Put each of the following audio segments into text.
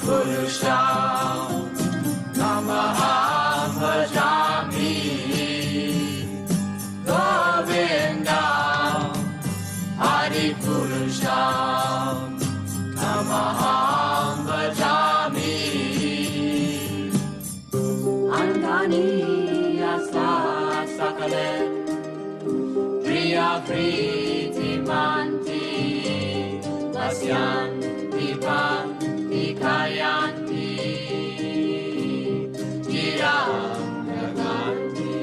Purusham Namaham Bhajami Govindam Hari Purusham Namaham Bhajami Andani Yasa Sakalen Priya Priti Manti Vasyanti Panti Kayanti Jiram Naganti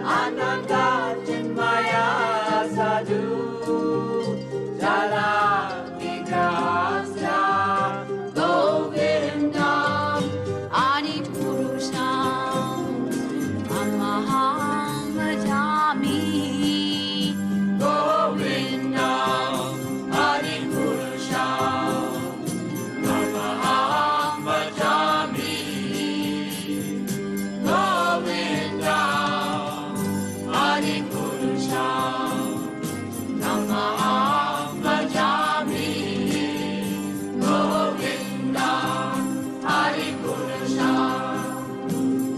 Ananda Chinmaya Sadhu Jala Vigrahasya Govindam Adi Purusham Amaham Bhajami Govindam Adi Purusham Amaham Bhajami Govindam Adi Purusham Namaham Bhajami Govindam Hari Purusham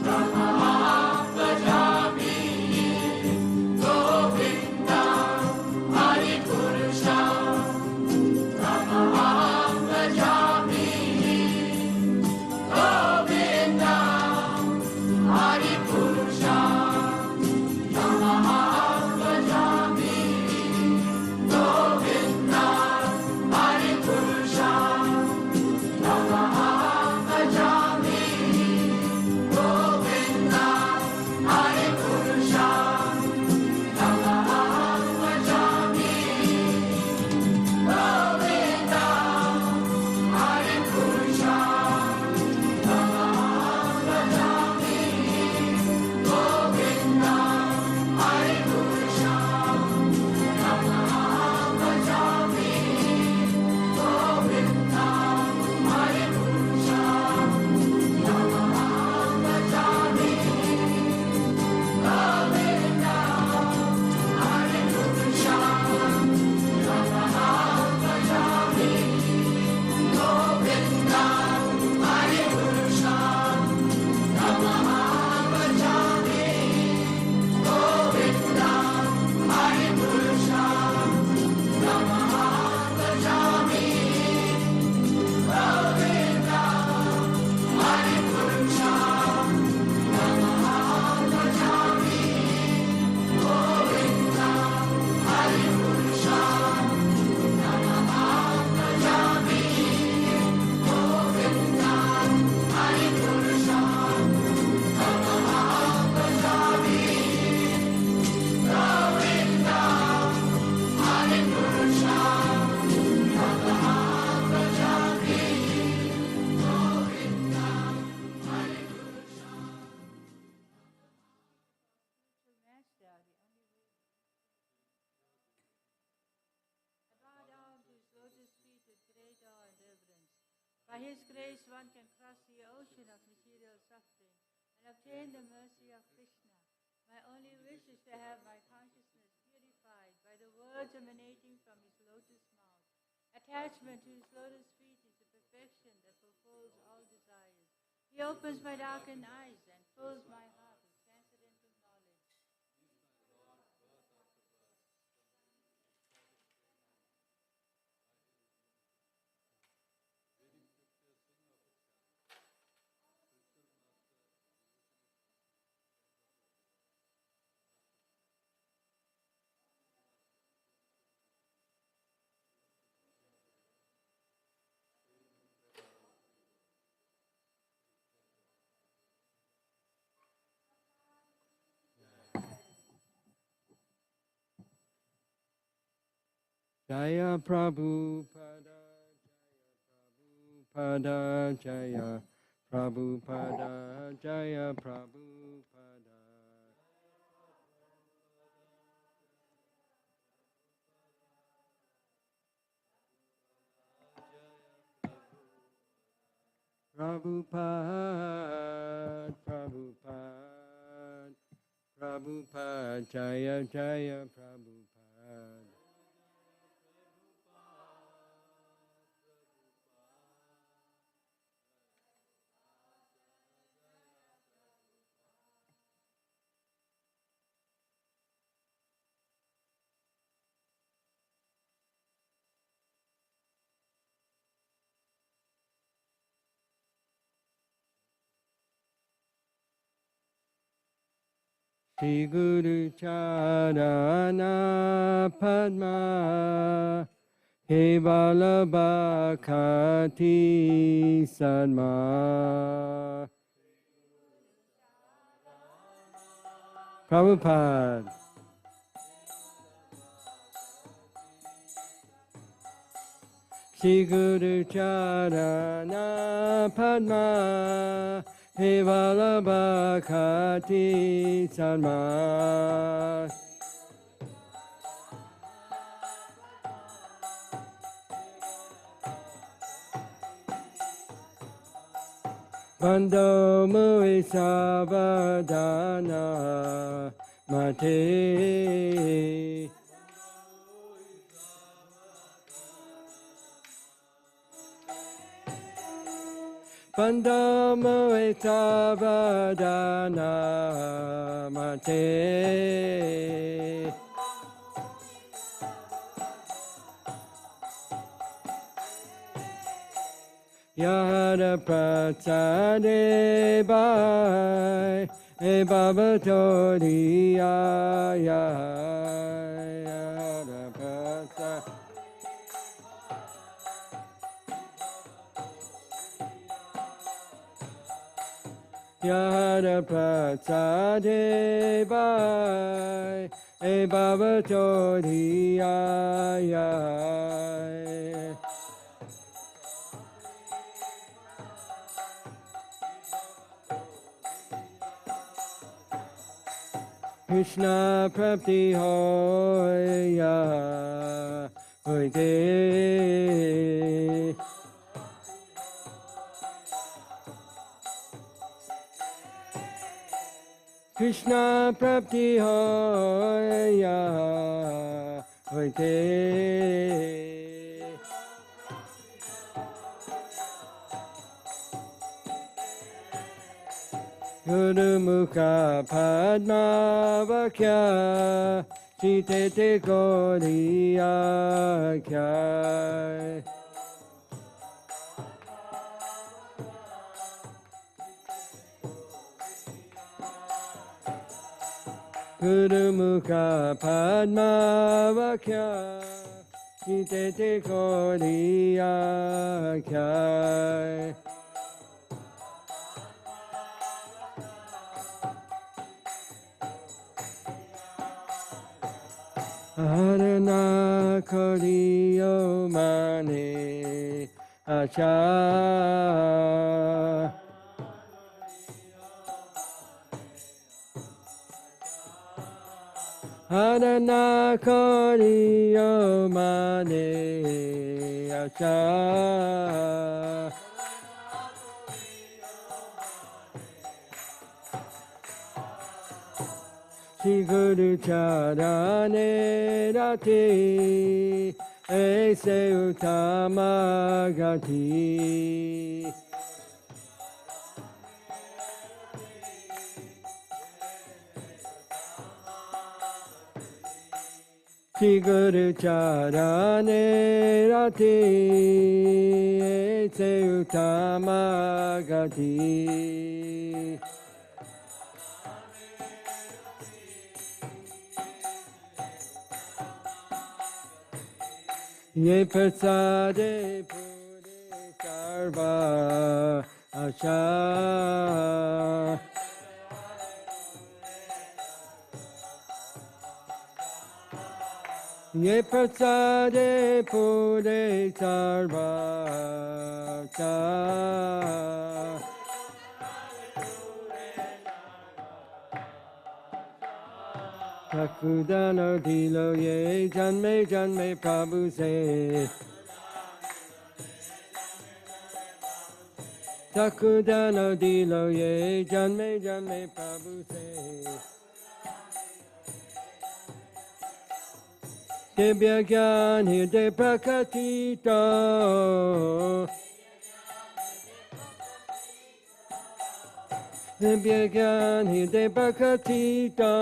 Namaham Bhajami Govindam Hari Purusham Namaham Bhajami Govindam Hari Purusham Namaham Bhajami Govindam Hari Purusham Namaham Bhajami Govindam Hari Purusham Namaham Bhajami Govindam Hari Purusham Namaham Bhajami Govindam Hari Purusham Namaham Bhajami Govindam Hari Purusham Namaham Bhajami Govindam Hari Purusham Namaham Bhajami Govindam Hari Purusham Namaham Bhajami Govindam Hari Purusham Namaham Bhajami Govindam Hari Purusham Namaham Bhajami Govindam Hari Purusham Namaham Bhajami Govindam Hari Purusham Namaham Bhajami Govindam Hari Purusham Namaham Bhajami Govindam Hari Purusham. I bow down to his lotus feet with great awe and reverence. By his grace one can cross the ocean of material suffering and obtain the mercy of Krishna. My only wish is to have my consciousness purified by the words emanating from his lotus mouth. Attachment to his lotus feet is the perfection that fulfills all desires. He opens my darkened eyes and fills my heart with transcendental knowledge. Jaya Prabhupada, Jaya Prabhupada, Jaya Prabhupada. Prabhupada, Prabhupada, Prabhupada, Jaya Jaya Prabhupada. Shri Guru Charana Padma Kevala Bhakati Sadma Prabhupada Shri Guru Charana Padma Kevala Bhakati Sadma Bando Mui Sabadana Mate Bando Mui Sabadana Mate Yara Pratsade Bhai E Baba Toriya Yara Pratsade Yara Pratsade Bhai E Baba Toriya Yara Krishna Prapti Hoya Hoite Krishna Prapti Hoya Hoite Guru Mukha Padma Vakya Chitete Goriya Kya Guru Mukha Padma Vakya Chitete Goriya Kya Arana Koriyo Mane Acha Arana Koriyo Mane Acha Shri Guru Charane Rati Aise Uttama Gati Shri Guru Charane Rati Aise Uttama Gati Ye prasade pure sarva asha Ye prasade pure sarva asha Takudana dilo ye janme janme Prabhu se Takudana dilo ye janme janme Prabhu se Debya gyan hirde prakatito Debya gyan hirde prakatito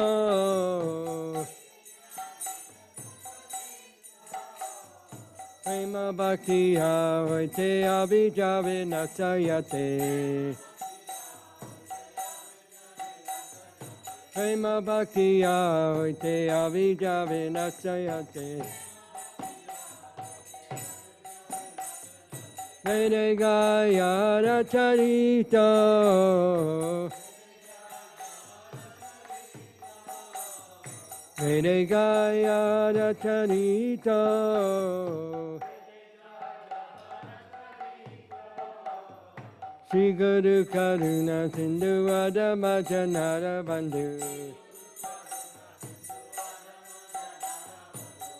Prema bhakti hoite abhijave nasayate Prema bhaktiya hoite avijja vinasayate. Vede gaya racharito. Vede gaya racharito. Shri Guru Karuna Sindhu Adamachanara Bandhu.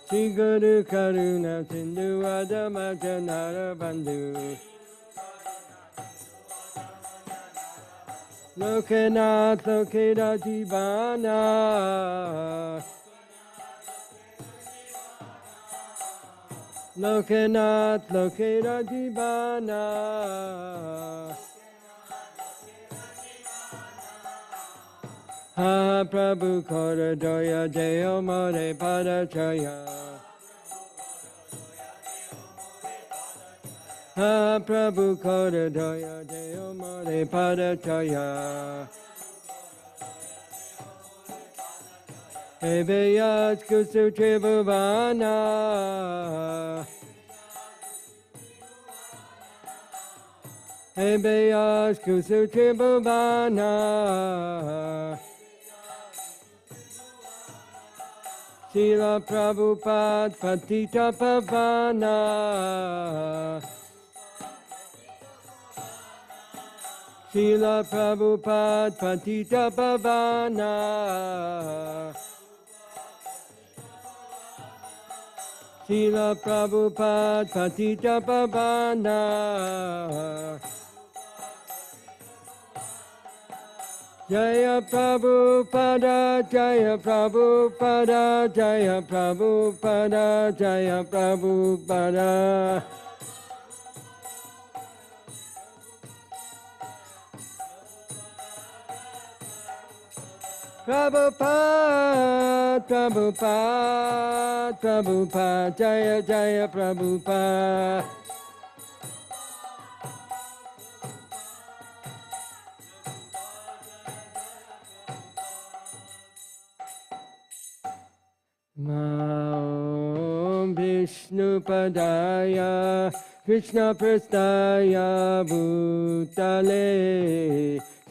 Shri Guru Karuna Sindhu Adamachanara Bandhu. Lokanath Lokeda Jivana. Lokanath Lokeda Jivana. Ha Prabhu Koradoya Jayo More Padachaya. Ha Prabhu Koradoya Jayo More Padachaya. Eveyat Kusutre Bhuvana. Eveyat Kusutre Bhuvana. Srila Prabhupada Patita Pavana. Srila Prabhupada Patita Pavana. Srila Prabhupada Patita Pavana. Jaya Prabhupada, Jaya Prabhupada, Jaya Prabhupada, Jaya Prabhupada. Prabhupada, Prabhupada, Prabhupada, Jaya Jaya Prabhupada. Om Vishnu Padaya Krishna Prastaya Bhutale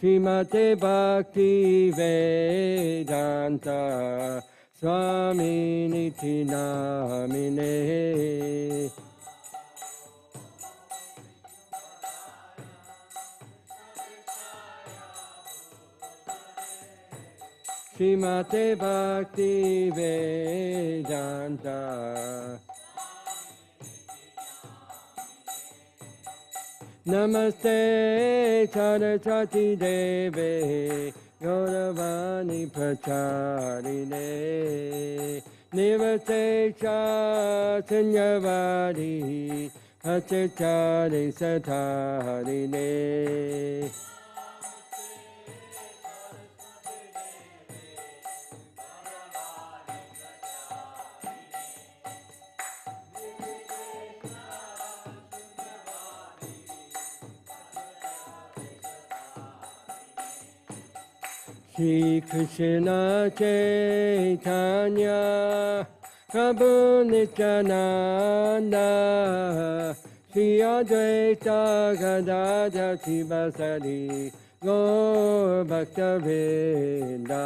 Srimate Bhakti Vedanta Swami Niti Namine. Srimate Bhakti Vedanta. Namaste Saraswati Deve Gauravani Pracharine Nivate Sanyavadi Achachari Satarine. Shri Krishna Chaitanya Prabhu Nityananda Shri Advaita Gadadha Sivasari Gaur Bhakta Vrinda.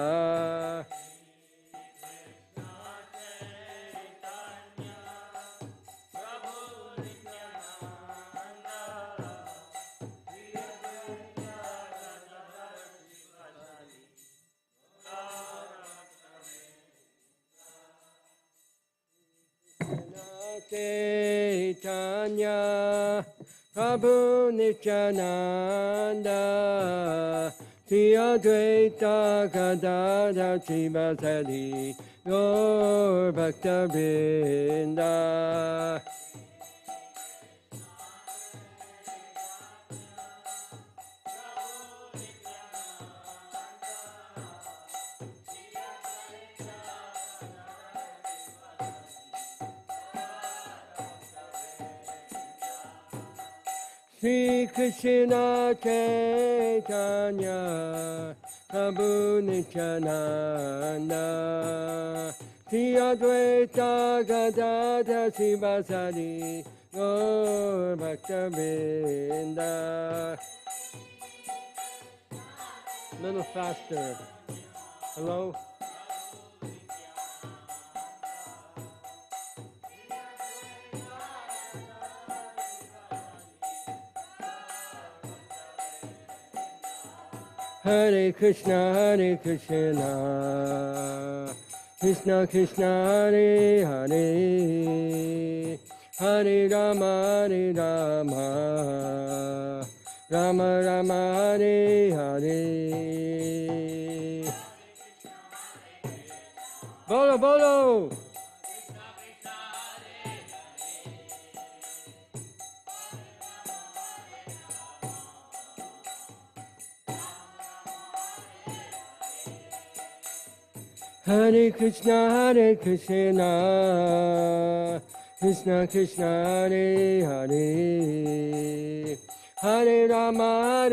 Chaitanya Prabhu Nityananda Shri Advaita Gadadha Sivasari Gaur Bhakta Vrinda. Sri Krishna Chaitanya Prabhu Nityananda Sri Advaita Gadadha Sivasari Gaur Bhakta-vrinda. A little faster. Hello? Hare Krishna, Krishna Krishna, Hare Hare, Hare Rama, Rama Rama, Hare Hare. Bolo, bolo! Hare Krishna, Krishna Krishna, Hare Hare, Hare Rama,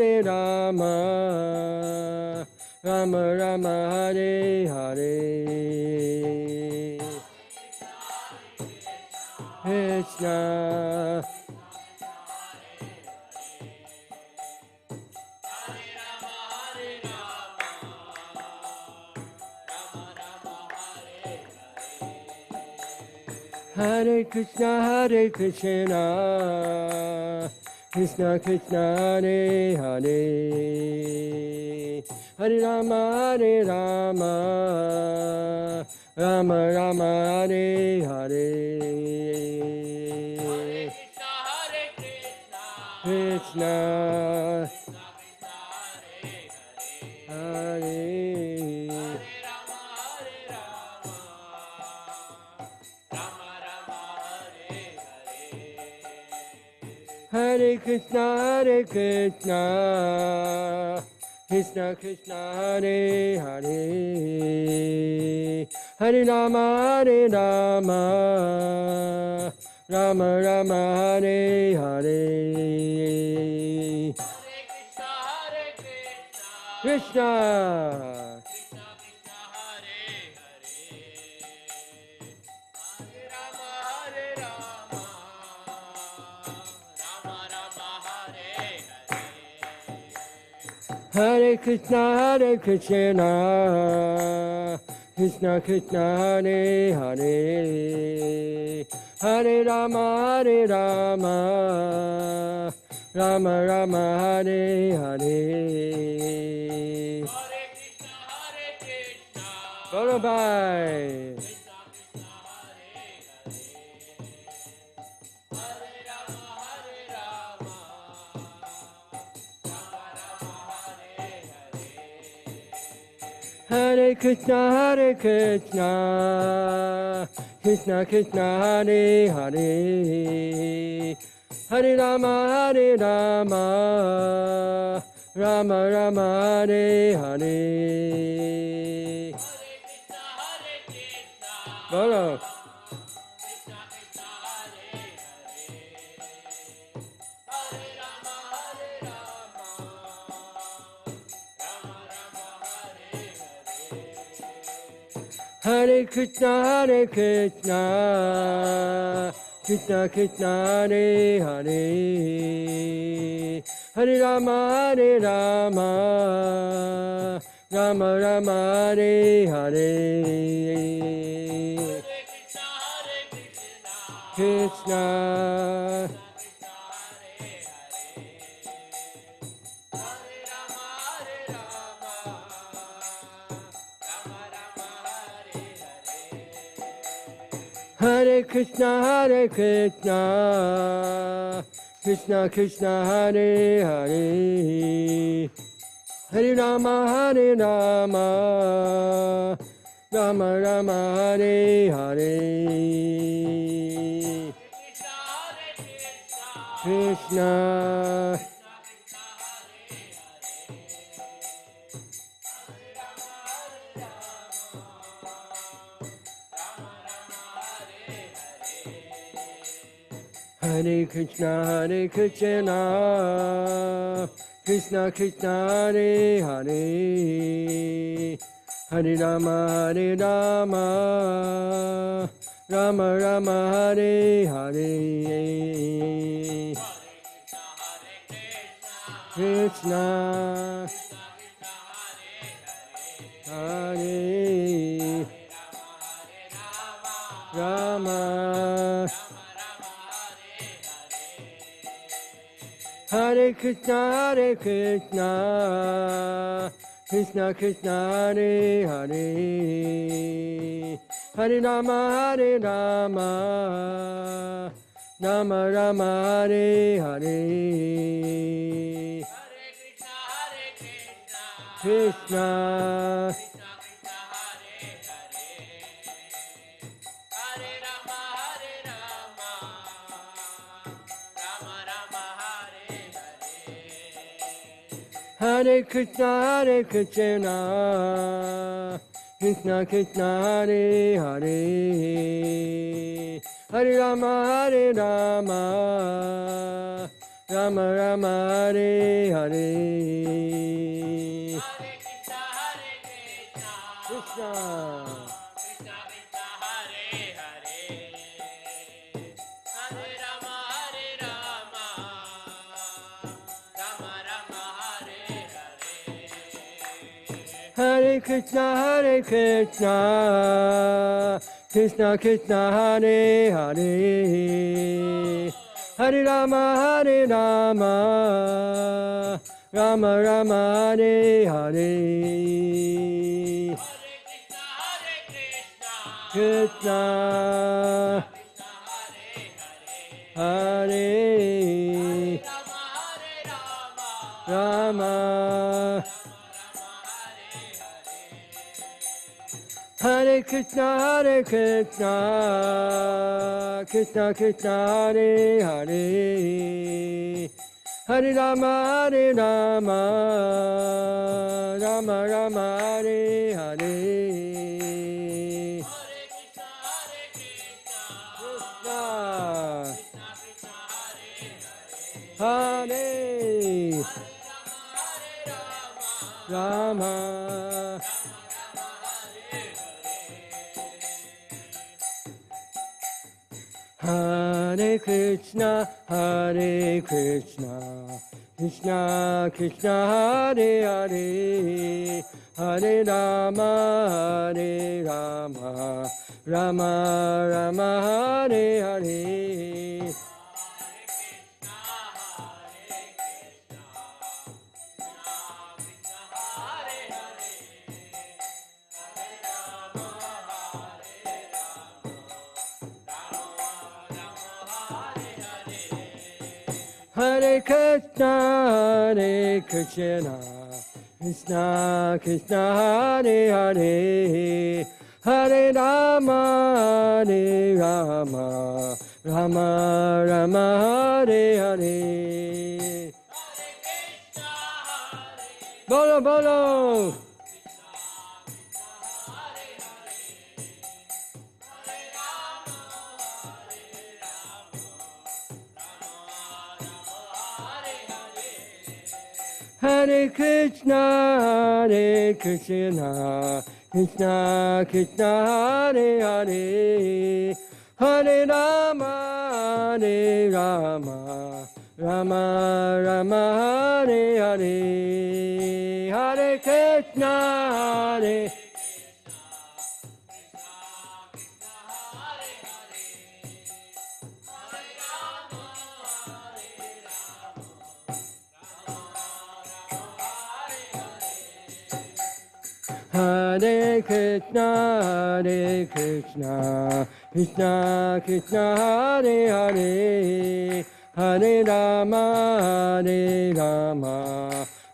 Rama Rama, Hare Hare. Krishna. Hare Krishna, Krishna Krishna, Hare Hare, Hare Rama, Rama Rama, Hare Hare. Krishna, Hare. Hare Krishna, Krishna Krishna, Hare Hare, Hare Rama, Rama Rama, Hare Hare. Krishna. Hare Krishna, Krishna Krishna, Hare Hare, Hare Rama, Rama Rama, Hare Hare. Bye bye. Hare Krishna, Krishna Krishna, Hare Hare, Hare Rama, Rama Rama, Hare Hare. Bolo. Hare Krishna, Krishna Krishna, Hare Hare, Hare Rama, Rama Rama, Hare Hare. Krishna. Hare Krishna, Krishna Krishna, Hare Hare, Hare Rama, Rama Rama, Hare Hare. Krishna. Hare Krishna, Krishna Krishna, Hare Hare, Hare Rama, Rama Rama, Hare Hare. Krishna, Hare Rama, Hare Krishna, Krishna Krishna, Hare Hare, Hare Rama, Rama Rama, Hare Hare. Krishna, Hare Krishna, Krishna Krishna, Hare Hare, Hare Rama, Rama Rama, Hare Hare. Krishna. Hare Krishna, Krishna Krishna, Hare Hare, Hare Rama, Rama Rama, Hare Hare. Krishna, Hare Rama. Hare Krishna, Krishna Krishna, Hare Hare, Hare Rama, Rama Rama, Hare Hare. Krishna, Hare Rama. Hare Krishna, Krishna Krishna, Hare Hare, Hare Rama, Rama Rama, Hare Hare. Hare Krishna, Krishna Krishna, Hare Hare, Hare Rama, Rama Rama, Hare Hare. Bolo bolo. Hare Krishna, Krishna Krishna, Hare Hare, Hare Rama, Rama Rama, Hare Hare, Hare Krishna, Hare. Hare Krishna, Krishna Krishna, Hare Hare, Hare Rama,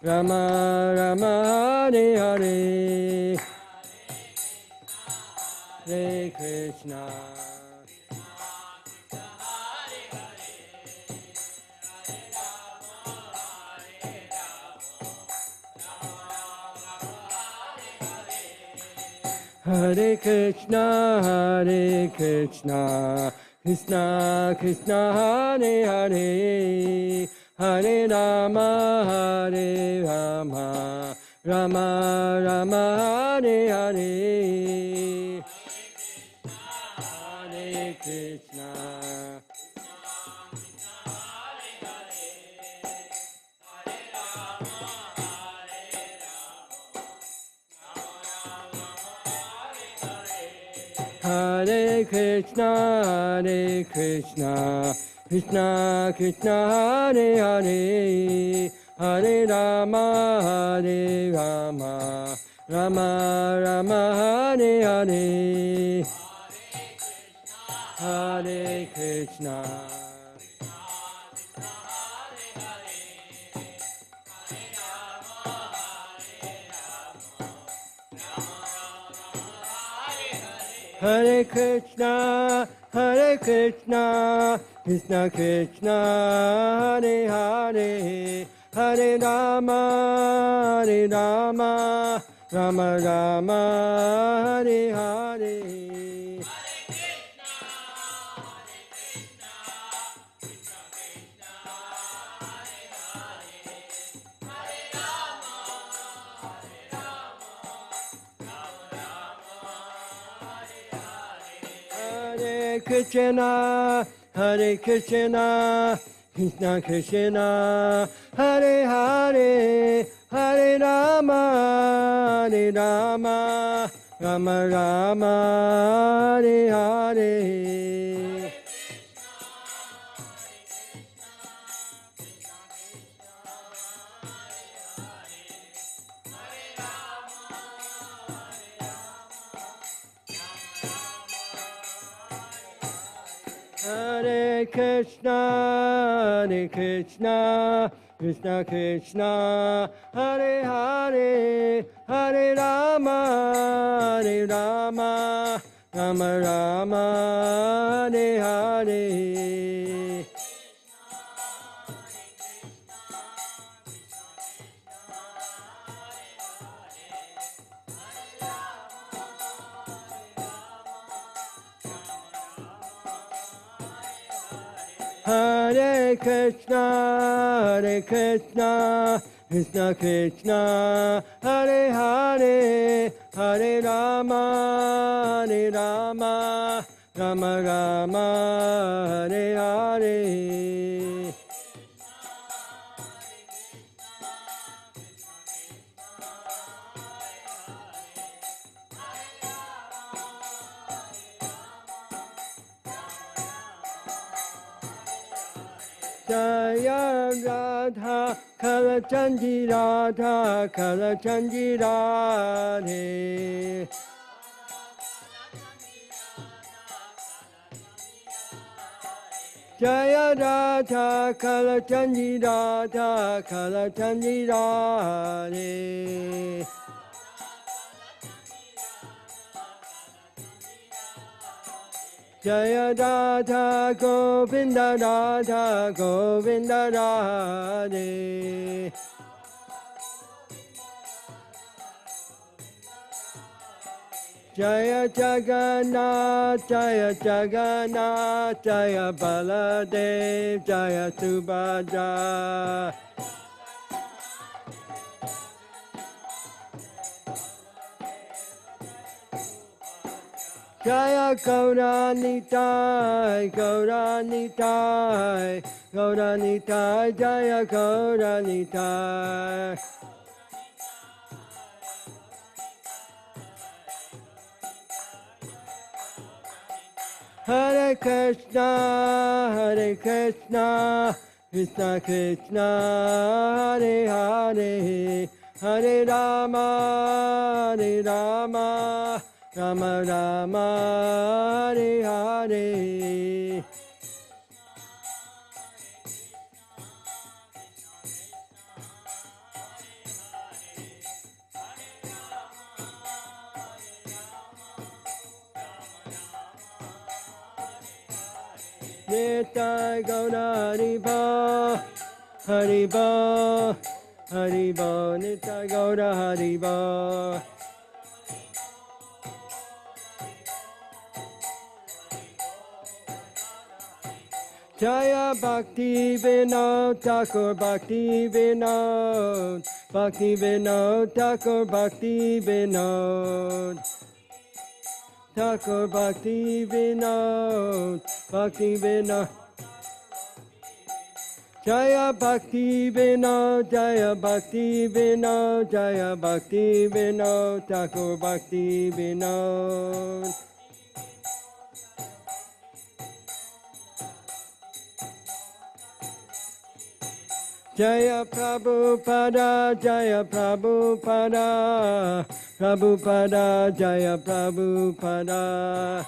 Rama Rama, Hare Hare. Hare Krishna. Hare Krishna, Krishna Krishna Hare Hare Hare Rama Hare Rama Rama Rama Hare Hare Hare Krishna Hare Krishna, Hare Krishna, Krishna Krishna, Hare Hare, Hare Rama, Hare Rama, Rama Rama, Hare Hare, Hare Krishna. Hare Krishna, Hare Krishna, Krishna Krishna, Hare Hare, Hare Rama, Hare Rama, Rama Rama, Hare Hare. Hare Krishna, Hare Krishna, Krishna Krishna, Hare Hare, Hare Rama, Hare Rama, Rama Rama, Hare Hare. Hare Krishna, Hare Krishna, Krishna Krishna, Hare Hare, Hare Rama, Hare Rama, Rama Rama, Hare Hare. Hare Krishna, Hare Krishna, Krishna Krishna, Hare Hare, Hare Rama, Hare Rama, Rama Rama, Hare Hare. Jaya Radha, Kalachandji Radha, Kalachandji Radhe. Jaya Radha, Kalachandji Radha, Kalachandji Radhe. Jaya Radha Govinda Radha Govinda Radhe. Jaya Jagannath Jaya Jagannath Jaya Baladev Jaya Subhadra. Jaya Gauranitai, Gauranitai, Gauranitai, Jaya Gauranitai. Hare Krishna, Hare Krishna, Krishna Krishna, Hare Hare, Hare Rama, Hare Rama, Rama Rama, Hare Hare. Nitai Gaura Haribo, Haribo, Haribo, Nitai Gaura Haribo. Jaya Bhakti Vinod Thakur Bhakti Vinod Bhakti Vinod Thakur Bhakti Vinod Thakur Bhakti Vinod Bhakti Vinod Jaya Bhakti Vinod Jaya Bhakti Vinod Jaya Bhakti Vinod Thakur Bhakti Vinod Jaya Prabhupada, Jaya Prabhupada, Prabhupada, Jaya Prabhupada.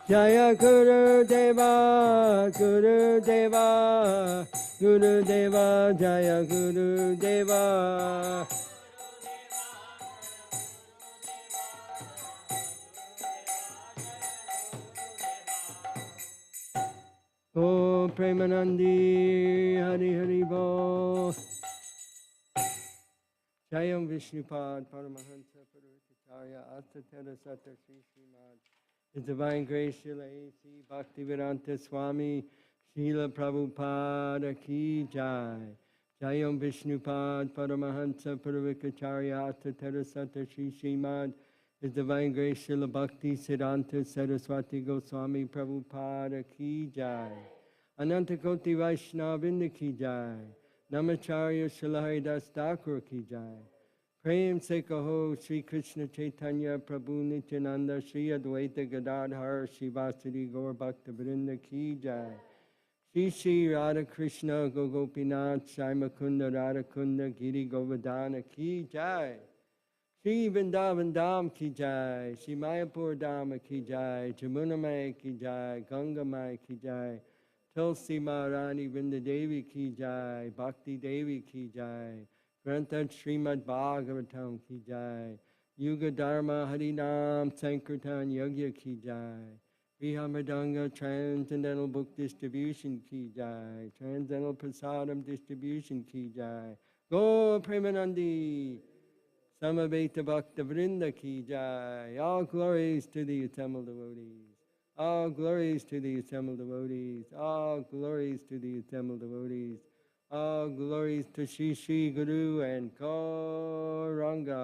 Jaya Guru Deva, Guru Deva, Guru Deva, Jaya Guru Deva. Oh, Premanandi, Hari Hari Bo. Jayam Vishnupad, Paramahansa, Purvakacharya, Asatara Sata Sri Srimad. His Divine Grace, Srila A.C. Bhaktivedanta Swami, Srila Prabhupada Ki Jai. Jayam Vishnupad, Paramahansa, Purvakacharya, Asatara Sata Sri Srimad. His Divine Grace, Srila Bhakti Siddhanta Saraswati Goswami Prabhupada Ki Jai. Ananta Koti Vaishnavinda Ki Jai. Namacharya Srila Haridas Thakur Ki Jai. Prem se kaho Sri Krishna Chaitanya Prabhu Nityananda Sri Advaita Gadadhar Shivasari Gaur Bhakta Vrinda Ki Jai. Shri Shri Radha Krishna Gogopinath Shai Makunda Radha Kunda Giri Govardhana Ki Jai. Shri Vrindavan Dham Ki Jai, Shri Mayapur Dham Ki Jai, Jamuna Mai Ki Jai, Ganga Mai Ki Jai, Tulsi Maharani Vrinda Devi Ki Jai, Bhakti Devi Ki Jai, Granthad Srimad Bhagavatam Ki Jai, Yuga Dharma Harinam Sankirtan Yogya Ki Jai, Vihamadanga Transcendental Book Distribution Ki Jai, Transcendental Prasadam Distribution Ki Jai, Go Premanandi! Samaveta Bhakta Vrinda Ki Jai. All glories to the assembled devotees. All glories to the assembled devotees. All glories to the assembled devotees. All glories to Shri Shri Guru and Gauranga.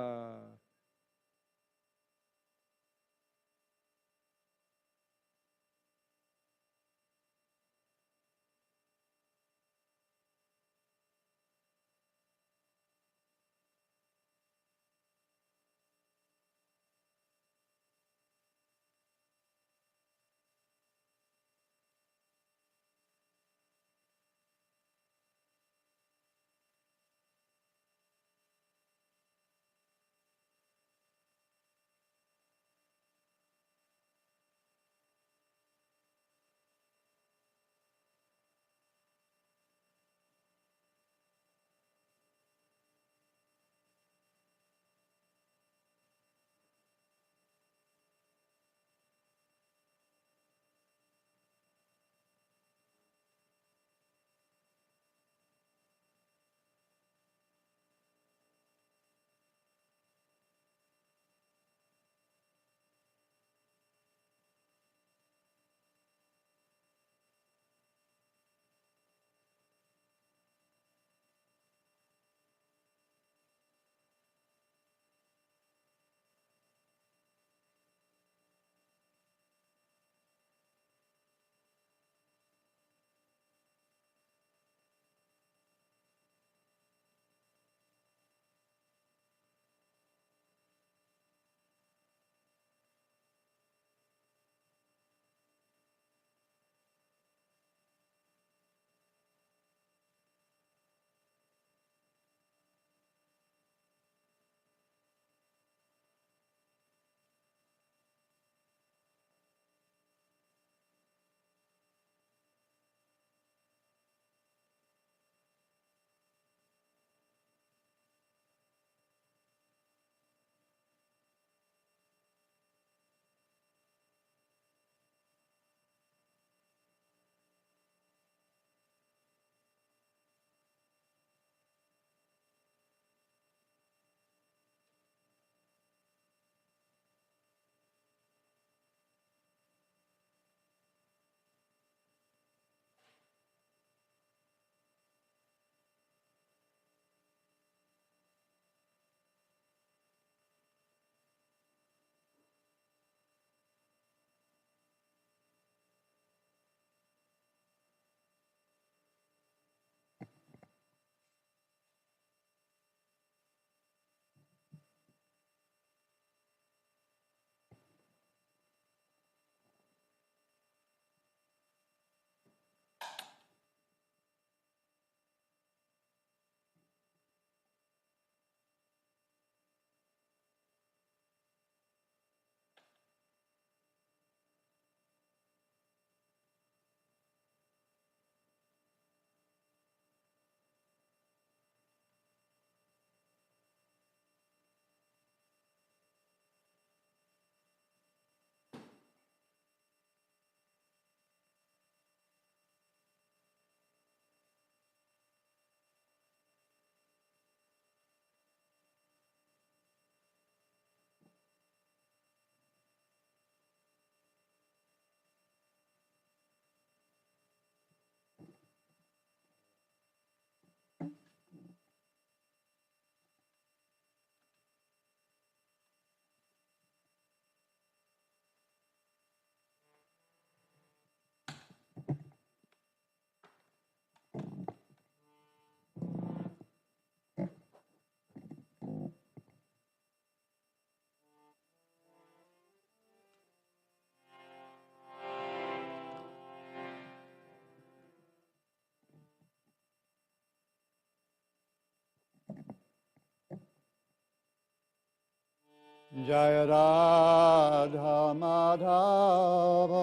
Jaya Radha Madhava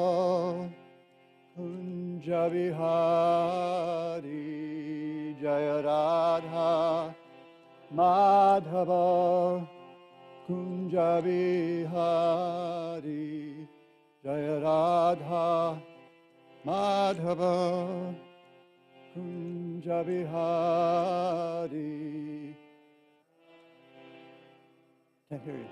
Kunja Vihari Jaya Radha Madhava Kunja Vihari Jaya Radha Madhava Kunja Vihari. Can't hear you.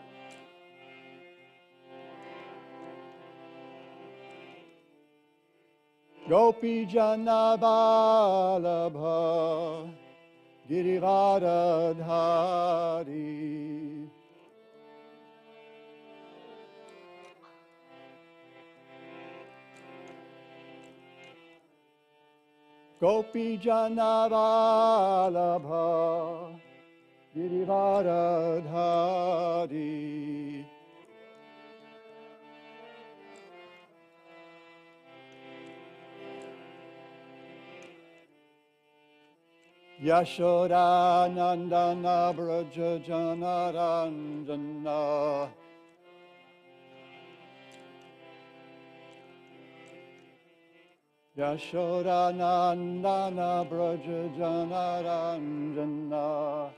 Gopi Jana Vallabha Girivaradhari Gopi Jana Vallabha Girivaradhari Yashoda Nandana Braja Janaranjana Yashoda Nandana Braja Janaranjana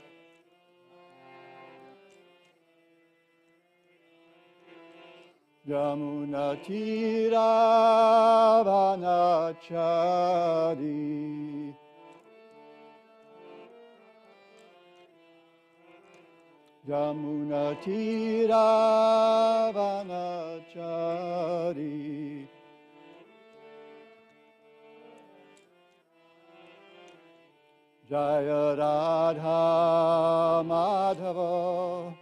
Yamuna Tiravanachari Yamuna Tiravanachari Jaya Radha Madhava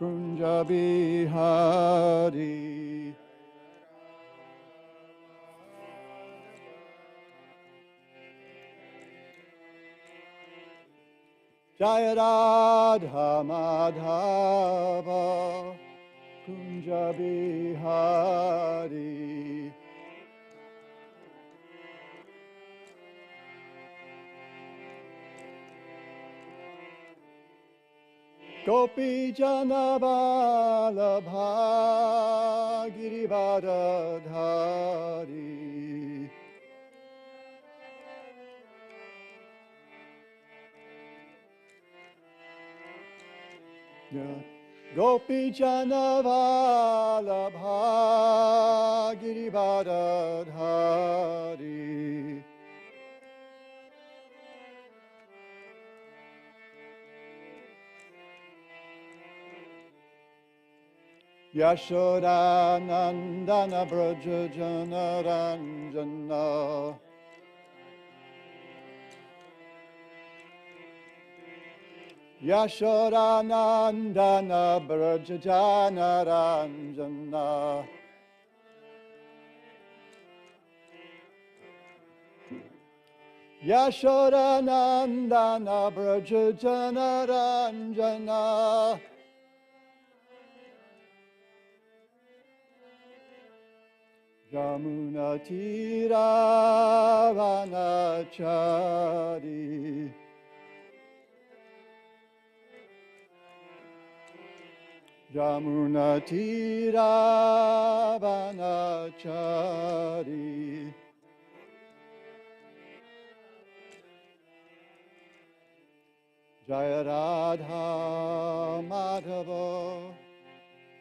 Kunja Bihari Jaya Radha Madhava Kunja Bihari Gopi Jana Vallabha Girivaradhari Gopi Jana Vallabha Girivaradhari Yashoda Nandana Braja Janaranjana Yashoda Nandana Braja Janaranjana Yashoda Nandana Braja Janaranjana Yamuna Tiravanachari Yamuna Tiravanachari Jaya Radha Madhava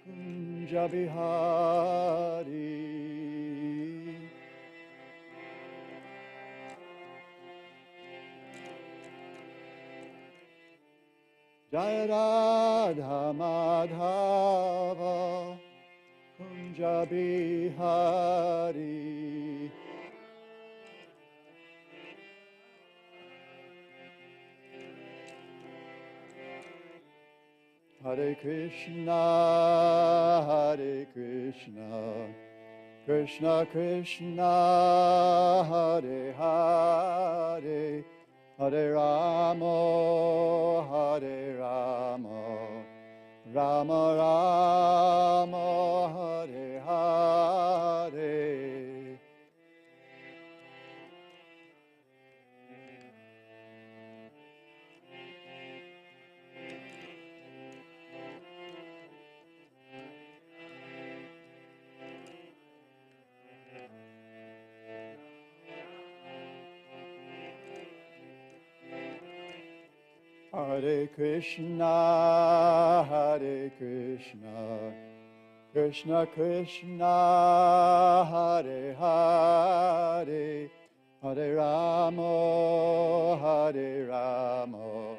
Kunja Bihari Jaya Radha Madhava Kunja Bihari Hare Krishna Hare Krishna Krishna Krishna Hare Hare Hare Rama Hare Rama Rama Rama Hare Hare Hare Krishna, Krishna Krishna, Hare Hare, Hare Rama, Hare Rama,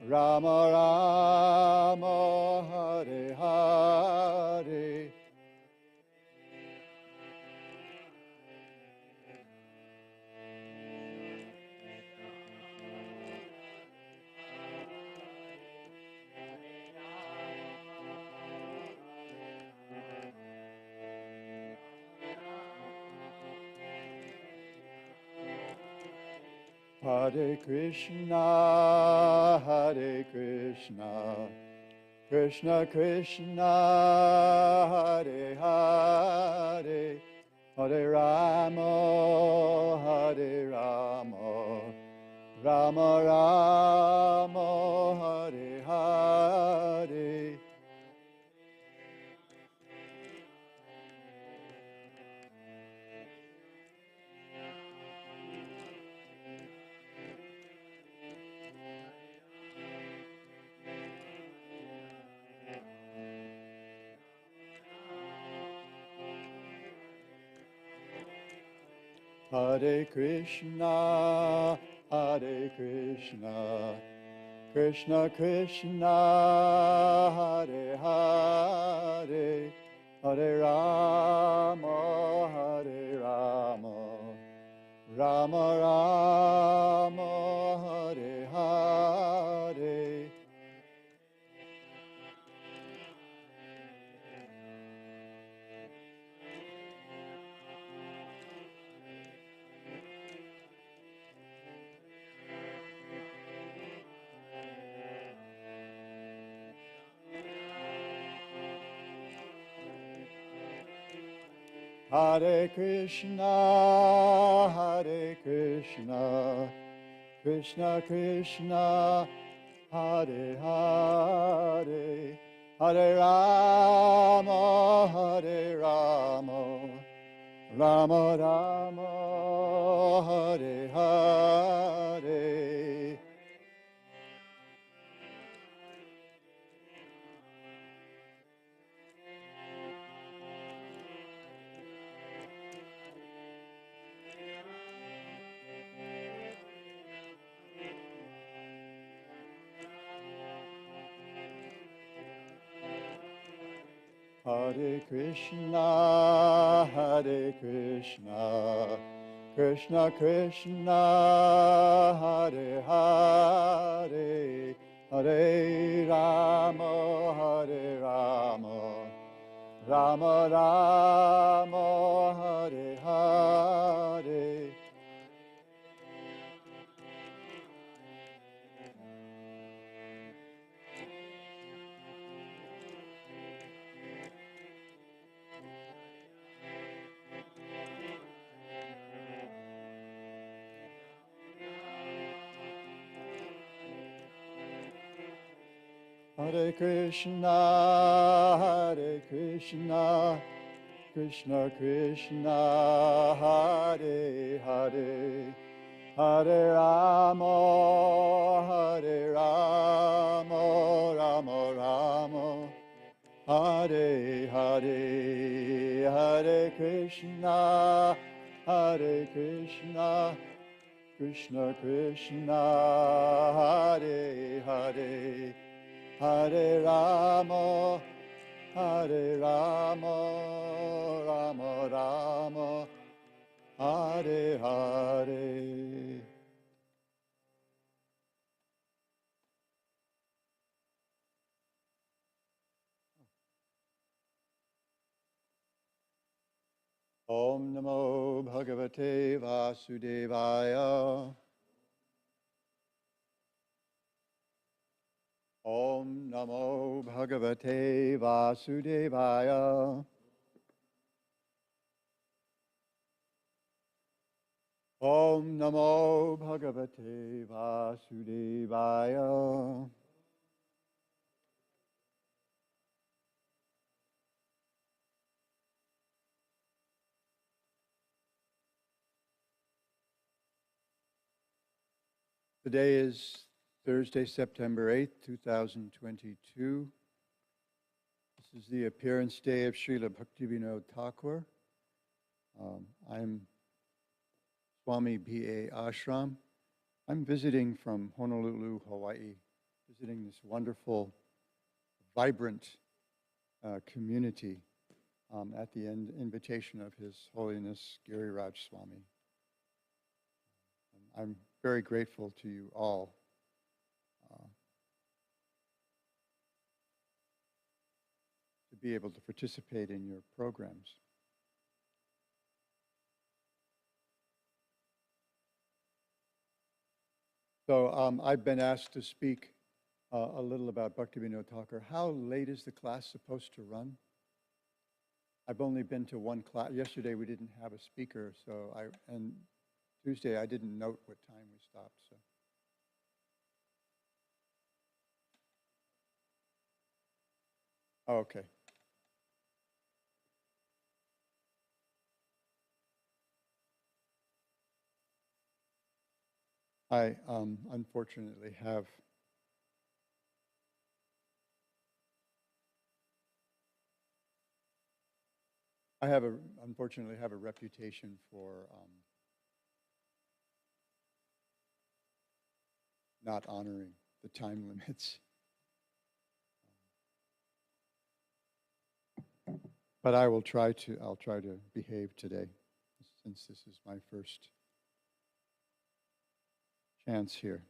Rama Rama, Hare Hare. Hare Krishna, Krishna Krishna, Hare Hare, Hare Rama, Hare Rama, Rama Rama, Hare Hare. Hare Krishna, Krishna Krishna, Hare Hare, Hare Rama, Hare Rama, Rama Rama, Hare Hare. Hare Krishna, Krishna Krishna, Hare Hare, Hare Rama, Hare Rama, Rama Rama, Hare Hare. Hare Krishna, Krishna Krishna, Hare Hare, Hare Rama, Hare Rama, Rama Rama, Hare Hare. Hare Krishna, Krishna Krishna, Hare Hare, Hare Rama, Hare Rama, Rama Rama, Hare Hare, Hare Krishna, Krishna Krishna, Hare Hare, Hare Rama, Hare Rama, Rama Rama, Hare Hare. Om Namo Bhagavate Vasudevaya. Om Namo Bhagavate Vasudevaya. Om Namo Bhagavate Vasudevaya. Today is Thursday, September 8th, 2022. This is the appearance day of Srila Bhaktivinoda Thakur. I'm Swami B.A. Ashram. I'm visiting from Honolulu, Hawaii, visiting this wonderful, vibrant community at the invitation of His Holiness Giriraj Swami. I'm very grateful to you all. To be able to participate in your programs. So I've been asked to speak a little about Bhaktivinoda Thakur. How late is the class supposed to run? I've only been to one class. Yesterday we didn't have a speaker, and Tuesday I didn't note what time we stopped. So. Oh, okay. I unfortunately unfortunately have a reputation for not honoring the time limits. But I'll try to behave today, since this is my first chance here.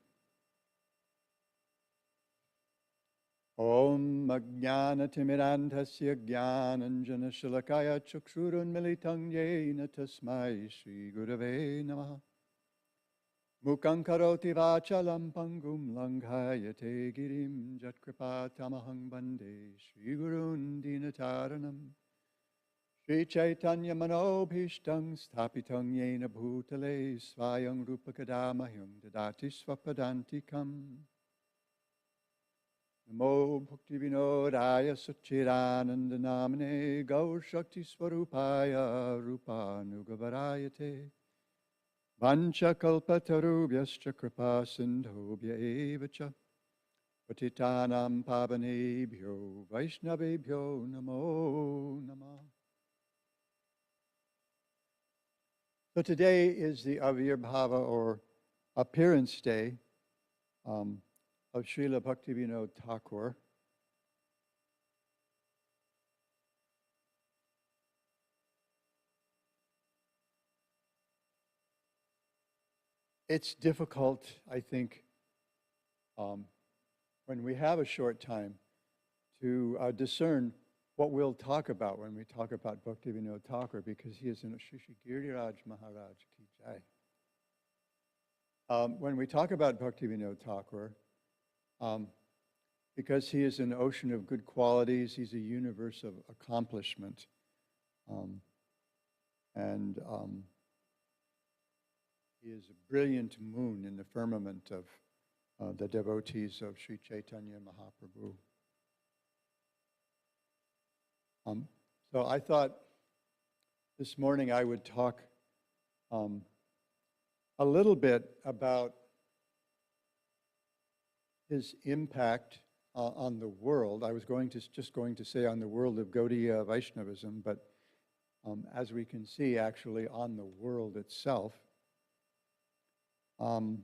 Om Ajnanatimirandhasya Jnananjana Shalakaya Chakshurunmilitam Yena Tasmai Shri Gurave Namaha Mukhaṁ Karoti Vachalam Pangum Langhayate Girim Jatkripa Tamahang Bande Shri Gurun Dinataranam Shri Chaitanya Manobhishtam Sthapitam Yena Bhutale Svayam Rupakadamahyam Dadati Swapadantikam Namo Bhaktivinodaya Sachidananda Namane Gaur Shakti Swarupaya Rupa Nugavarayate Vancha Kalpatarubhyascha Kripa Sindhobhya Evacha Patitanam Pavanebhyo Vaishnavebhyo Namo Namah. So today is the Avirbhava or appearance day of Srila Bhaktivinoda Thakur. It's difficult, I think, when we have a short time to discern what we'll talk about when we talk about Bhaktivinoda Thakur, because he is in Shri Giriraj Maharaj Ki Jai. When we talk about Bhaktivinoda Thakur, because he is an ocean of good qualities, he's a universe of accomplishment. And he is a brilliant moon in the firmament of the devotees of Sri Chaitanya Mahaprabhu. So I thought this morning I would talk a little bit about his impact on the world. I was just going to say on the world of Gaudiya Vaishnavism, but as we can see, actually on the world itself. And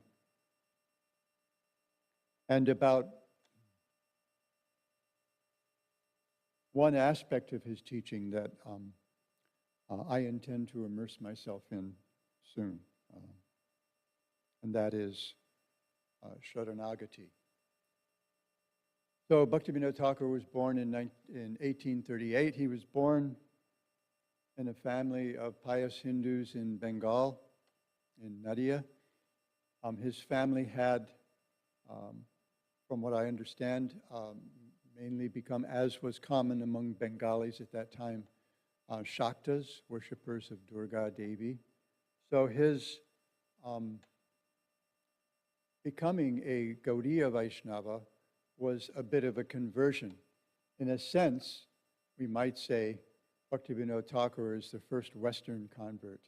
about one aspect of his teaching that I intend to immerse myself in soon, and that is Sharanagati. So Bhaktivinoda Thakur was born in 1838. He was born in a family of pious Hindus in Bengal, in Nadia. His family had, from what I understand, mainly become, as was common among Bengalis at that time, Shaktas, worshippers of Durga Devi. So his becoming a Gaudiya Vaishnava was a bit of a conversion. In a sense, we might say Bhaktivinoda Thakur is the first Western convert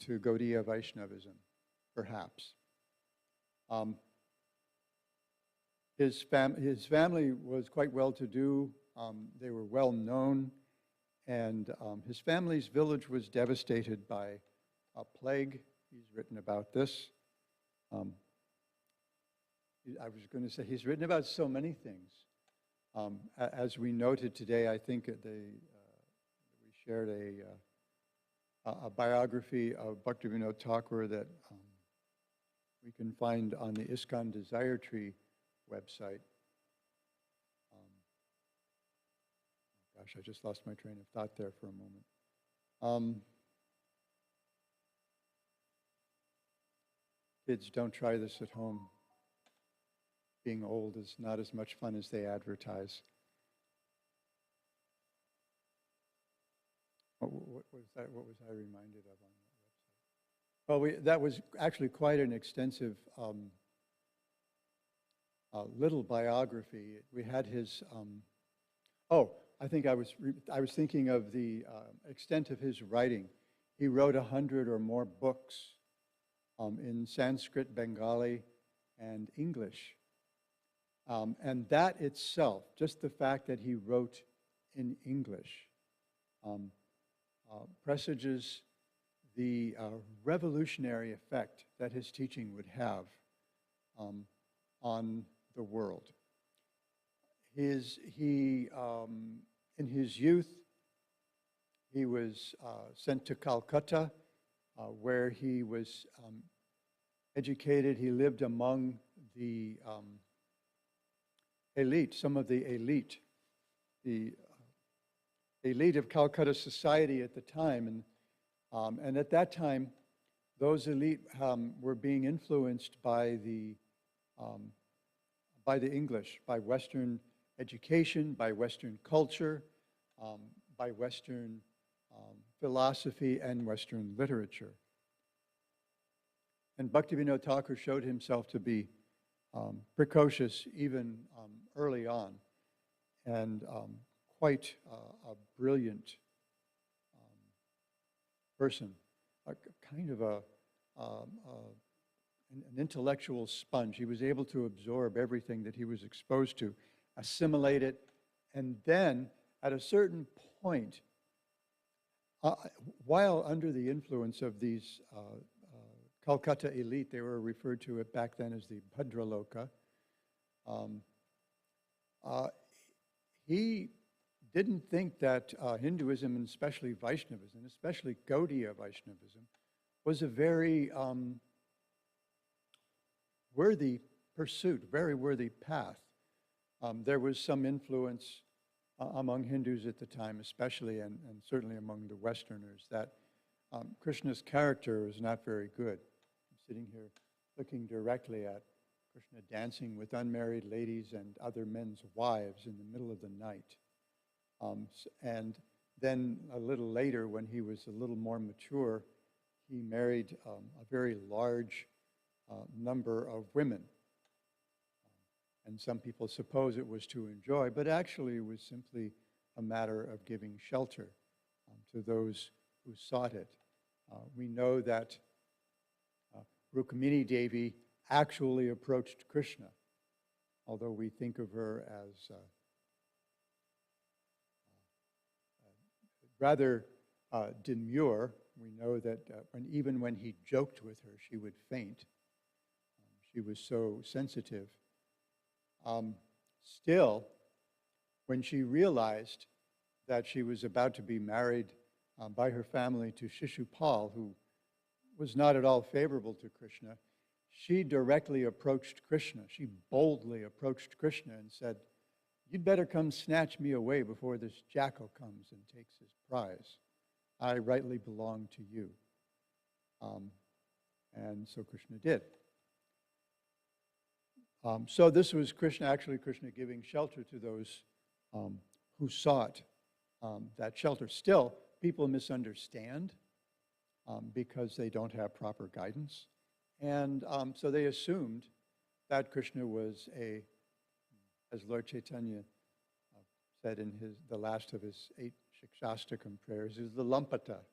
to Gaudiya Vaishnavism, perhaps. His family was quite well-to-do. They were well-known, and his family's village was devastated by a plague. He's written about this. I was going to say he's written about so many things. As we noted today, I think we shared a biography of Bhaktivinoda Thakur that we can find on the ISKCON Desire Tree website. Gosh, I just lost my train of thought there for a moment. Kids, don't try this at home. Being old is not as much fun as they advertise. What was that? What was I reminded of on that website? Well, that was actually quite an extensive little biography. We had his. I think I was thinking of the extent of his writing. He wrote 100 or more books in Sanskrit, Bengali, and English. And that itself, just the fact that he wrote in English, presages the revolutionary effect that his teaching would have on the world. In his youth, he was sent to Calcutta, where he was educated. He lived among the elite, some of the elite of Calcutta society at the time. And at that time, those elite were being influenced by the English, by Western education, by Western culture, by Western philosophy and Western literature. And Bhaktivinoda Thakur showed himself to be precocious even early on, and quite a brilliant person, kind of an intellectual sponge. He was able to absorb everything that he was exposed to, assimilate it, and then at a certain point, while under the influence of these Calcutta elite, they were referred to it back then as the Bhadraloka, he didn't think that Hinduism, and especially Vaishnavism, especially Gaudiya Vaishnavism, was a very worthy pursuit, very worthy path. There was some influence among Hindus at the time, especially, and certainly among the Westerners, that Krishna's character was not very good. I'm sitting here looking directly at Krishna dancing with unmarried ladies and other men's wives in the middle of the night. And then a little later, when he was a little more mature, he married a very large number of women. And some people suppose it was to enjoy, but actually it was simply a matter of giving shelter to those who sought it. We know that Rukmini Devi actually approached Krishna, although we think of her as rather demure. We know that even when he joked with her, she would faint. She was so sensitive. Still, when she realized that she was about to be married by her family to Shishupal, who was not at all favorable to Krishna, she directly approached Krishna. She boldly approached Krishna and said, "You'd better come snatch me away before this jackal comes and takes his prize. I rightly belong to you." And so Krishna did. So this was Krishna giving shelter to those who sought that shelter. Still, people misunderstand because they don't have proper guidance. And so they assumed that Krishna was as Lord Chaitanya said in the last of his 8 Shikshastakam prayers, he was the Lampata.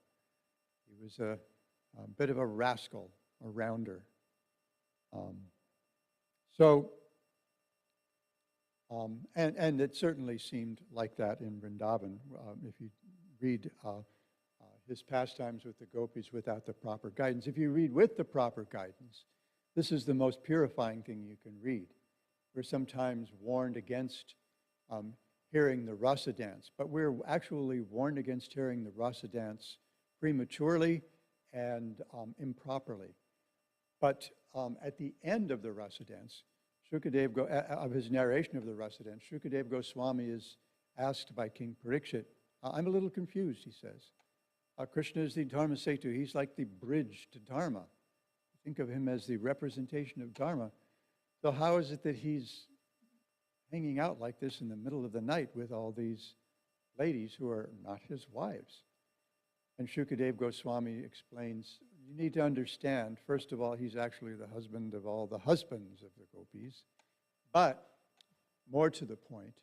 He was a bit of a rascal, a rounder. So And it certainly seemed like that in Vrindavan. If you read his pastimes with the gopis without the proper guidance. If you read with the proper guidance, this is the most purifying thing you can read. We're sometimes warned against hearing the rasa dance, but we're actually warned against hearing the rasa dance prematurely and improperly. But at the end of the rasa dance, of his narration of the rasa dance, Shukadev Goswami is asked by King Parikshit, I'm a little confused, he says. Krishna is the Dharma Setu. He's like the bridge to Dharma. Think of him as the representation of Dharma. So how is it that he's hanging out like this in the middle of the night with all these ladies who are not his wives? And Shukadev Goswami explains, you need to understand, first of all, he's actually the husband of all the husbands of the gopis. But more to the point,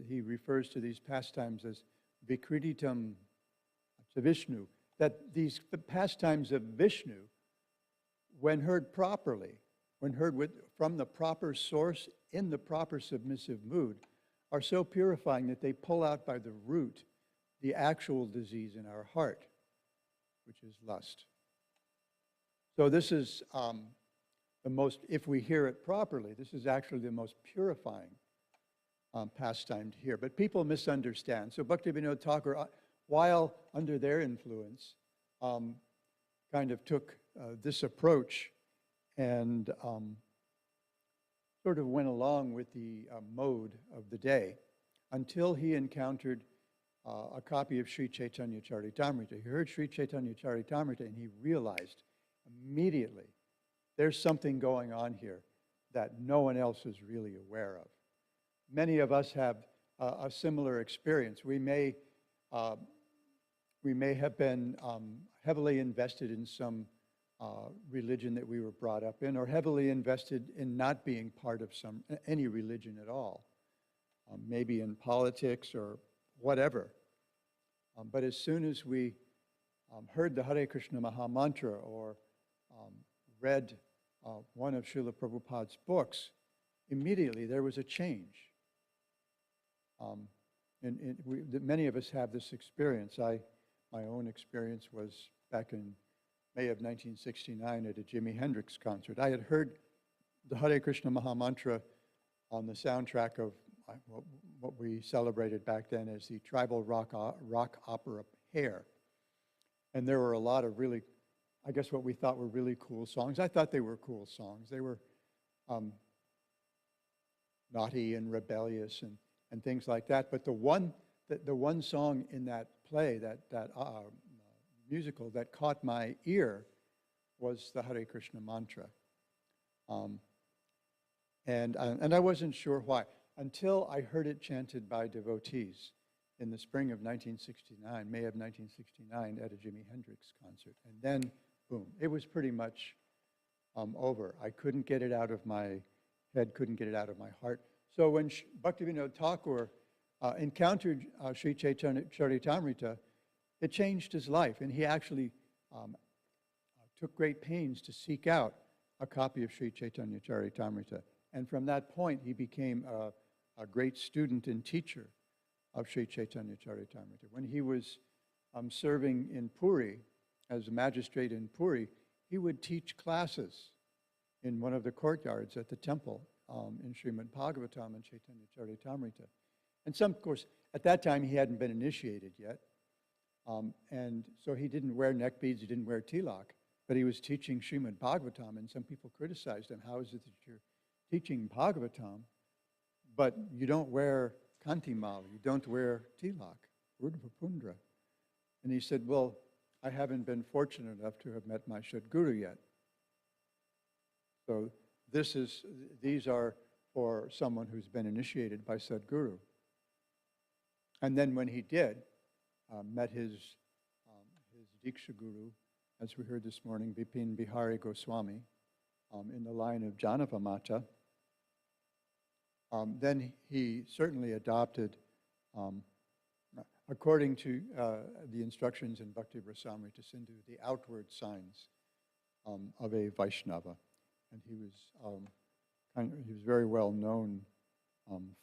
he refers to these pastimes as Vikriditam to Vishnu, that these pastimes of Vishnu, when heard properly, when heard from the proper source in the proper submissive mood, are so purifying that they pull out by the root the actual disease in our heart, which is lust. So this is the most, if we hear it properly, this is actually the most purifying pastime to hear. But people misunderstand. So Bhaktivinoda Thakur, while under their influence, kind of took this approach and sort of went along with the mode of the day until he encountered a copy of Sri Chaitanya Charitamrita. He heard Sri Chaitanya Charitamrita and he realized immediately there's something going on here that no one else is really aware of. Many of us have a similar experience. We may have been heavily invested in some religion that we were brought up in, or heavily invested in not being part of any religion at all, maybe in politics or whatever. But as soon as we heard the Hare Krishna Maha Mantra or read one of Srila Prabhupada's books, immediately there was a change. Many of us have this experience. My own experience was back in May of 1969 at a Jimi Hendrix concert. I had heard the Hare Krishna Maha Mantra on the soundtrack of what we celebrated back then as the tribal rock opera Hair. And there were a lot of really, I guess what we thought were really cool songs. I thought they were cool songs. They were naughty and rebellious and things like that. But the one song in that play, that musical that caught my ear was the Hare Krishna mantra. And I wasn't sure why, until I heard it chanted by devotees in the spring of 1969, May of 1969, at a Jimi Hendrix concert. And then, boom, it was pretty much over. I couldn't get it out of my head, couldn't get it out of my heart. So when Bhaktivinoda Thakur encountered Sri Chaitanya Charitamrita, it changed his life, and he actually took great pains to seek out a copy of Sri Chaitanya Charitamrita. And from that point, he became a great student and teacher of Sri Chaitanya Charitamrita. When he was serving in Puri, as a magistrate in Puri, he would teach classes in one of the courtyards at the temple in Srimad Bhagavatam and Chaitanya Charitamrita. And of course, at that time, he hadn't been initiated yet. And so he didn't wear neck beads, he didn't wear tilak, but he was teaching Srimad Bhagavatam, and some people criticized him. How is it that you're teaching Bhagavatam, but you don't wear kantimal, you don't wear tilak, urdhvapundra? And he said, well, I haven't been fortunate enough to have met my Sadguru yet. So these are for someone who's been initiated by Sadguru. And then when he did, met his Diksha Guru, as we heard this morning, Vipin Bihari Goswami, in the line of Janava Mata, then he certainly adopted, according to the instructions in Bhakti Rasamrita Sindhu, the outward signs of a Vaishnava. And he was he was very well known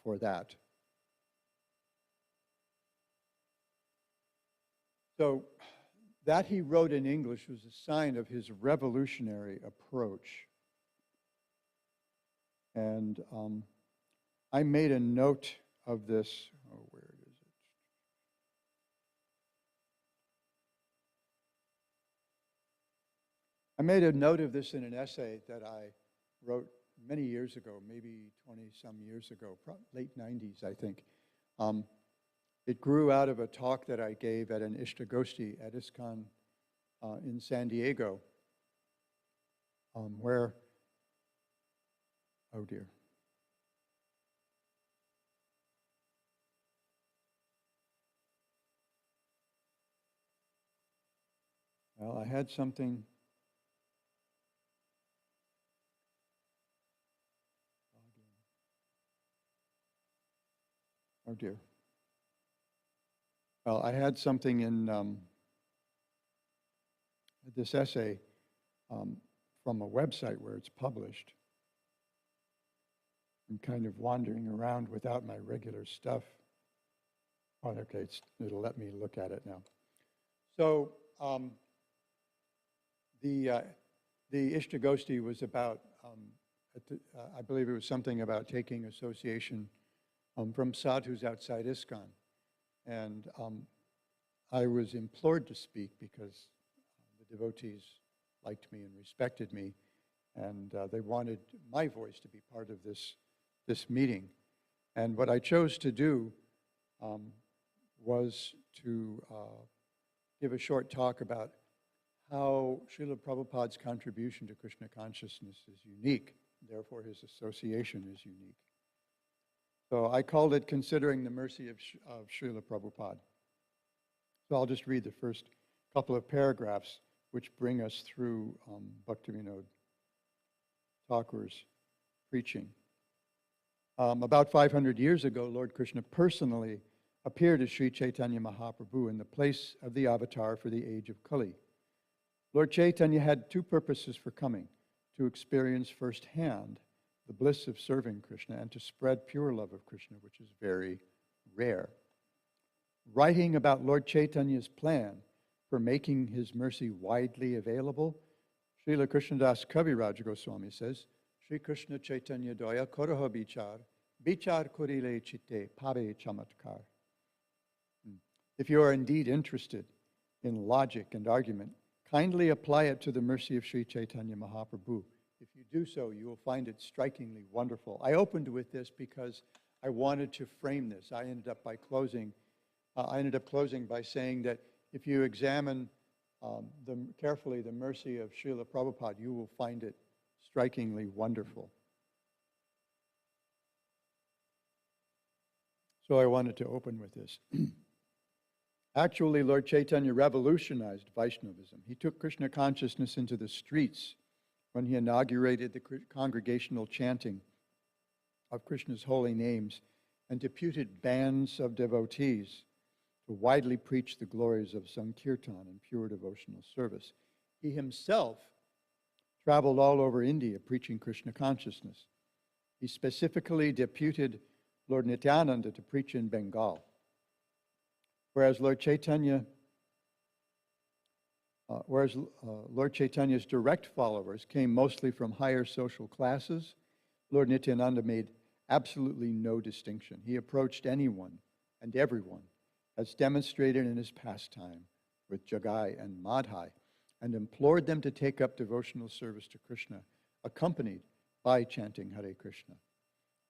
for that. So that he wrote in English was a sign of his revolutionary approach. And I made a note of this. Oh, where is it? I made a note of this in an essay that I wrote many years ago, maybe 20-some years ago, late 90s, I think. It grew out of a talk that I gave at an ISKCON at ISKCON in San Diego, where, oh dear. Well, I had something. Oh dear. Well, I had something in this essay from a website where it's published. I'm kind of wandering around without my regular stuff. Oh, okay, it'll let me look at it now. So the Ishtagosti was about, I believe it was something about taking association from sadhus outside ISKCON. And I was implored to speak because the devotees liked me and respected me, and they wanted my voice to be part of this meeting. And what I chose to do was to give a short talk about how Srila Prabhupada's contribution to Krishna consciousness is unique, therefore his association is unique. So I called it Considering the Mercy of Srila Prabhupada. So I'll just read the first couple of paragraphs which bring us through Bhaktivinoda Thakur's preaching. About 500 years ago, Lord Krishna personally appeared as Sri Chaitanya Mahaprabhu in the place of the avatar for the age of Kali. Lord Chaitanya had two purposes for coming: to experience firsthand the bliss of serving Krishna and to spread pure love of Krishna, which is very rare. Writing about Lord Chaitanya's plan for making his mercy widely available, Srila Krishnadas Kaviraj Goswami says, Sri Krishna Chaitanya Doya Koroha Bichar, Bichar Kurile Chitte Pave Chamatkar. If you are indeed interested in logic and argument, kindly apply it to the mercy of Sri Chaitanya Mahaprabhu. If you do so, you will find it strikingly wonderful. I opened with this because I wanted to frame this. I ended up closing by saying that if you examine carefully the mercy of Srila Prabhupada, you will find it strikingly wonderful. So I wanted to open with this. Actually, Lord Chaitanya revolutionized Vaishnavism. He took Krishna consciousness into the streets when he inaugurated the congregational chanting of Krishna's holy names and deputed bands of devotees to widely preach the glories of Sankirtan and pure devotional service. He himself traveled all over India preaching Krishna consciousness. He specifically deputed Lord Nityananda to preach in Bengal, whereas Lord Chaitanya's direct followers came mostly from higher social classes. Lord Nityananda made absolutely no distinction. He approached anyone and everyone, as demonstrated in his pastime with Jagai and Madhai, and implored them to take up devotional service to Krishna, accompanied by chanting Hare Krishna.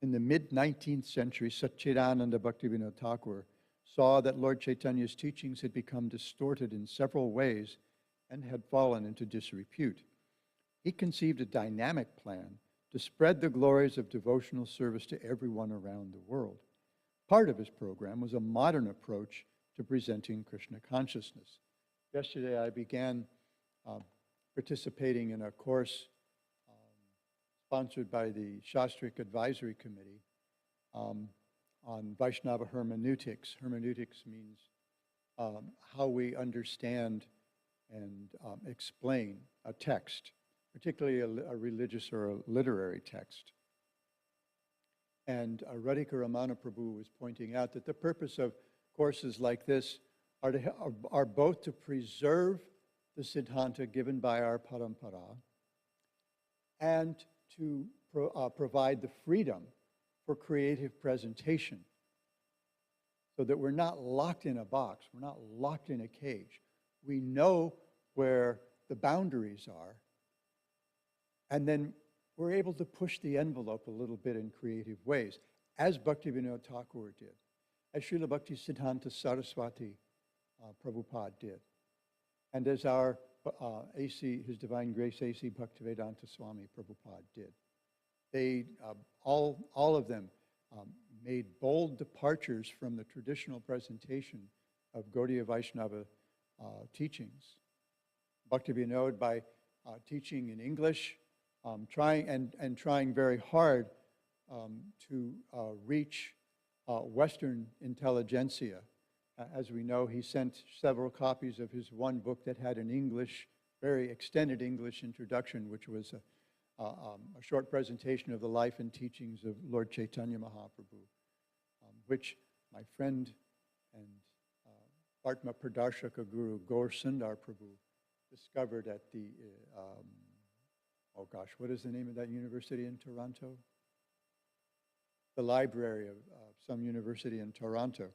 In the mid-19th century, Satchidananda Bhaktivinoda Thakur saw that Lord Chaitanya's teachings had become distorted in several ways and had fallen into disrepute. He conceived a dynamic plan to spread the glories of devotional service to everyone around the world. Part of his program was a modern approach to presenting Krishna consciousness. Yesterday I began participating in a course sponsored by the Shastric Advisory Committee on Vaishnava hermeneutics. Hermeneutics means how we understand and explain a text, particularly a religious or a literary text. And Radhika Ramana Prabhu was pointing out that the purpose of courses like this are both to preserve the Siddhanta given by our parampara and to provide the freedom for creative presentation so that we're not locked in a box, we're not locked in a cage. We know where the boundaries are, and then we're able to push the envelope a little bit in creative ways, as Bhaktivinoda Thakur did, as Srila Bhakti Siddhanta Saraswati Prabhupada did, and as our A.C., His Divine Grace A.C. Bhaktivedanta Swami Prabhupada did. They, all of them, made bold departures from the traditional presentation of Gaudiya Vaishnava teachings. Bhaktivinoda by teaching in English, trying very hard to reach Western intelligentsia. As we know, he sent several copies of his one book that had an English, very extended English introduction, which was a short presentation of the life and teachings of Lord Chaitanya Mahaprabhu, which my friend and Atma Pradarshaka Guru Gaur Sundar Prabhu discovered at the, what is the name of that university in Toronto? The library of some university in Toronto.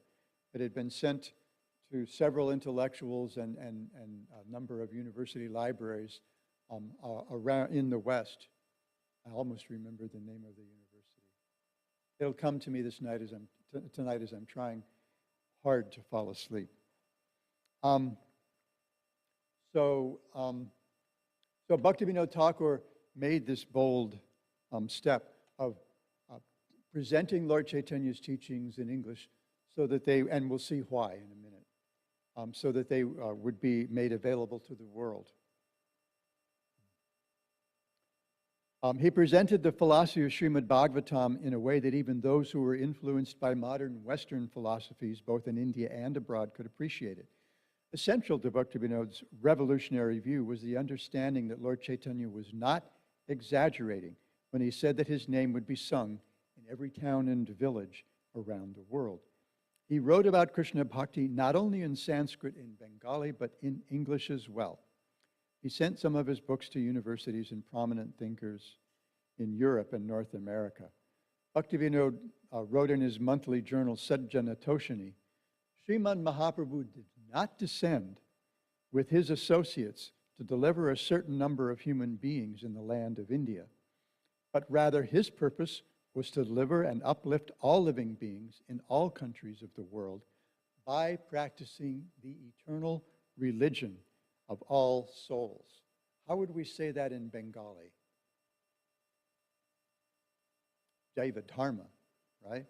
It had been sent to several intellectuals and a number of university libraries around in the West. I almost remember the name of the university. It'll come to me tonight as I'm trying hard to fall asleep. So Bhaktivinoda Thakur made this bold step of presenting Lord Chaitanya's teachings in English so that they, and we'll see why in a minute, so that they would be made available to the world. He presented the philosophy of Srimad Bhagavatam in a way that even those who were influenced by modern Western philosophies, both in India and abroad, could appreciate it. Essential to Bhaktivinoda's revolutionary view was the understanding that Lord Chaitanya was not exaggerating when he said that his name would be sung in every town and village around the world. He wrote about Krishna Bhakti not only in Sanskrit and Bengali, but in English as well. He sent some of his books to universities and prominent thinkers in Europe and North America. Bhaktivinoda wrote in his monthly journal, Sadjanatoshini, Srimad Mahaprabhu did not descend with his associates to deliver a certain number of human beings in the land of India, but rather his purpose was to deliver and uplift all living beings in all countries of the world by practicing the eternal religion of all souls. How would we say that in Bengali? Jaiva Dharma, right?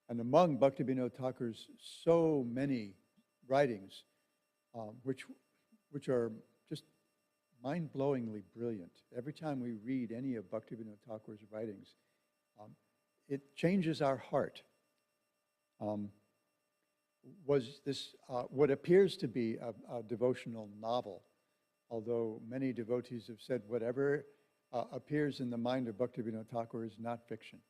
And among Bhaktivinoda Thakur's so many writings, which are just mind-blowingly brilliant. Every time we read any of Bhaktivinoda Thakur's writings, it changes our heart. Was this what appears to be a devotional novel, although many devotees have said whatever appears in the mind of Bhaktivinoda Thakur is not fiction.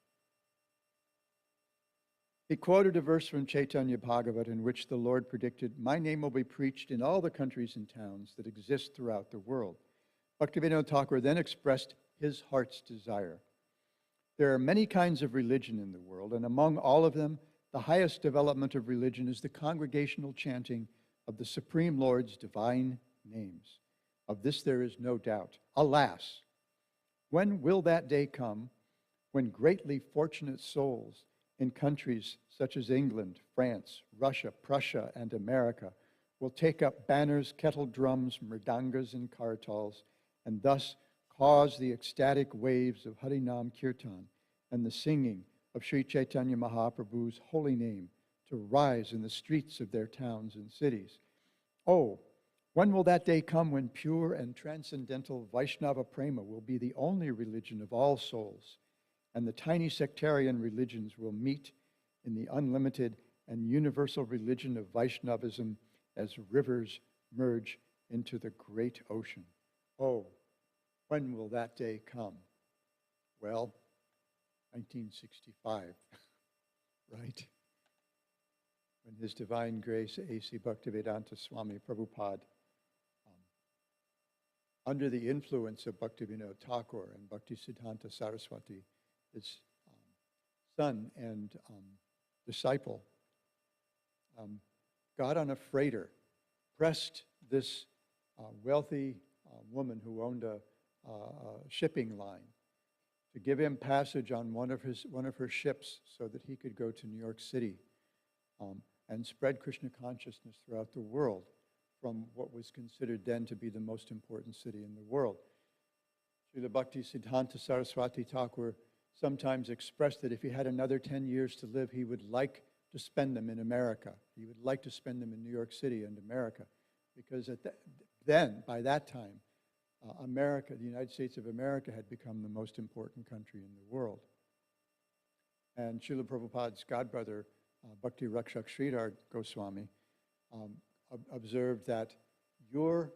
He quoted a verse from Chaitanya Bhagavat in which the Lord predicted, "My name will be preached in all the countries and towns that exist throughout the world." Bhaktivinoda Thakur then expressed his heart's desire. There are many kinds of religion in the world, and among all of them, the highest development of religion is the congregational chanting of the Supreme Lord's divine names. Of this there is no doubt. Alas, when will that day come when greatly fortunate souls in countries such as England, France, Russia, Prussia, and America will take up banners, kettle drums, mridangas, and kartals, and thus cause the ecstatic waves of Harinam Kirtan and the singing of Sri Chaitanya Mahaprabhu's holy name to rise in the streets of their towns and cities. Oh, when will that day come when pure and transcendental Vaishnava Prema will be the only religion of all souls, and the tiny sectarian religions will meet in the unlimited and universal religion of Vaishnavism as rivers merge into the great ocean? Oh, when will that day come? Well, 1965, right? When His Divine Grace A.C. Bhaktivedanta Swami Prabhupada, under the influence of Bhaktivinoda Thakur and Bhaktisiddhanta Saraswati, his son and disciple, got on a freighter, pressed this wealthy woman who owned a shipping line to give him passage on one of her ships so that he could go to New York City and spread Krishna consciousness throughout the world from what was considered then to be the most important city in the world. Srila Bhaktisiddhanta Saraswati Thakur sometimes expressed that if he had another 10 years to live, he would like to spend them in America. He would like to spend them in New York City and America, because by that time, America, the United States of America, had become the most important country in the world. And Srila Prabhupada's godbrother, Bhakti Rakshak Sridhar Goswami, observed that your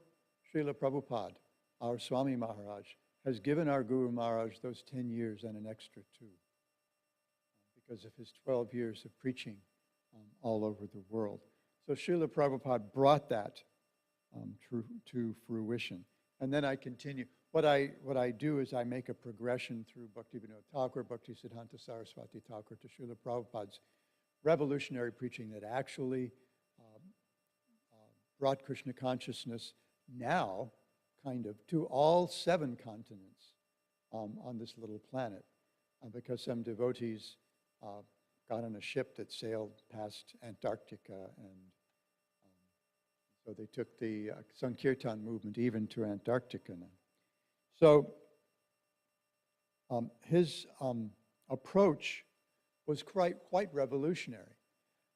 Srila Prabhupada, our Swami Maharaj, has given our Guru Maharaj those 10 years and an extra 2 because of his 12 years of preaching all over the world. So Srila Prabhupada brought that to fruition. And then I continue. What I do is I make a progression through Bhaktivinoda Thakur, Bhaktisiddhanta Saraswati Thakur to Srila Prabhupada's revolutionary preaching that actually brought Krishna consciousness now, kind of, to all 7 continents on this little planet, because some devotees got on a ship that sailed past Antarctica, and so they took the Sankirtan movement even to Antarctica now. So his approach was quite revolutionary.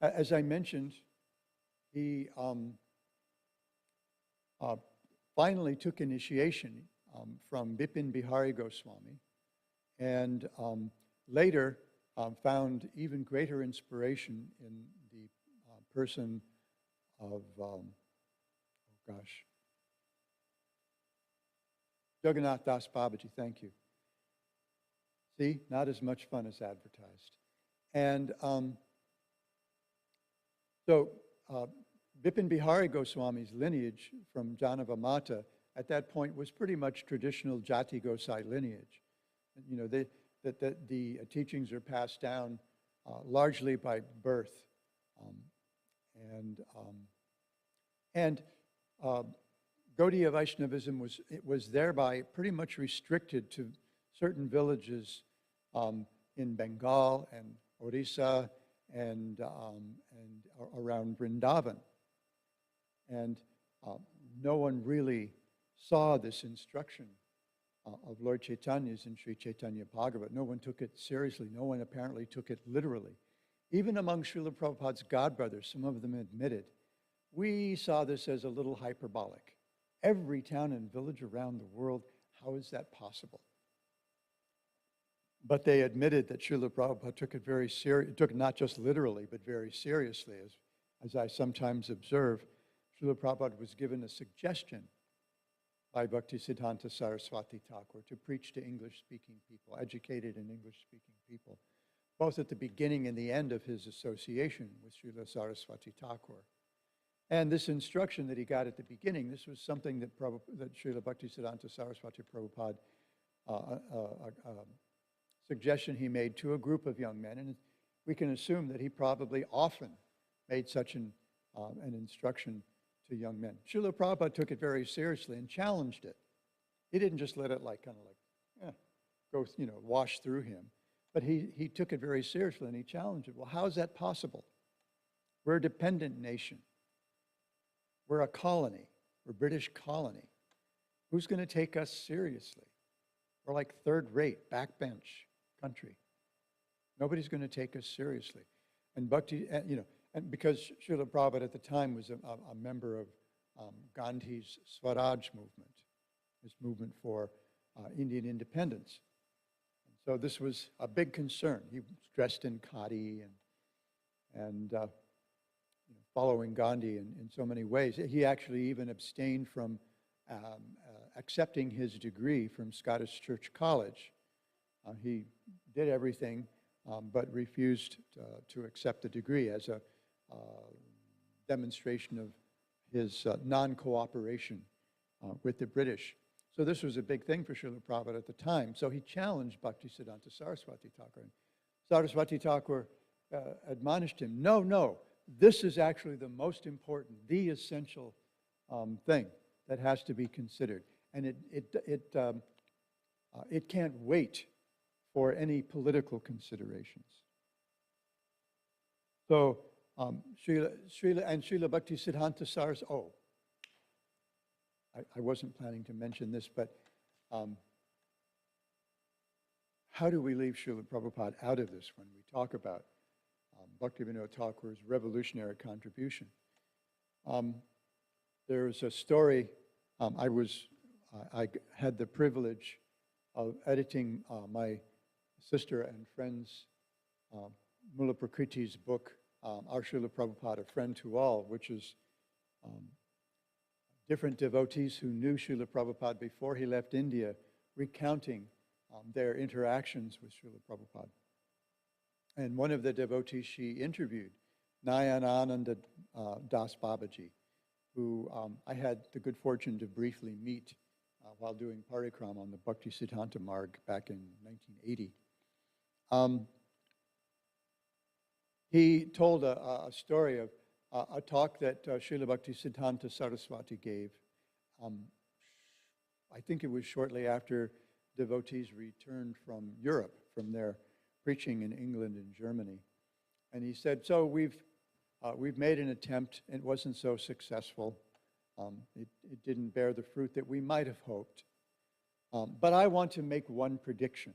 As I mentioned, he finally took initiation from Bipin Bihari Goswami, and later found even greater inspiration in the person of, Jagannath Das Babaji, thank you. See, not as much fun as advertised. And so Bipin Bihari Goswami's lineage from Janava Mata at that point was pretty much traditional Jati Gosai lineage. You know, the teachings are passed down largely by birth. Gaudiya Vaishnavism was thereby pretty much restricted to certain villages in Bengal and Orissa and around Vrindavan. And no one really saw this instruction of Lord Chaitanya's in Sri Chaitanya Bhagavat. No one took it seriously. No one apparently took it literally. Even among Srila Prabhupada's godbrothers, some of them admitted, we saw this as a little hyperbolic. Every town and village around the world, how is that possible? But they admitted that Srila Prabhupada took it very seriously, took it not just literally, but very seriously. As I sometimes observe, Srila Prabhupada was given a suggestion by Bhaktisiddhanta Saraswati Thakur to preach to English-speaking people, educated and English-speaking people, both at the beginning and the end of his association with Srila Saraswati Thakur. And this instruction that he got at the beginning, this was something that Srila Bhaktisiddhanta Saraswati Prabhupada, suggestion he made to a group of young men, and we can assume that he probably often made such an instruction to young men. Srila Prabhupada took it very seriously and challenged it. He didn't just let it go, wash through him, but he took it very seriously and he challenged it. Well, how is that possible? We're a dependent nation. We're a colony. We're a British colony. Who's going to take us seriously? We're like third-rate, backbench country. Nobody's going to take us seriously. And and because Srila Prabhupada at the time was a member of Gandhi's Swaraj movement, his movement for Indian independence. And so this was a big concern. He was dressed in khadi and following Gandhi in so many ways. He actually even abstained from accepting his degree from Scottish Church College He did everything, but refused to accept the degree as a demonstration of his non-cooperation with the British. So this was a big thing for Srila Prabhupada at the time. So he challenged Bhaktisiddhanta Saraswati Thakur. And Saraswati Thakur admonished him, no, this is actually the most important, the essential thing that has to be considered. And it can't wait for any political considerations. So Srila Bhaktisiddhanta Saraswati, I wasn't planning to mention this, but how do we leave Srila Prabhupada out of this when we talk about Bhaktivinoda Thakur's revolutionary contribution? There's a story, I had the privilege of editing my sister and friend's Mula Prakriti's book, Our Srila Prabhupada, A Friend to All, which is different devotees who knew Srila Prabhupada before he left India, recounting their interactions with Srila Prabhupada. And one of the devotees she interviewed, Nayanananda Das Babaji, who I had the good fortune to briefly meet while doing parikram on the Bhakti Siddhanta Marg back in 1980. He told a story of a talk that Srila Bhakti Siddhanta Saraswati gave. I think it was shortly after devotees returned from Europe, from their preaching in England and Germany. And he said, so we've made an attempt. It wasn't so successful. It didn't bear the fruit that we might have hoped. But I want to make one prediction.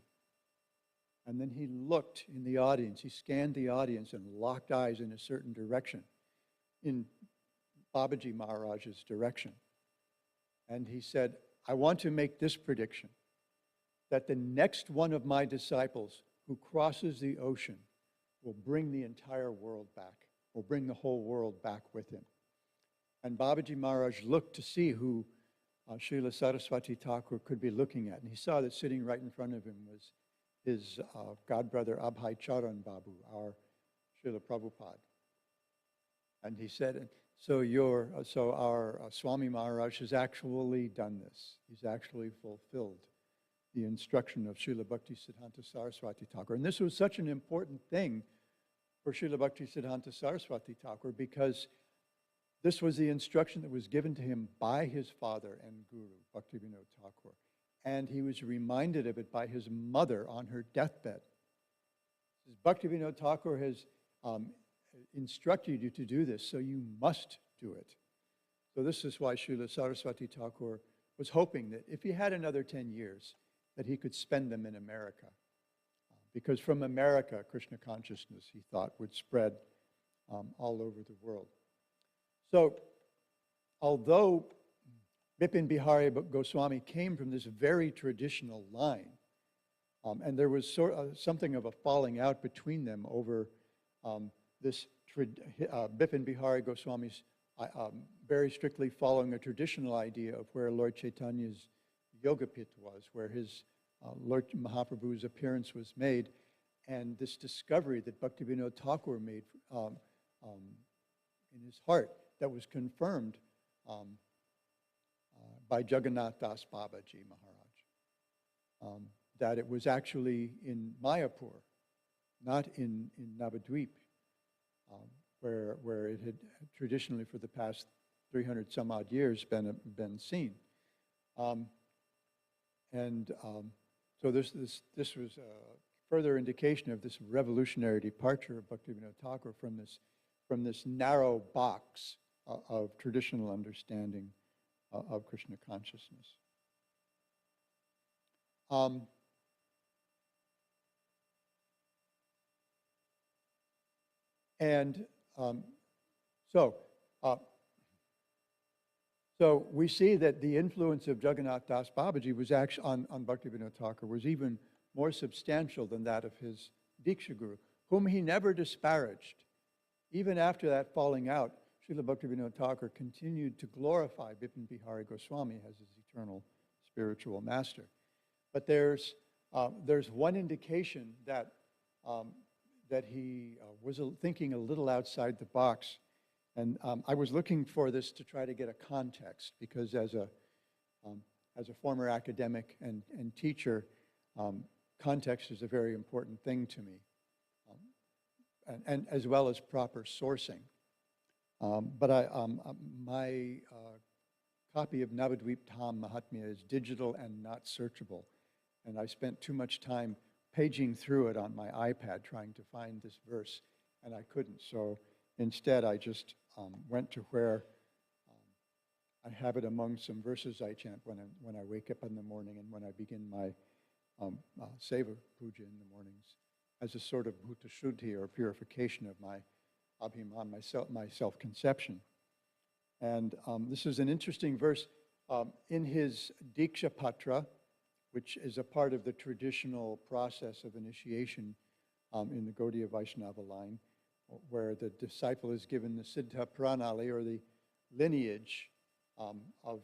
And then he looked in the audience. He scanned the audience and locked eyes in a certain direction, in Babaji Maharaj's direction. And he said, I want to make this prediction, that the next one of my disciples who crosses the ocean will bring the entire world back, will bring the whole world back with him. And Babaji Maharaj looked to see who Srila Saraswati Thakur could be looking at. And he saw that sitting right in front of him was his godbrother Abhay Charan Babu, our Srila Prabhupada. And he said, so our Swami Maharaj has actually done this. He's actually fulfilled the instruction of Srila Bhaktisiddhanta Saraswati Thakur. And this was such an important thing for Srila Bhaktisiddhanta Saraswati Thakur because this was the instruction that was given to him by his father and guru, Bhaktivinoda Thakur. And he was reminded of it by his mother on her deathbed. Bhaktivinoda Thakur has instructed you to do this, so you must do it. So this is why Srila Saraswati Thakur was hoping that if he had another 10 years, that he could spend them in America. Because from America, Krishna consciousness, he thought, would spread all over the world. So, although Bipin Bihari Goswami came from this very traditional line, and there was something of a falling out between them over Bipin Bihari Goswami's very strictly following a traditional idea of where Lord Chaitanya's yoga pit was, where his Lord Mahaprabhu's appearance was made, and this discovery that Bhaktivinoda Thakur made in his heart that was confirmed by Jagannath Das Babaji Maharaj, that it was actually in Mayapur, not in Navadvip, where it had traditionally for the past 300 some odd years been seen. So this was a further indication of this revolutionary departure of Bhaktivinoda Thakur from this narrow box of traditional understanding of Krishna consciousness. So we see that the influence of Jagannath Das Babaji was actually on Bhaktivinoda Thakur was even more substantial than that of his Diksha Guru, whom he never disparaged. Even after that falling out, Srila Bhaktivinoda Thakur continued to glorify Bipin Bihari Goswami as his eternal spiritual master. But there's there's one indication that, that he was thinking a little outside the box. And I was looking for this to try to get a context, because as a former academic and teacher, context is a very important thing to me, and as well as proper sourcing. But my copy of Navadvip Dham Mahatmya is digital and not searchable. And I spent too much time paging through it on my iPad trying to find this verse, and I couldn't. So instead, I just went to where I have it among some verses I chant when I wake up in the morning and when I begin my Seva Puja in the mornings, as a sort of bhuta shuddhi, or purification of my abhiman, my self-conception. And this is an interesting verse. In his Diksha Patra, which is a part of the traditional process of initiation in the Gaudiya Vaishnava line, where the disciple is given the Siddha Pranali, or the lineage of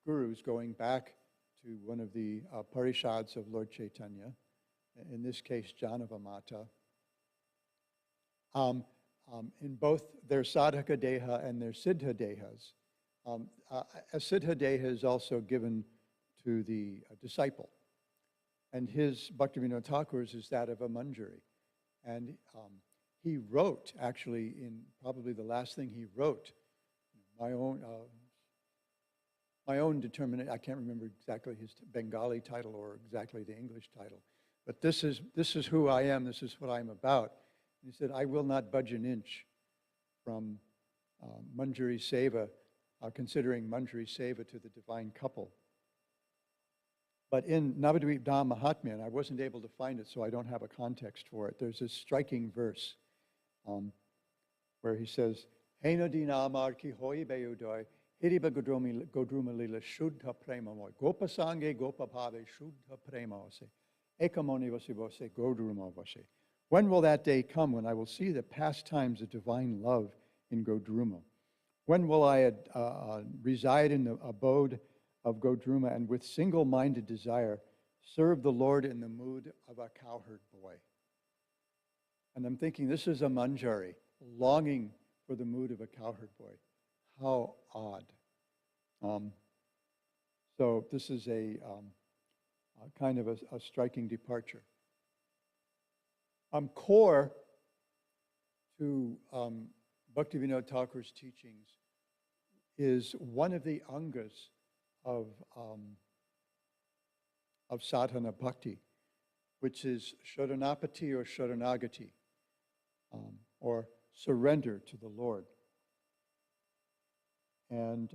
gurus going back to one of the Parishads of Lord Chaitanya, in this case Janava Mata. In both their Sadhaka Deha and their Siddha Dehas, a Siddha Deha is also given to the disciple. And his Bhaktivinoda Thakur's is that of a Manjari. And he wrote, actually, in probably the last thing he wrote, my own determination, I can't remember exactly his Bengali title or exactly the English title, but this is who I am, this is what I'm about. And he said, I will not budge an inch from Manjari Seva, considering Manjari Seva to the divine couple. But in Navadvip Dham Mahatmya, and I wasn't able to find it, so I don't have a context for it, there's this striking verse where he says, Hena dina amar ki hoi beyudoi, hiriba godruma lila shuddha prema moi, gopa sange gopa bhave shuddha prema vase, ekamoni vase vase godruma vase. When will that day come when I will see the pastimes of divine love in Godruma? When will I reside in the abode of Godruma and with single-minded desire serve the Lord in the mood of a cowherd boy? And I'm thinking, this is a Manjari longing for the mood of a cowherd boy. How odd. So this is a kind of a striking departure. Core to Bhaktivinoda Thakur's teachings is one of the angas of sadhana bhakti, which is sharanapati or sharanagati, or surrender to the Lord. And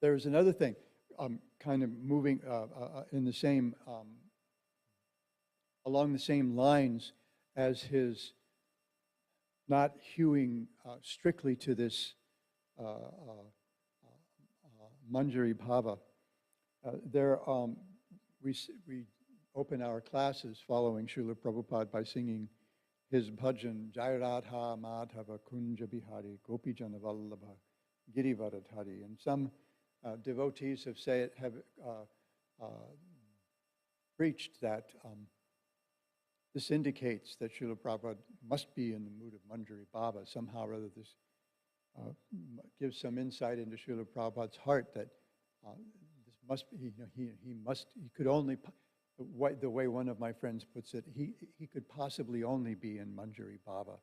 there's another thing, kind of moving in the same, along the same lines as his not hewing strictly to this Manjari Bhava. We open our classes following Srila Prabhupada by singing his bhajan, Jai Radha Madhava Kunja Bihari Gopi Jana Vallabha Girivaradhari. And some devotees have preached that this indicates that Srila Prabhupada must be in the mood of Manjari Bhava. Somehow or other, this gives some insight into Srila Prabhupada's heart, that this must be, he could only, the way one of my friends puts it, he could possibly only be in Manjari Bhava.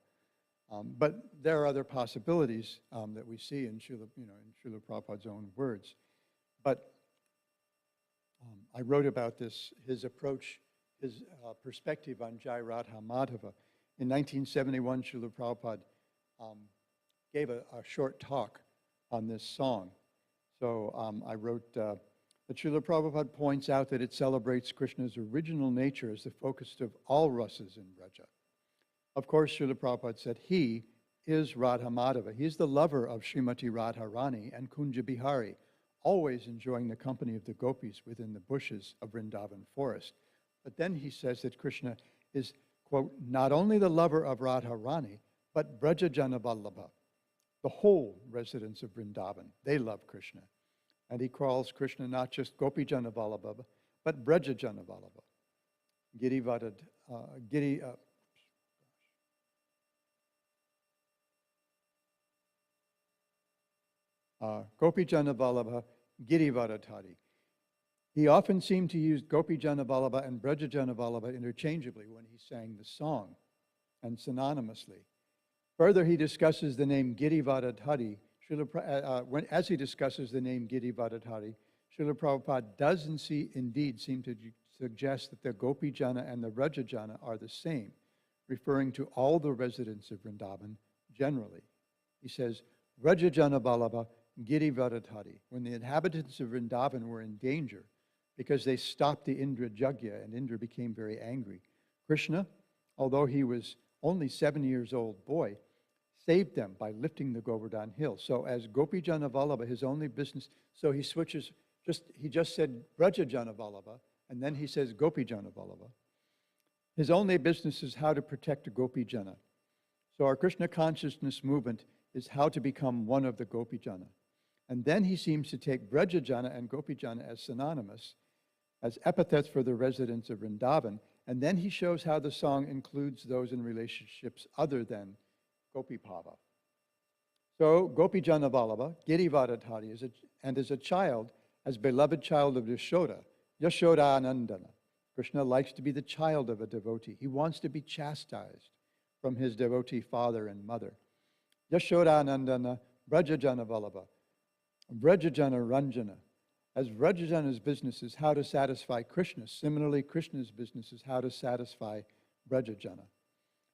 But there are other possibilities that we see in Srila Prabhupada's own words. But I wrote about this, his approach, his perspective on Jai Radha Madhava. In 1971, Srila Prabhupada gave a short talk on this song. So I wrote that Srila Prabhupada points out that it celebrates Krishna's original nature as the focus of all rasas in Braja. Of course, Srila Prabhupada said he is Radha Madhava. He's the lover of Srimati Radharani and Kunja Bihari, always enjoying the company of the gopis within the bushes of Vrindavan forest. But then he says that Krishna is quote, not only the lover of Radharani, but Brajajana Vallabha, the whole residents of Vrindavan. They love Krishna. And he calls Krishna not just Gopijana Vallabha, but Brajajana Vallabha. Gopijana Vallabha Girivadadhari. He often seemed to use Gopijana Vallabha and Brajajana Vallabha interchangeably when he sang the song and synonymously. Further, he discusses the name Girivadadhari. As he discusses the name Girivadadhari, Srila Prabhupada does indeed seem to suggest that the Gopijana and the Brajajana are the same, referring to all the residents of Vrindavan generally. He says, Brajajana Vallabha Girivadadhari. When the inhabitants of Vrindavan were in danger, because they stopped the Indra Jagya, and Indra became very angry, Krishna, although he was only 7 years old boy, saved them by lifting the Govardhan hill. So as Gopijana Vallabha, his only business, so he switches, he just said Brajajana Vallabha, and then he says Gopijana Vallabha. His only business is how to protect a Gopijana. So our Krishna consciousness movement is how to become one of the Gopijana. And then he seems to take Brajajana and Gopijana as synonymous, as epithets for the residents of Vrindavan, and then he shows how the song includes those in relationships other than Gopipava. So Gopijana Vallabha, Girivadadhari, and as a child, as beloved child of Yashoda, Yashoda Anandana. Krishna likes to be the child of a devotee. He wants to be chastised from his devotee father and mother. Yashoda Anandana, Brajajana Vallabha, Brajajana Ranjana. As Brajajana's business is how to satisfy Krishna, similarly Krishna's business is how to satisfy Brajajana.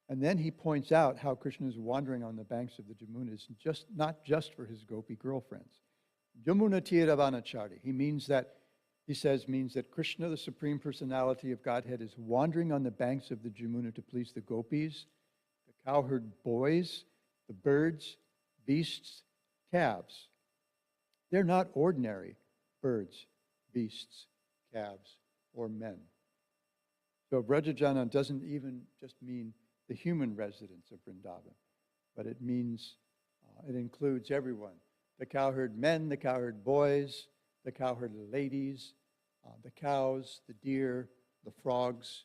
And then he points out how Krishna is wandering on the banks of the Jamuna, not just for his gopi girlfriends. Jamuna Tiravanachari. Means that Krishna, the Supreme Personality of Godhead, is wandering on the banks of the Jamuna to please the gopis, the cowherd boys, the birds, beasts, calves. They're not ordinary birds, beasts, calves, or men. So Brajajana doesn't even just mean the human residents of Vrindavan, but it means, it includes everyone. The cowherd men, the cowherd boys, the cowherd ladies, the cows, the deer, the frogs,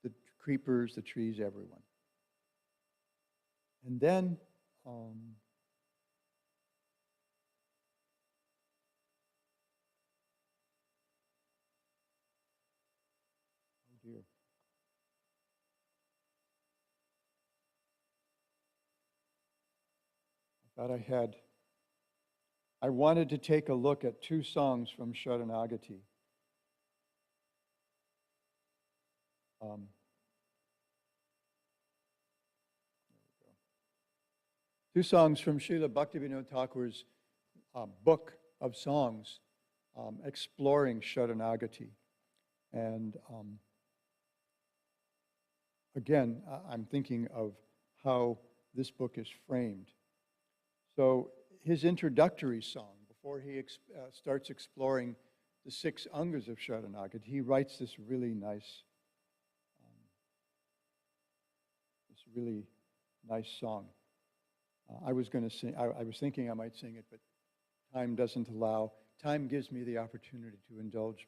the creepers, the trees, everyone. And then, I wanted to take a look at two songs from Sharanagati. Two songs from Srila Bhaktivinoda Thakur's book of songs exploring Sharanagati. And again, I'm thinking of how this book is framed. So his introductory song, before he starts exploring the 6 angas of Sharanagati, he writes this really nice song. I was going to sing. I was thinking I might sing it, but time doesn't allow. Time gives me the opportunity to indulge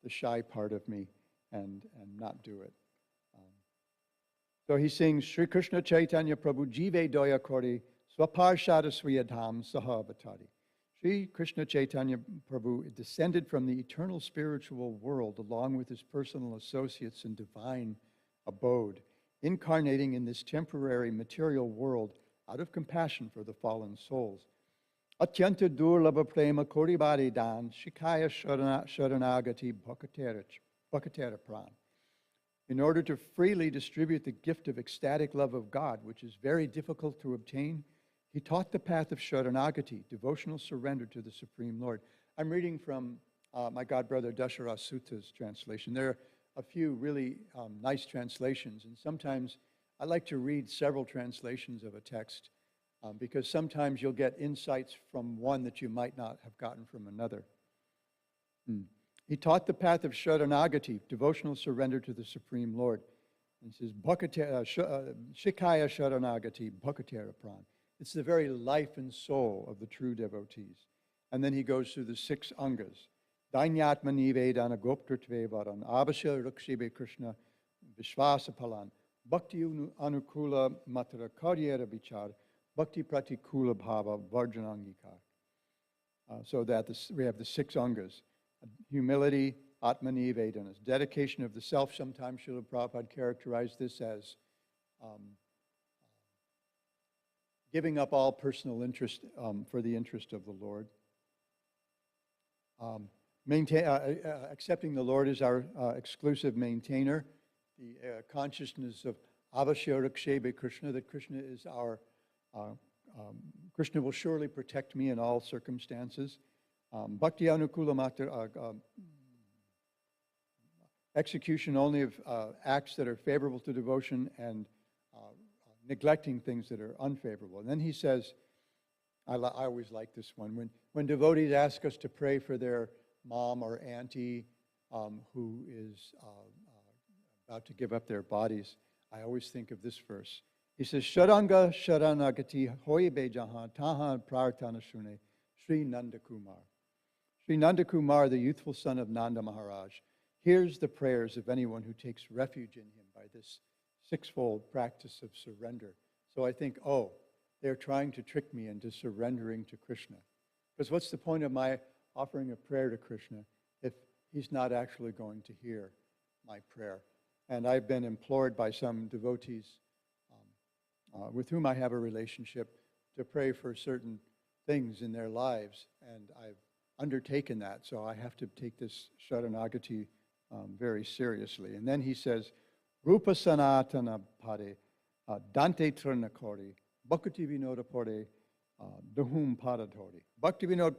the shy part of me and not do it. So he sings, Sri Krishna Chaitanya Prabhu Jive Doya Kori Swaparshada Swiyadham Sahavatari. Sri Krishna Chaitanya Prabhu descended from the eternal spiritual world along with his personal associates in divine abode, incarnating in this temporary material world out of compassion for the fallen souls. Atyanta durlabha prema koribari dan shikaya sharanagati bhakatera pran. In order to freely distribute the gift of ecstatic love of God, which is very difficult to obtain, he taught the path of Sharanagati, devotional surrender to the Supreme Lord. I'm reading from my godbrother Dasharatha Suta's translation. There are a few really nice translations, and sometimes I like to read several translations of a text because sometimes you'll get insights from one that you might not have gotten from another. He taught the path of Sharanagati, devotional surrender to the Supreme Lord. And it says, Shikaya Sharanagati Bhakatera Pran. It's the very life and soul of the true devotees. And then he goes through the 6 angas. Dainyatmani Vedana Goptratve Varan, Abhasya Rukshibe Krishna, Vishvasa Palan, Bhakti Anukula Matara Karyera Vichar, Bhakti Pratikula Bhava Varjanangikar. So that we have the 6 angas. Humility, Atmani Vedanas, dedication of the self. Sometimes Srila Prabhupada characterized this as giving up all personal interest for the interest of the Lord. Accepting the Lord as our exclusive maintainer. The consciousness of Avashya Rakshebe Krishna, that Krishna is our, Krishna will surely protect me in all circumstances. Bhakti Anukula Matar, execution only of acts that are favorable to devotion and neglecting things that are unfavorable. And then he says, I always like this one, when devotees ask us to pray for their mom or auntie who is about to give up their bodies, I always think of this verse. He says, Sharanga Sharanagati Hoibe Jahan Tahan Prarthana Shune Sri Nanda Kumar. Sri Nanda Kumar, the youthful son of Nanda Maharaj, hears the prayers of anyone who takes refuge in him by this 6-fold practice of surrender. So I think, oh, they're trying to trick me into surrendering to Krishna. Because what's the point of my offering a prayer to Krishna if he's not actually going to hear my prayer? And I've been implored by some devotees with whom I have a relationship to pray for certain things in their lives. And I've undertaken that, so I have to take this Sharanagati very seriously. And then he says, Rupa Sanatana Pade, Dante Trinakori, Bhakti Vinoda Pade, Dahum Padadhori. Bhakti Vinod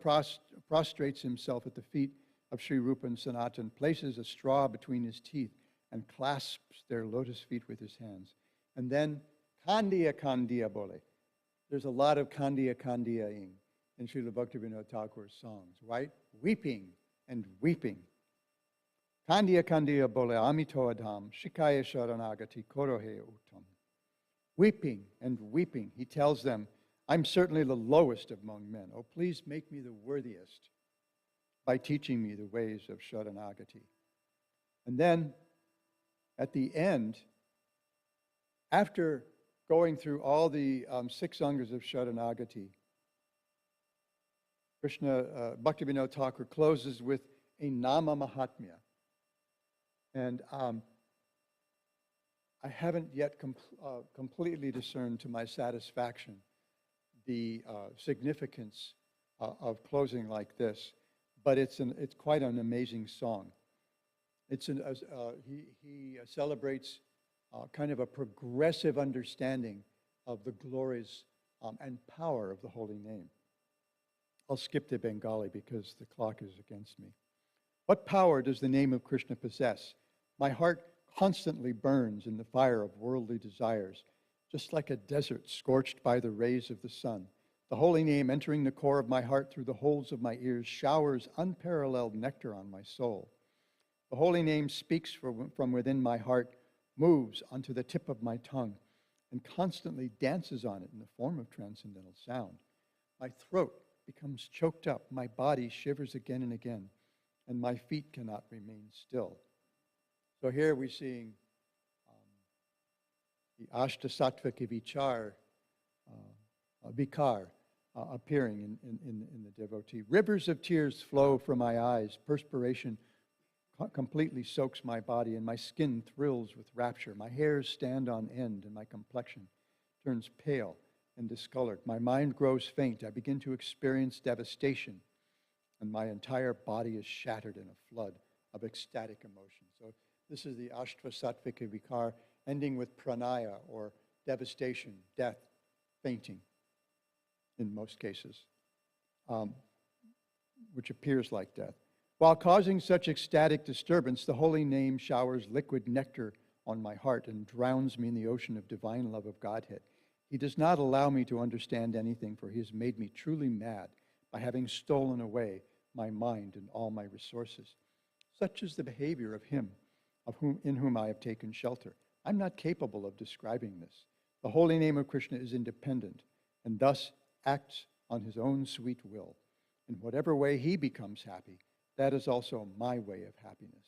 prostrates himself at the feet of Sri Rupa and Sanatan, places a straw between his teeth, and clasps their lotus feet with his hands. And then, Kandiya Kandiya Bole. There's a lot of Kandiya Kandiya-ing in Srila Bhaktivinoda Thakur's songs, right? Weeping and weeping. Kandiya Kandiya Bole Amito Adham, Shikaya Sharanagati Korohe Uttam. Weeping and weeping. He tells them, I'm certainly the lowest among men. Oh, please make me the worthiest by teaching me the ways of Sharanagati. And then, at the end, after going through all the 6 angas of Sharanagati, Krishna, Bhaktivinoda Thakur closes with a Nama Mahatmya. And I haven't yet completely discerned to my satisfaction the significance of closing like this, but it's quite an amazing song. He celebrates kind of a progressive understanding of the glories and power of the holy name. I'll skip the Bengali because the clock is against me. What power does the name of Krishna possess? My heart constantly burns in the fire of worldly desires, just like a desert scorched by the rays of the sun. The holy name entering the core of my heart through the holes of my ears showers unparalleled nectar on my soul. The holy name speaks from within my heart, moves onto the tip of my tongue, and constantly dances on it in the form of transcendental sound. My throat becomes choked up, my body shivers again and again, and my feet cannot remain still. So here we're seeing the Ashtasatvika Vichar, Vikar, appearing in the devotee. Rivers of tears flow from my eyes, perspiration completely soaks my body, and my skin thrills with rapture. My hairs stand on end, and my complexion turns pale and discolored. My mind grows faint. I begin to experience devastation, and my entire body is shattered in a flood of ecstatic emotion. So this is the Ashtvasattvika Vikar, ending with pranaya, or devastation, death, fainting, in most cases, which appears like death. While causing such ecstatic disturbance, the holy name showers liquid nectar on my heart and drowns me in the ocean of divine love of Godhead. He does not allow me to understand anything, for he has made me truly mad by having stolen away my mind and all my resources. Such is the behavior of him in whom I have taken shelter. I'm not capable of describing this. The holy name of Krishna is independent and thus acts on his own sweet will. In whatever way he becomes happy, that is also my way of happiness.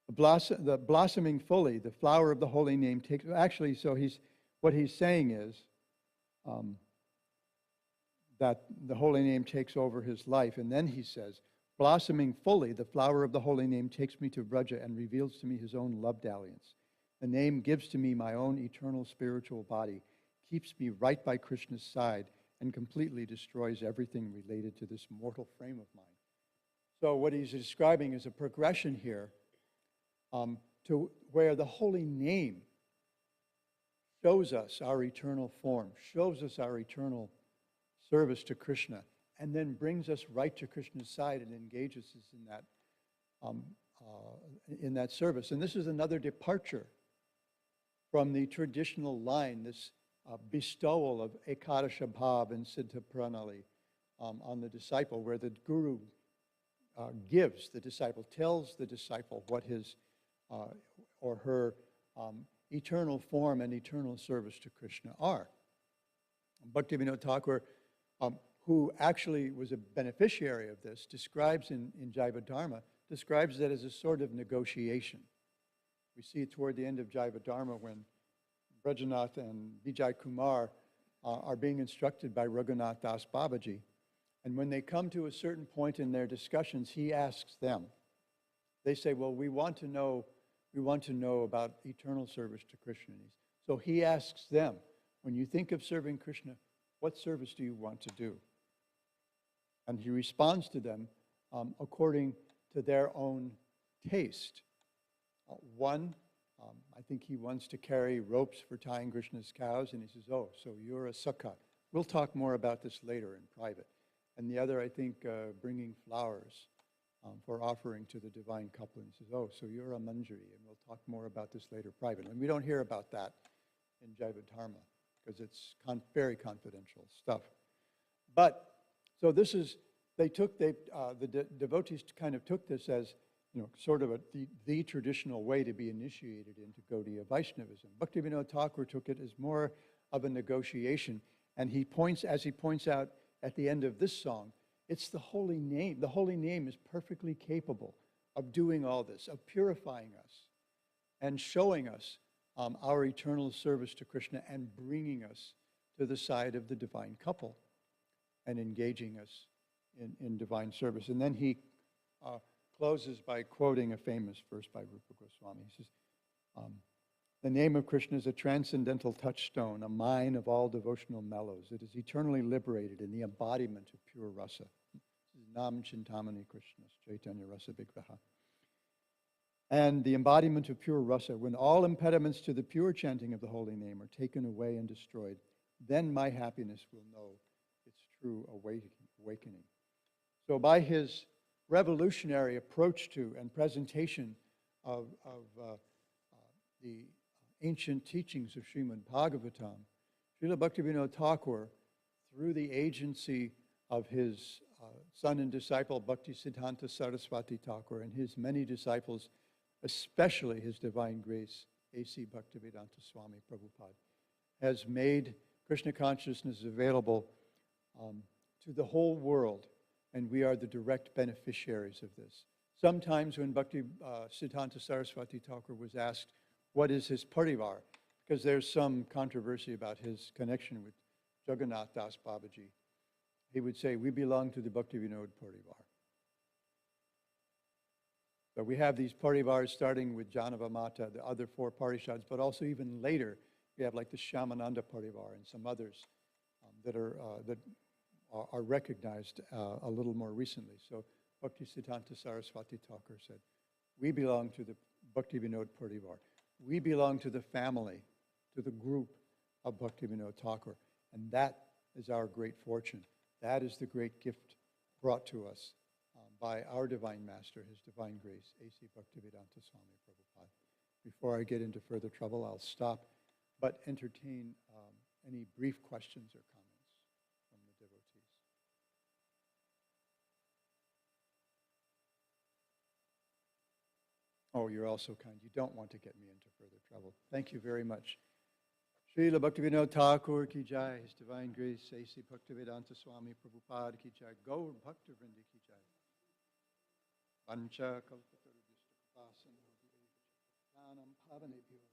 The blossoming fully, the flower of the holy name takes, actually, so what he's saying is that the holy name takes over his life. And then he says, blossoming fully, the flower of the holy name takes me to Vraja and reveals to me his own love dalliance. The name gives to me my own eternal spiritual body, keeps me right by Krishna's side, and completely destroys everything related to this mortal frame of mine. So what he's describing is a progression here to where the holy name shows us our eternal form, shows us our eternal service to Krishna, and then brings us right to Krishna's side and engages us in that service. And this is another departure from the traditional line, this bestowal of Ekadasha Bhav and Siddha Pranali on the disciple, where the guru gives the disciple, tells the disciple what his or her eternal form and eternal service to Krishna are. Bhaktivinoda Thakur, who actually was a beneficiary of this, describes in Jaiva Dharma, describes that as a sort of negotiation. We see it toward the end of Jaiva Dharma when Brajanath and Vijay Kumar are being instructed by Raghunath Das Babaji. And when they come to a certain point in their discussions, he asks them, they say, well, we want to know about eternal service to Krishna. So he asks them, when you think of serving Krishna, what service do you want to do? And he responds to them according to their own taste. One, I think he wants to carry ropes for tying Krishna's cows, and he says, oh, so you're a sakha. We'll talk more about this later in private. And the other, I think, bringing flowers for offering to the divine couple. And he says, oh, so you're a manjari, and we'll talk more about this later privately. And we don't hear about that in Jaiva Dharma because it's very confidential stuff. But, so this is, the devotees kind of took this as, sort of the traditional way to be initiated into Gaudiya Vaishnavism. Bhaktivinoda Thakur took it as more of a negotiation. And as he points out at the end of this song, it's the holy name. The holy name is perfectly capable of doing all this, of purifying us and showing us our eternal service to Krishna and bringing us to the side of the divine couple and engaging us in divine service. And then he closes by quoting a famous verse by Rupa Goswami. He says, the name of Krishna is a transcendental touchstone, a mine of all devotional mellows. It is eternally liberated in the embodiment of pure rasa. This is Nam Chintamani Krishna's Chaitanya Rasa Vigraha. And the embodiment of pure rasa, when all impediments to the pure chanting of the holy name are taken away and destroyed, then my happiness will know its true awakening. So by his revolutionary approach to and presentation of the ancient teachings of Srimad Bhagavatam, Srila Bhaktivinoda Thakur, through the agency of his son and disciple Bhaktisiddhanta Saraswati Thakur and his many disciples, especially His Divine Grace, A.C. Bhaktivedanta Swami Prabhupada, has made Krishna consciousness available to the whole world, and we are the direct beneficiaries of this. Sometimes when Bhaktisiddhanta Saraswati Thakur was asked, what is his parivar? Because there's some controversy about his connection with Jagannath Das Babaji. He would say, we belong to the Bhaktivinoda parivar. So we have these parivars starting with Janava Mata, the other four parishads, but also even later, we have like the Shyamananda parivar and some others that are recognized a little more recently. So Bhaktisiddhanta Saraswati Thakur said, we belong to the Bhaktivinoda parivar. We belong to the family, to the group of Bhaktivinoda Thakur. And that is our great fortune. That is the great gift brought to us by our Divine Master, His Divine Grace, A.C. Bhaktivedanta Swami Prabhupada. Before I get into further trouble, I'll stop, but entertain any brief questions or comments from the devotees. Oh, you're also kind. You don't want to get me into further trouble. Thank you very much. Srila Bhaktivinoda Thakur ki jai, His Divine Grace, A.C. Bhaktivedanta Swami Prabhupada ki jai, Gaur Bhaktivinoda ki jai. Vancha kalpatarudishta kapasana pranam pavanebhyo.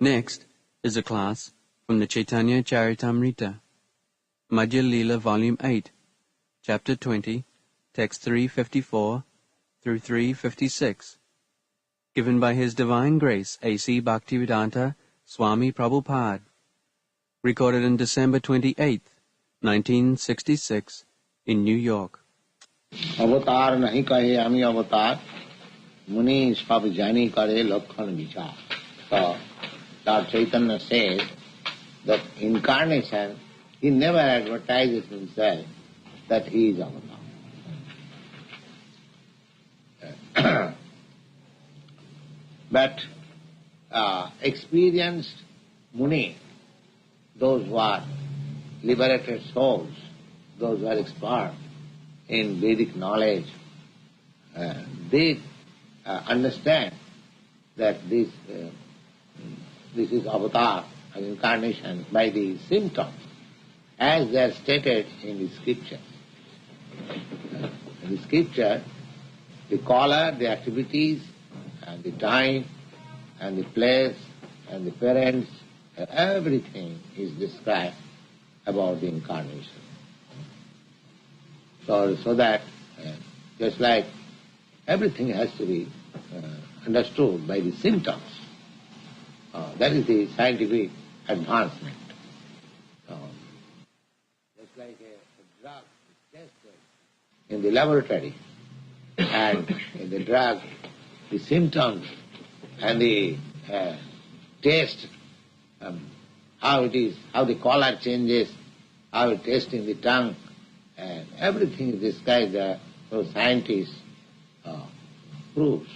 Next is a class from the Chaitanya Charitamrita, Madhya Leela Volume 8, Chapter 20, Text 354 through 356, given by His Divine Grace A.C. Bhaktivedanta Swami Prabhupada, recorded on December 28, 1966, in New York. अवतार नहीं कहे आमी अवतार मुनि सब जानी करे लक्षण विचार. So Lord Chaitanya says that incarnation, he never advertises himself that he is avatar. But experienced muni, those who are liberated souls, those who are expert in Vedic knowledge, they understand that this is avatar, an incarnation, by the symptoms, as they are stated in the scriptures. In the scripture, the color, the activities, and the time, and the place, and the parents, everything is described about the incarnation. So that just like everything has to be understood by the symptoms, that is the scientific advancement. Just like a drug is tested in the laboratory, and in the drug, the symptoms and the taste, how it is, how the color changes, how it tastes in the tongue, and everything is described there, so scientists proves,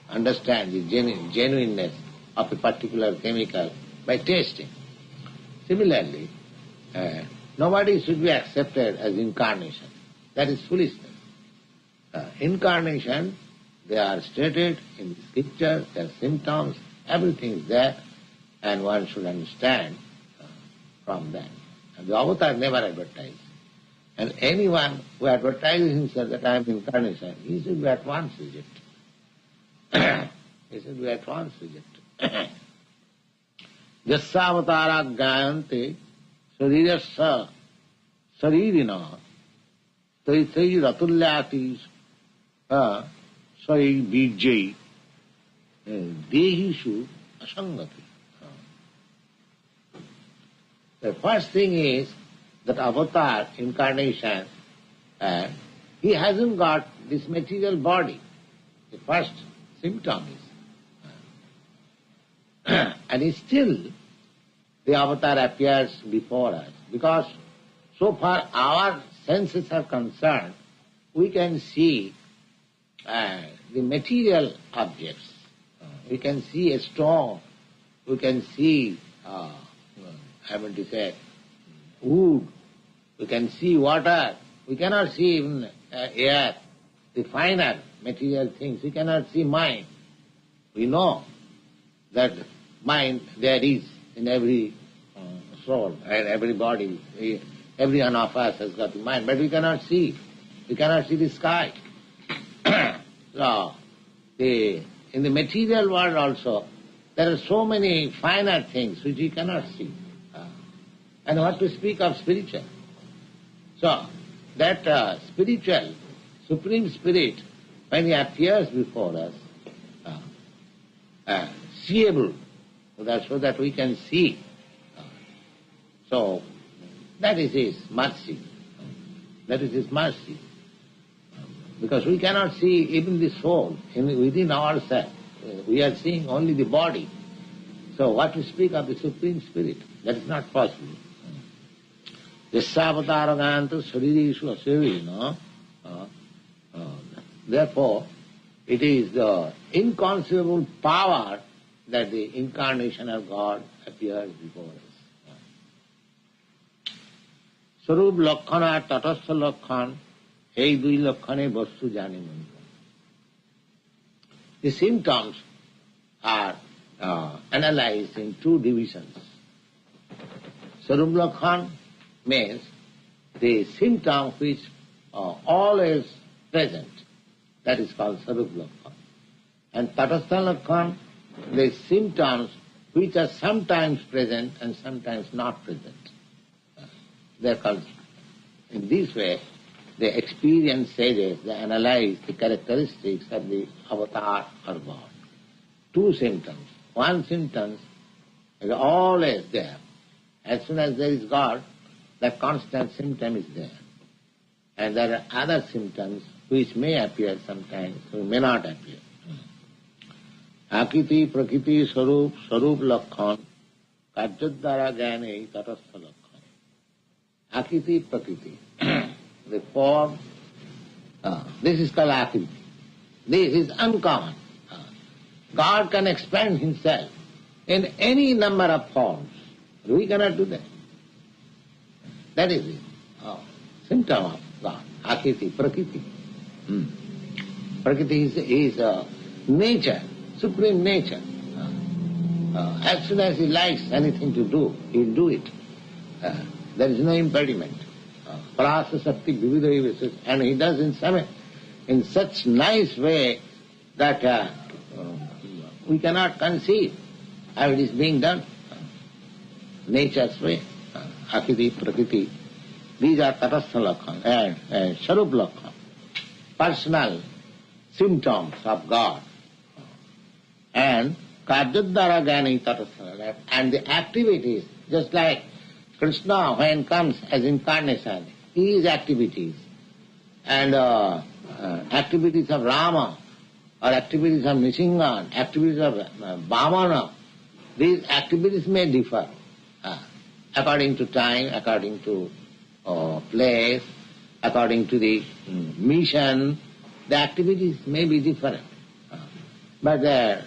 understand the genuineness of a particular chemical by tasting. Similarly, nobody should be accepted as incarnation. That is foolishness. Incarnation, they are stated in the scriptures, their symptoms, everything is there, and one should understand from that. And the avatar never advertised. And anyone who advertises himself that I am incarnation, he should be at once rejected. He should be at once rejected. Jasyavatara gayante sarirasya saririna taithai ratulyati sai bijai dehishu asangati. The first thing is that avatar, incarnation, he hasn't got this material body. The first symptom is. And still the avatar appears before us, because so far our senses are concerned, we can see the material objects. We can see a stone, we can see, wood, we can see water, we cannot see even air, the finer material things, we cannot see mind. We know that mind there is in every soul and every body. Every one of us has got the mind, but we cannot see. We cannot see the sky. So, in the material world also, there are so many finer things which we cannot see. And what to speak of spiritual? So, that spiritual, Supreme Spirit, when he appears before us, seeable, so that we can see. So, that is his mercy. That is his mercy. Because we cannot see even the soul within ourselves. We are seeing only the body. So what to speak of the Supreme Spirit? That is not possible. Jasyavataragantu saririshu asavina. Therefore, it is the inconceivable power that the incarnation of God appears before us. Sarup Lakhana আর তটস্থ লক্ষণ এই দুই লক্ষণে বস্তু জানে মন. The symptoms are analyzed in two divisions. Sarup Lakhana means the symptom which are always present. That is called Sarup Lakhana. And Tatastha Lakhana, the symptoms which are sometimes present and sometimes not present. They are called. In this way, the experienced sages, they analyze the characteristics of the avatar or God. Two symptoms. One symptom is always there. As soon as there is God, that constant symptom is there. And there are other symptoms which may appear sometimes, which may not appear. Akriti, prakriti, sarup, sarup lakkhan, karjadvara jnane tatastha lakkhan. Akriti, prakriti. The form, this is called akriti. This is uncommon. God can expand himself in any number of forms. We cannot do that. That is the symptom of God. Akriti, prakriti. Prakriti is nature, supreme nature. As soon as he likes anything to do, he'll do it. There is no impediment. Prasa Sakti Vividha, and he does in such nice way that we cannot conceive how it is being done. Nature's way. Akriti, prakriti. These are tatastha lakkhan and sharup lakkhan. Personal symptoms of God. And karjadvara jnane tatastha. And the activities, just like Krishna when comes as incarnation, his activities and activities of Rama or activities of Nrsimha, activities of Vamana, these activities may differ according to time, according to place, according to the mission. The activities may be different, but their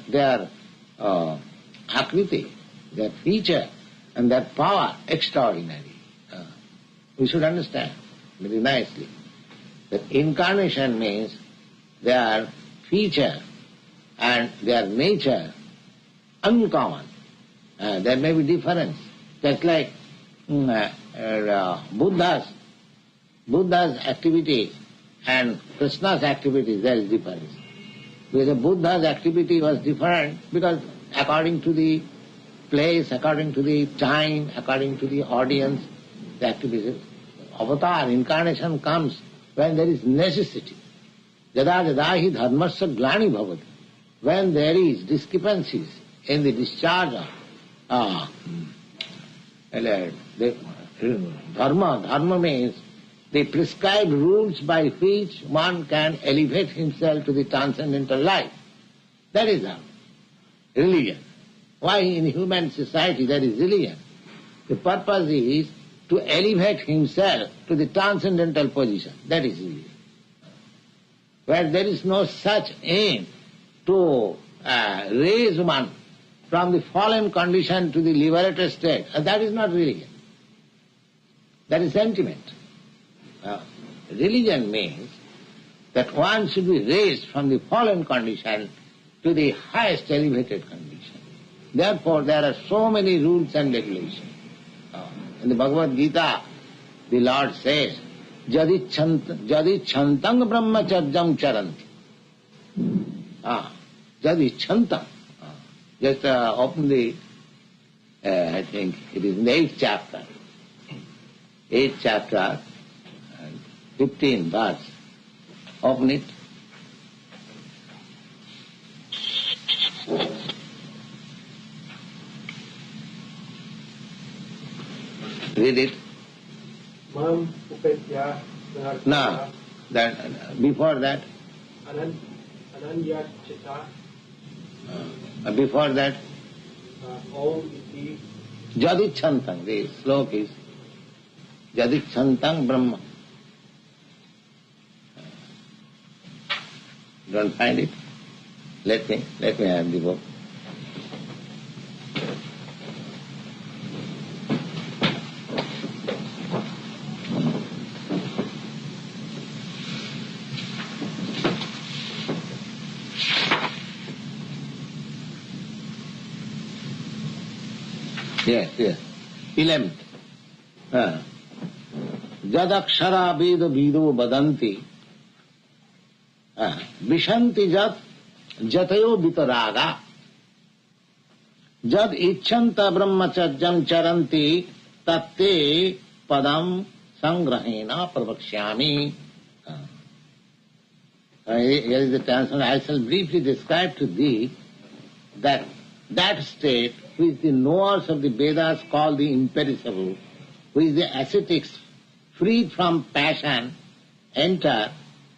akriti, their feature and their power extraordinary. We should understand very nicely that incarnation means their feature and their nature uncommon. There may be difference. Just like Buddha's activity and Krishna's activity, there is difference. Because Buddha's activity was different because according to the place, according to the time, according to the audience, the activity. Avatar, incarnation comes when there is necessity. Yada yada hi dharmasya glani bhavati. When there is discrepancies in the discharge of the dharma means the prescribed rules by which one can elevate himself to the transcendental life. That is dharma. Religion. Why in human society there is religion? The purpose is to elevate himself to the transcendental position. That is religion. Where there is no such aim to raise one from the fallen condition to the liberated state, that is not religion. That is sentiment. Religion means that one should be raised from the fallen condition to the highest elevated condition. Therefore, there are so many rules and regulations. In the Bhagavad Gita, the Lord says, Jadi chantang brahmacharyam charanti. Jadi chantang. Just open the, I think it is in the 8th chapter. 8th chapter, 15 verse. Open it. Read it. Mam upetya No, that, before that, ananya chita before that, om iti Jadicchantang, the slok is Jadicchantang Brahma. Don't find it? Let me have the book. Yes, 11th. Jadakshara vedo vido badanti vishanti jat jatayo vitaraga Jad ichchanta brahmacharyam charanti tatte padam sangrahena pravakshyami. Here is the translation. I shall briefly describe to thee that state which the knowers of the Vedas call the imperishable, which the ascetics freed from passion enter,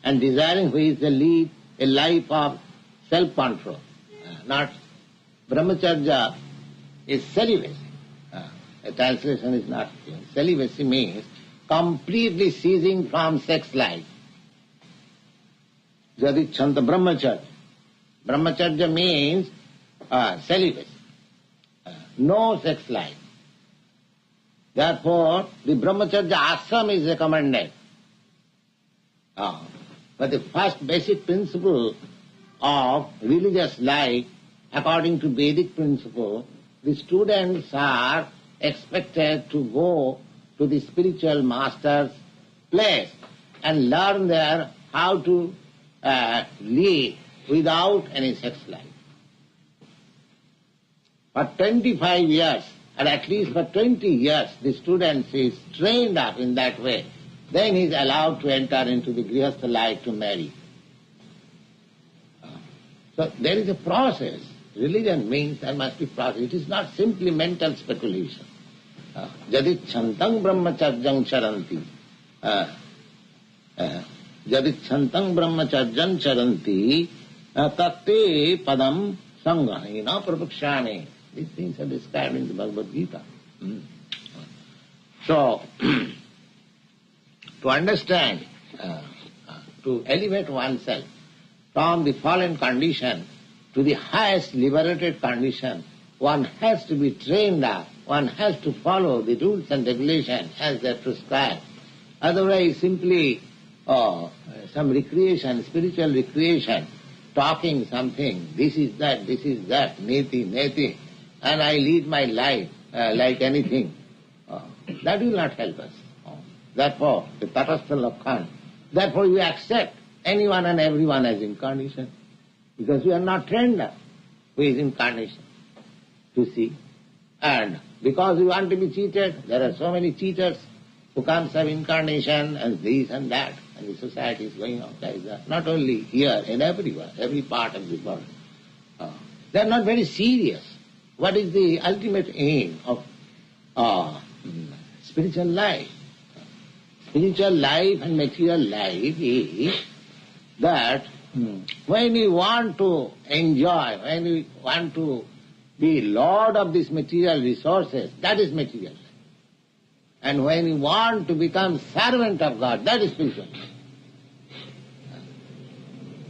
and desiring which they lead a life of self-control. Not brahmacharya is celibacy. A translation is not clear. Celibacy means completely ceasing from sex life. Jadichanta brahmacharya. Brahmacharya means celibacy. No sex life. Therefore, the brahmacharya ashram is recommended. But the first basic principle of religious life, according to Vedic principle, the students are expected to go to the spiritual master's place and learn there how to live without any sex life. For 25 years, or at least for 20 years, the student is trained up in that way. Then he is allowed to enter into the grihastha life to marry. So there is a process. Religion means there must be process. It is not simply mental speculation. Jadichantam brahmacharyam charanti. Jadichantam brahmacharyam charanti tatte padam sangrahena prabhakshane. These things are described in the Bhagavad Gita. So, to understand, to elevate oneself from the fallen condition to the highest liberated condition, one has to be trained up, one has to follow the rules and regulations as they are prescribed. Otherwise, simply some recreation, spiritual recreation, talking something, this is that, neti, neti, and I lead my life like anything, that will not help us. Therefore, the Tatastha Lakhan, therefore we accept anyone and everyone as incarnation, because we are not trained up who is incarnation, to see. And because we want to be cheated, there are so many cheaters who comes of incarnation and this and that, and the society is going on like that. Not only here, in everywhere, every part of the world. They are not very serious. What is the ultimate aim of spiritual life? Spiritual life and material life is that when we want to enjoy, when we want to be lord of these material resources, that is material life. And when we want to become servant of God, that is spiritual life.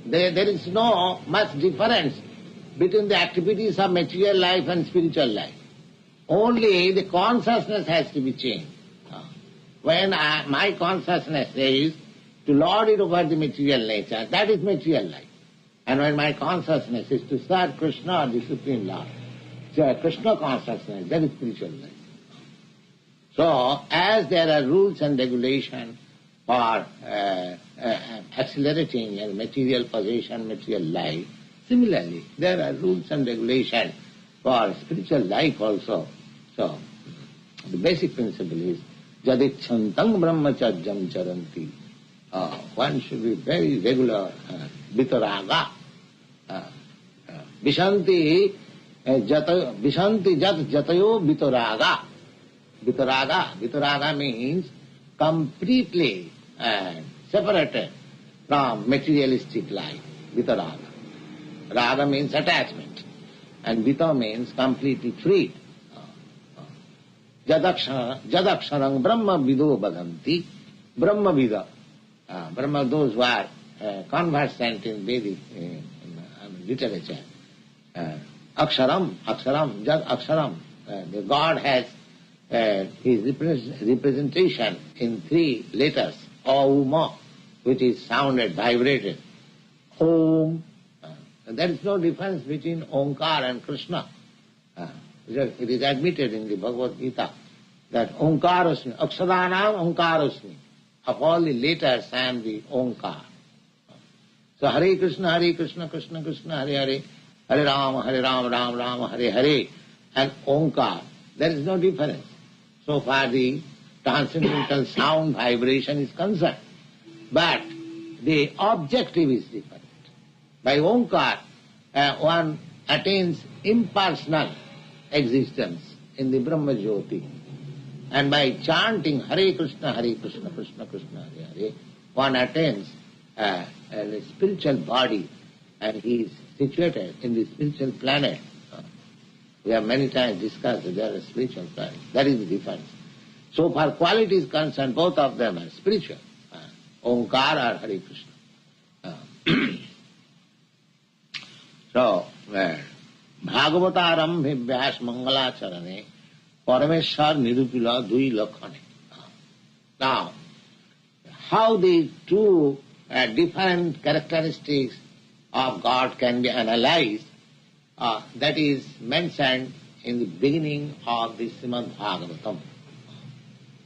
There is no much difference between the activities of material life and spiritual life. Only the consciousness has to be changed. When my consciousness is to lord it over the material nature, that is material life. And when my consciousness is to serve Krishna or the Supreme Lord, so Krishna consciousness, that is spiritual life. So, as there are rules and regulations for accelerating a material possession, material life, similarly, there are rules and regulations for spiritual life also. So, the basic principle is, Jadichantam brahmacharyam charanti. One should be very regular, vitaraga. Vishanti jat jatayo vitaraga. Vitaraga means completely separated from materialistic life. Vitaraga. Raga means attachment. And vita means completely free. Jadaksharang Brahma Vido Bhaganti. Brahma Vida. Brahma, those who are conversant in Vedic literature. Aksharam, Jad Aksharam. The God has his representation in 3 letters. Om, which is sounded, vibrated. Om. There is no difference between Omkar and Krishna. It is admitted in the Bhagavad Gita that Omkarasmi, Akshadanam Omkarasmi. Of all the letters I am the Omkar. So Hare Krishna, Krishna Krishna, Hare Hare, Hare Rama, Ram Ram, Hare Hare. and Omkar, there is no difference. So far the transcendental sound vibration is concerned. But the objective is different. By Omkar, one attains impersonal existence in the Brahma Jyoti. And by chanting Hare Krishna, Krishna Krishna, Hare Hare, one attains a spiritual body, and he is situated in the spiritual planet. We have many times discussed that there are spiritual planets. That is the difference. So far quality is concerned, both of them are spiritual. Omkar or Hare Krishna. So, Bhagavatarambhe Vyas Mangalacharane Parameshwar Nirupila Dui Lakhane. Now, how these two different characteristics of God can be analyzed, that is mentioned in the beginning of the Srimad Bhagavatam.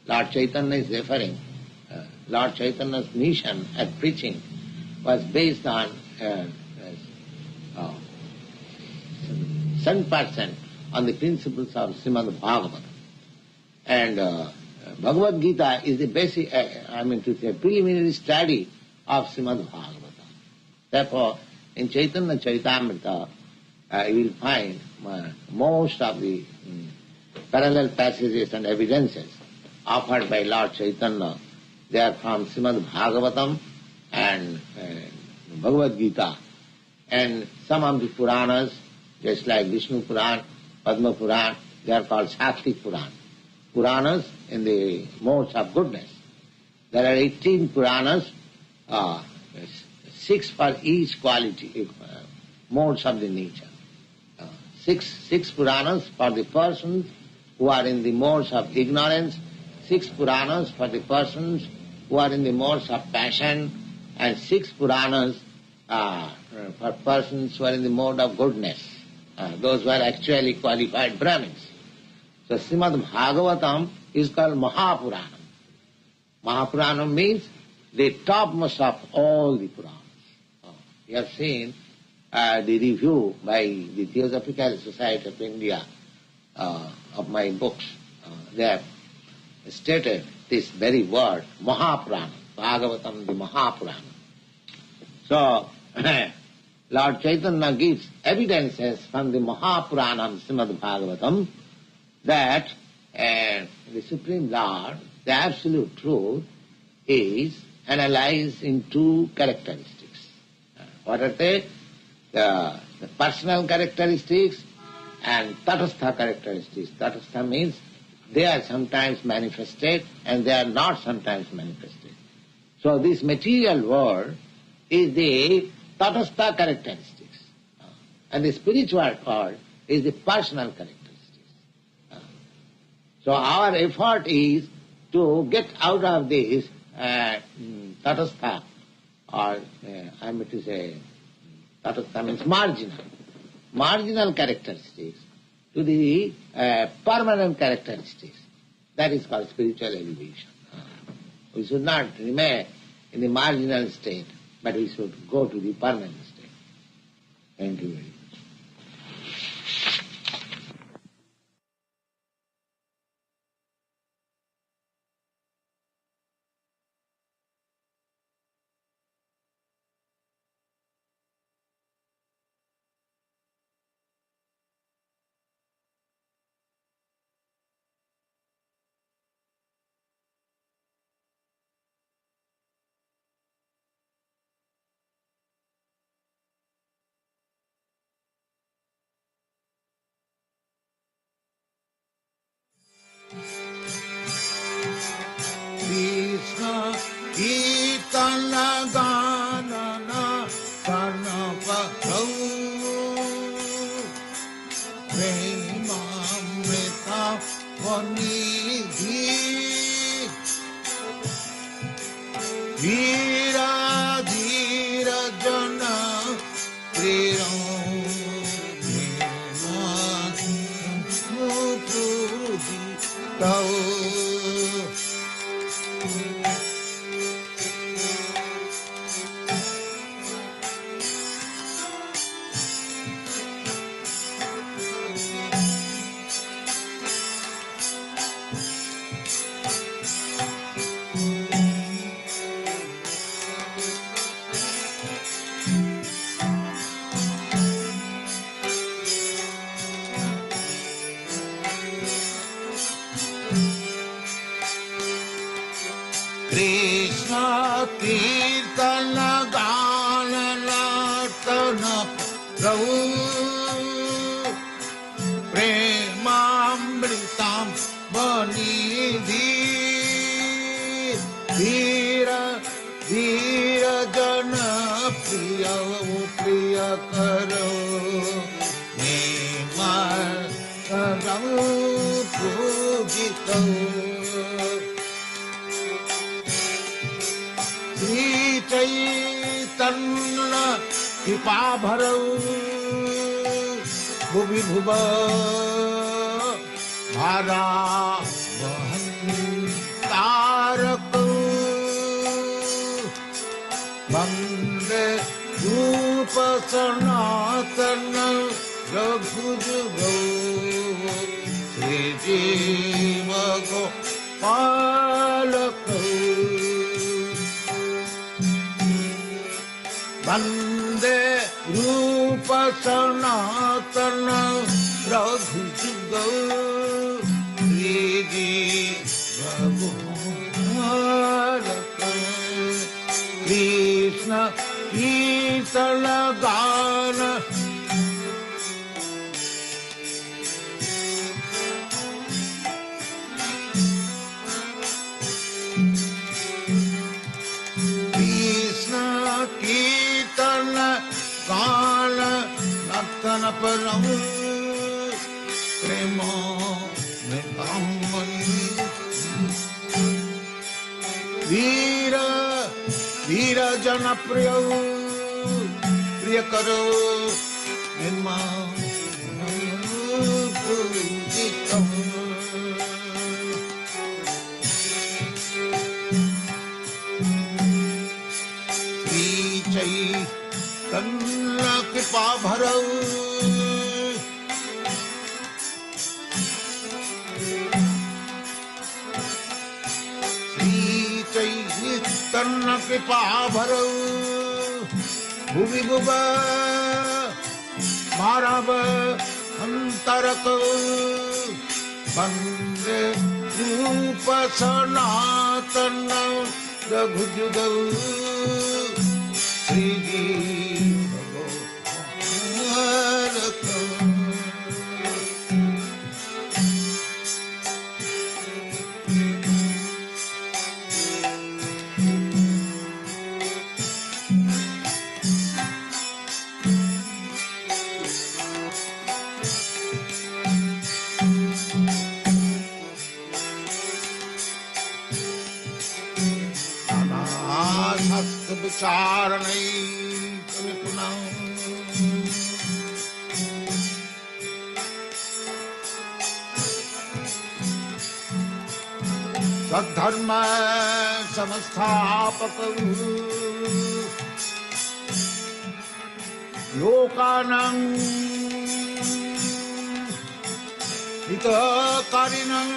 Lord Chaitanya is referring, Lord Chaitanya's mission at preaching was based on 7% on the principles of Srimad Bhagavatam. And Bhagavad Gita is the basic, preliminary study of Srimad Bhagavatam. Therefore, in Chaitanya Charitamrita, you will find most of the parallel passages and evidences offered by Lord Chaitanya. They are from Srimad Bhagavatam and Bhagavad Gita. And some of the Puranas, just like Vishnu Puran, Padma Puran, they are called Sattvic Puran. Puranas in the modes of goodness. There are 18 Puranas, 6 for each quality, modes of the nature. Six Puranas for the persons who are in the modes of ignorance, 6 Puranas for the persons who are in the modes of passion, and 6 Puranas for persons who are in the mode of goodness. Those were actually qualified Brahmins. So Srimad Bhagavatam is called Mahapuranam. Mahapuranam means the topmost of all the Puranas. You have seen the review by the Theosophical Society of India of my books. They have stated this very word, Mahapuranam, Bhagavatam, the Mahapuranam. So, Lord Chaitanya gives evidences from the Mahapuranam, Srimad Bhagavatam, that the Supreme Lord, the Absolute Truth, is analyzed in 2 characteristics. What are they? The personal characteristics and tatastha characteristics. Tatastha means they are sometimes manifested and they are not sometimes manifested. So this material world is the tatastha characteristics. And the spiritual world is the personal characteristics. So our effort is to get out of this tatastha, or I mean to say, tatastha means marginal characteristics, to the permanent characteristics. That is called spiritual elevation. We should not remain in the marginal state, but we should go to the permanent state. Thank you very much. Krishna Chaitanya Ganana Karnapatau Premamrita Vanidhi Dhira Dhira Jana Priram जन प्रिय प्रिय करो करम पूजित श्री चैतन्य कृपा भरौ भुवि भुव भारा तारक वंदे रूप सनातन रघुजुगौ श्री जीव गोपालक वंदे रूप सनातन रघुजुगौ श्री जीव गोपालक कृष्ण कीर्तन गान कृष्ण कीर्तन गान नर्तन परम प्रेम वीर वीर जन प्रिय प्रिय करो पूजितम श्री चैतन्य कृपा भरौ चैतन्य कृपा भरौ भुवि भुव मारव अंतरक वंदे रूप सनातन रघुजुगौ श्री जीव गोपालक विचार नहीं पुनः सद्धर्म संस्थापक लोकानां हितकारिणं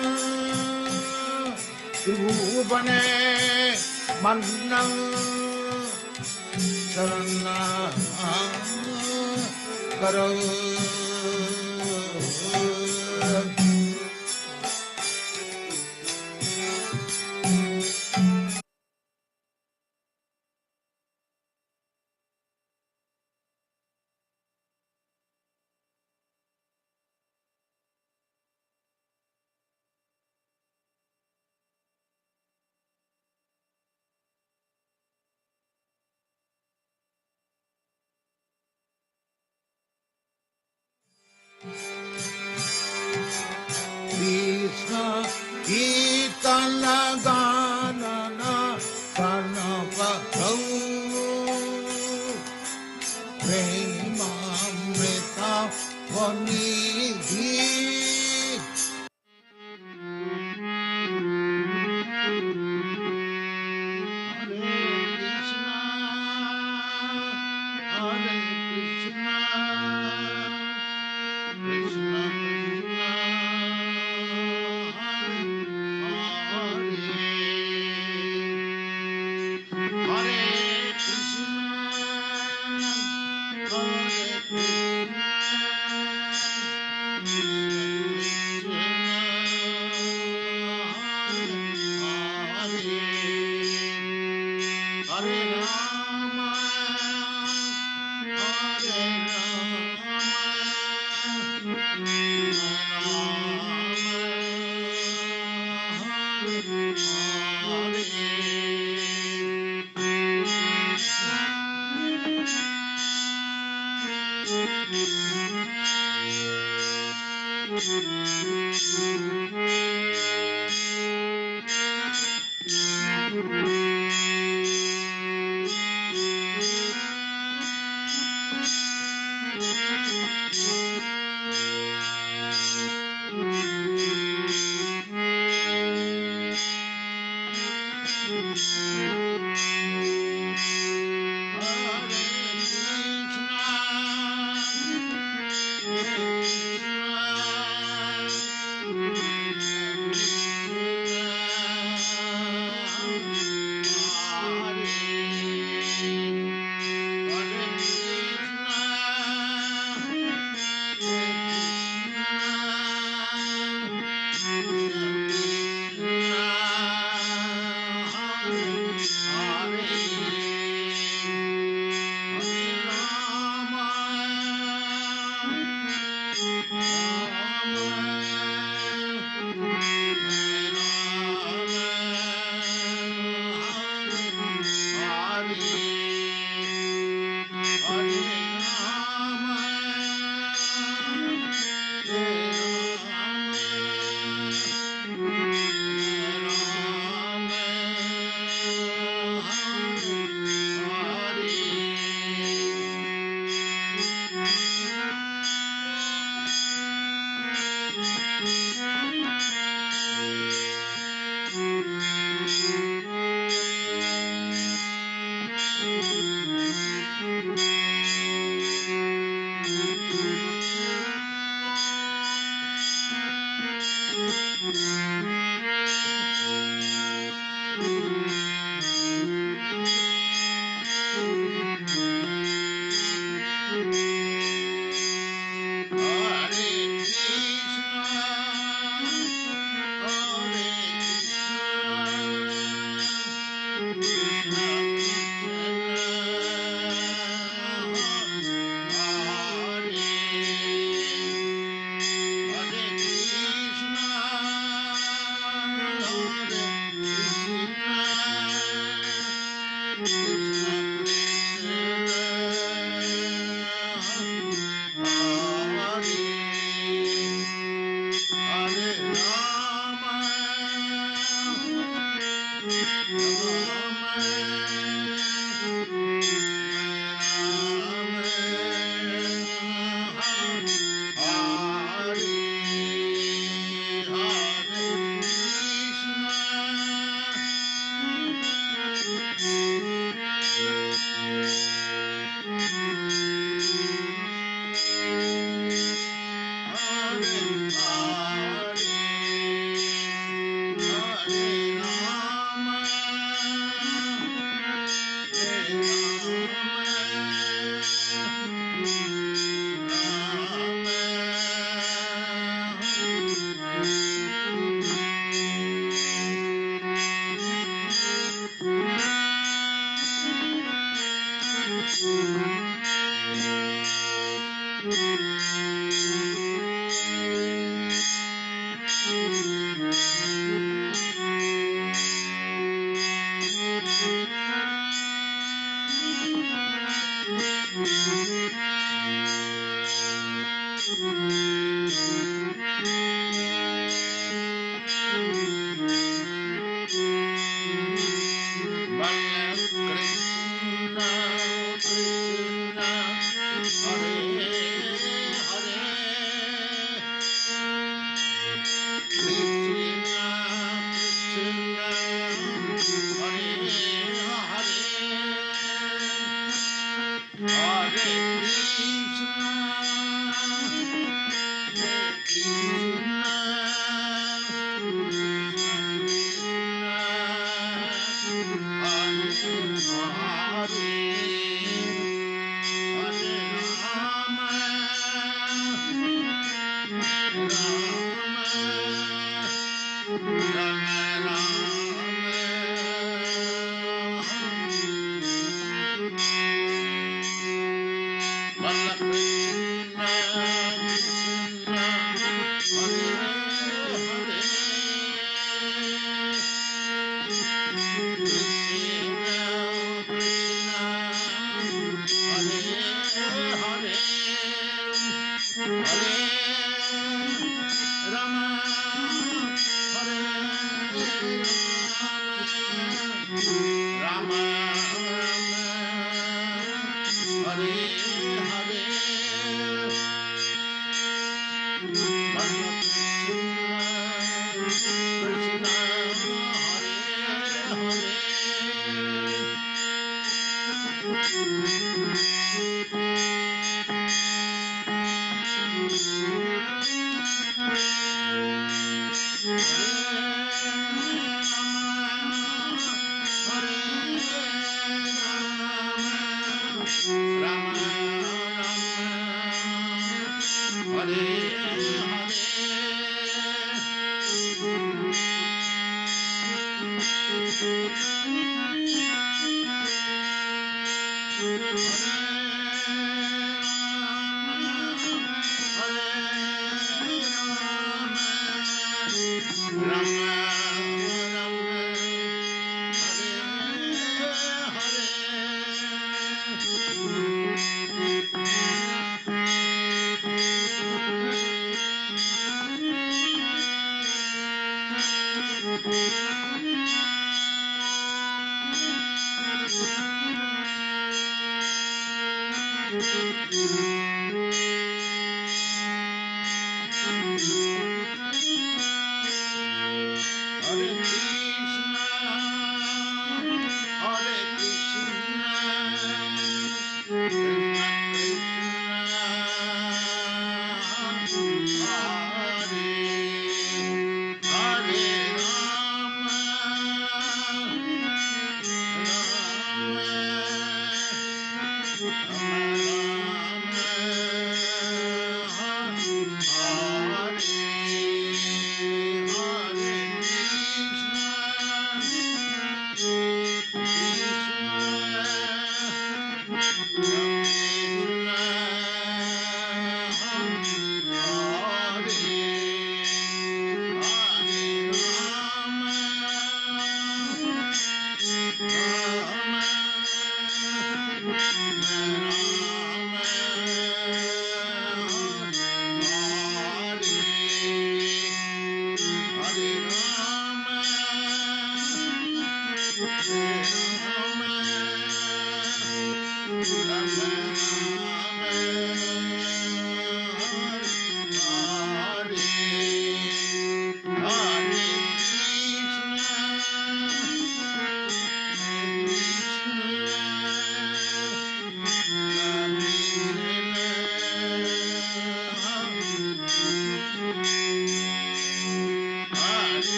त्रिभुवने मन्नं शरण करो कृष्ण कीर्तन गान कनपौ प्रेमामृता वनिधि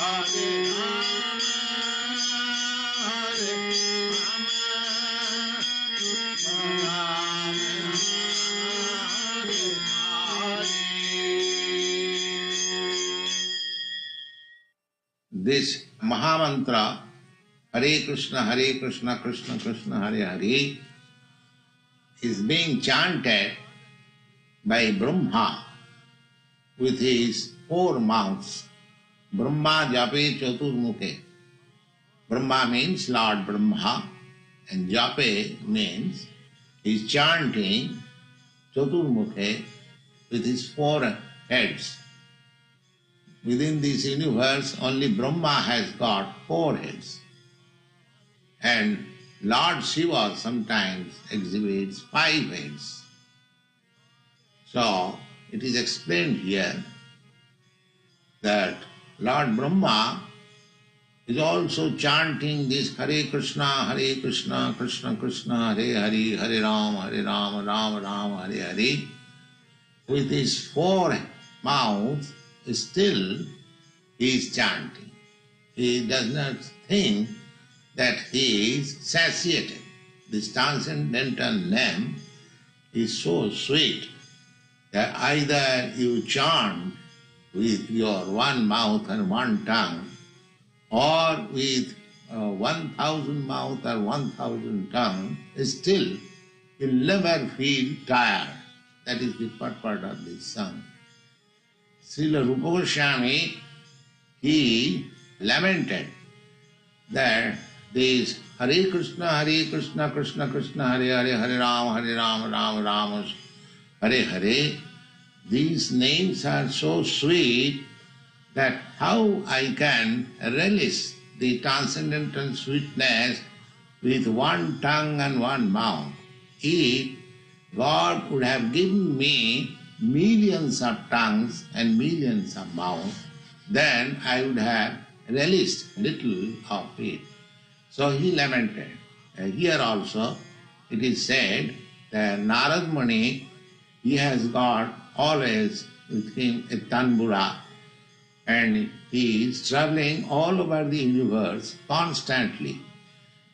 Hare this Mahamantra, Hare Krishna, Krishna Krishna, Hare Hare, is being chanted by Brahma with his 4 mouths. Brahma Jape Chaturmukhe. Brahma means Lord Brahma, and Jape means he is chanting Chaturmukhe with his 4 heads. Within this universe, only Brahma has got 4 heads. And Lord Shiva sometimes exhibits 5 heads. So, it is explained here that Lord Brahma is also chanting this Hare Krishna, Krishna Krishna, Hare Hare, Hare Rama, Rama Rama, Hare Hare. With his 4 mouths, still he is chanting. He does not think that he is satiated. This transcendental name is so sweet that either you chant with your 1 mouth and 1 tongue, or with 1,000 mouth or 1,000 tongue, still you'll never feel tired. That is the purport of this song. Srila Rupa Goswami, he lamented that this Hare Krishna, Krishna Krishna, Hare Hare, Hare Rama, Rama Rama, Hare Hare, these names are so sweet that how I can relish the transcendental sweetness with 1 tongue and 1 mouth. If God would have given me millions of tongues and millions of mouths, then I would have relished little of it. So he lamented. Here also it is said that Narad Muni, he has got always with him a tanbura, and he is traveling all over the universe constantly.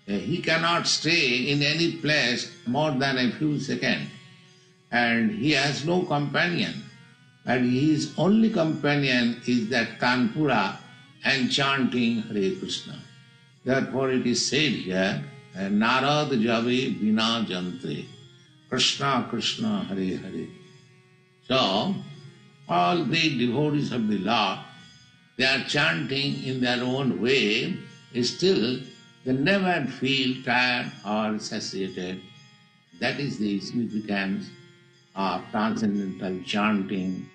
He cannot stay in any place more than a few seconds, and he has no companion. And his only companion is that tanpura and chanting Hare Krishna. Therefore it is said here, Narad Jave Bina Jantre, Krishna Krishna Hare Hare. So, all the devotees of the Lord, they are chanting in their own way, still they never feel tired or satiated. That is the significance of transcendental chanting.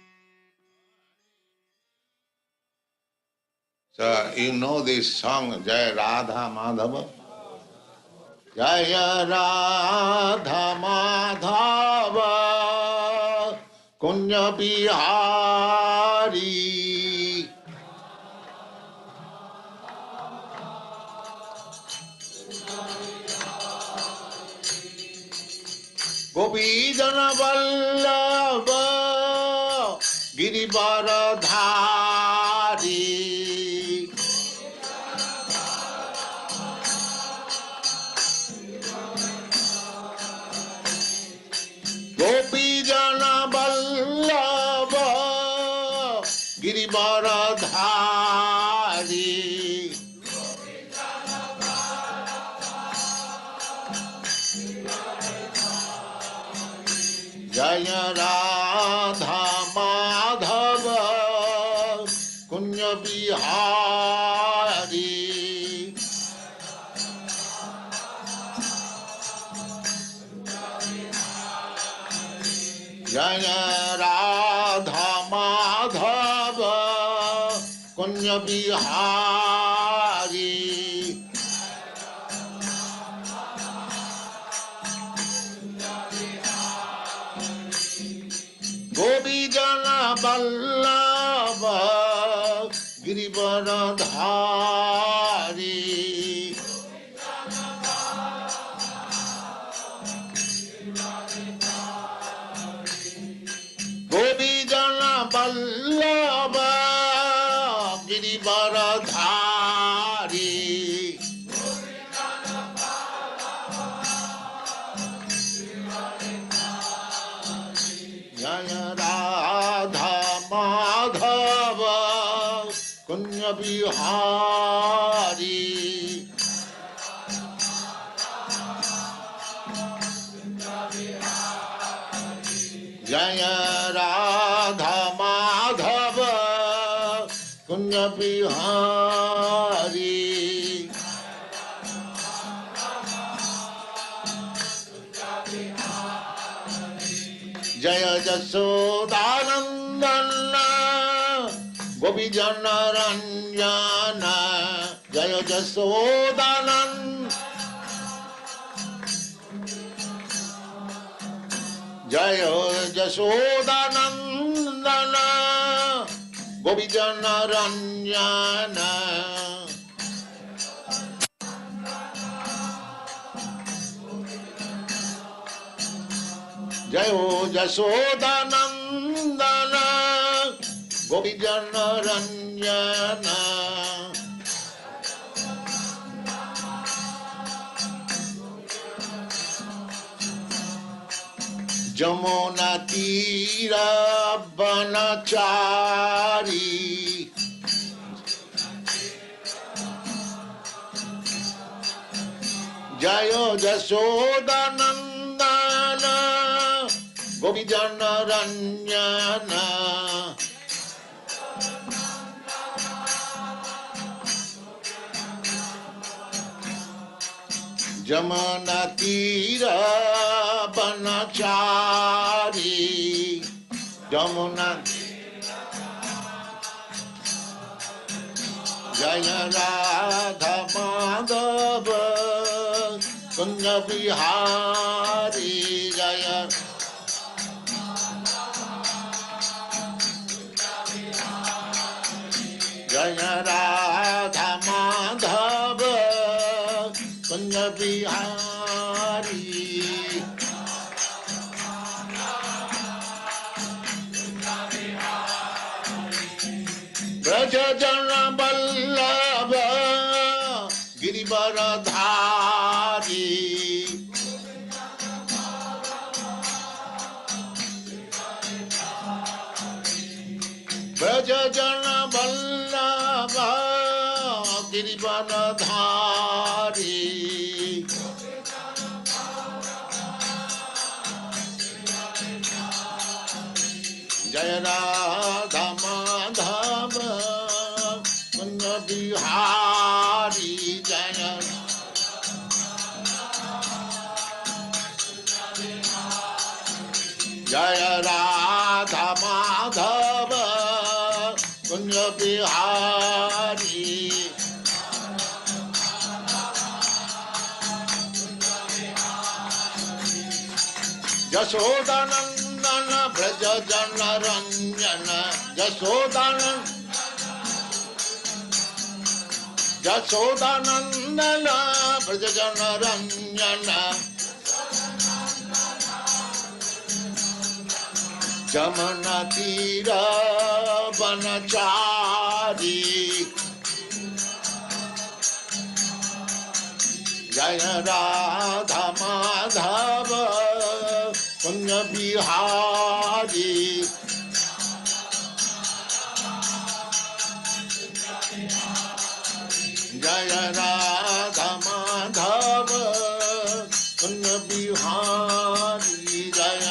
So, you know this song, Jaya Radha Madhava? Jaya Radha Madhava Kunya Bihari Gopi Jana Vallabha Girivaradhari Gopi Jana Vallabha Girivaradhari Jaya Radha Madhava Kunya Bihari Jaya Radha Madhava Kunya Bihari Gopi Jana Vallabha Girivaradhari Gopi Jana Vallabha Girivaradhari Jaya Radha Madhava Kunj Bihari जय राधा माधव कुंज बिहारी जय जसोदानंदन गोपीजन रंजन जय जसोदानंद जय जसोदानंदन गोपीजन रंजन जय जसोदानंदन गोपीजन रंजन जमुना तीर बनचारी जय जसोदानंदन गोपीजन रंजन जमुना तीर बनचारी जमुना जय राधा माधव कुंज बिहारी जय जय राधा माधव कुंज बिहारी ब्रज जन बल्लभ गिरिवरधारी ब्रज जन बल्लभ गिरिवरधारी जय राधा माधव कुंज बिहारी जय जय राधा माधव कुंज बिहारी जसोदानंदन ब्रज जन रंजन जसोदानंद जसोदानंदन ब्रज जन रंजन जमुना तीर बनचारी जय राधा माधव कुंज बिहारी जय राधा माधव कुंज बिहारी जय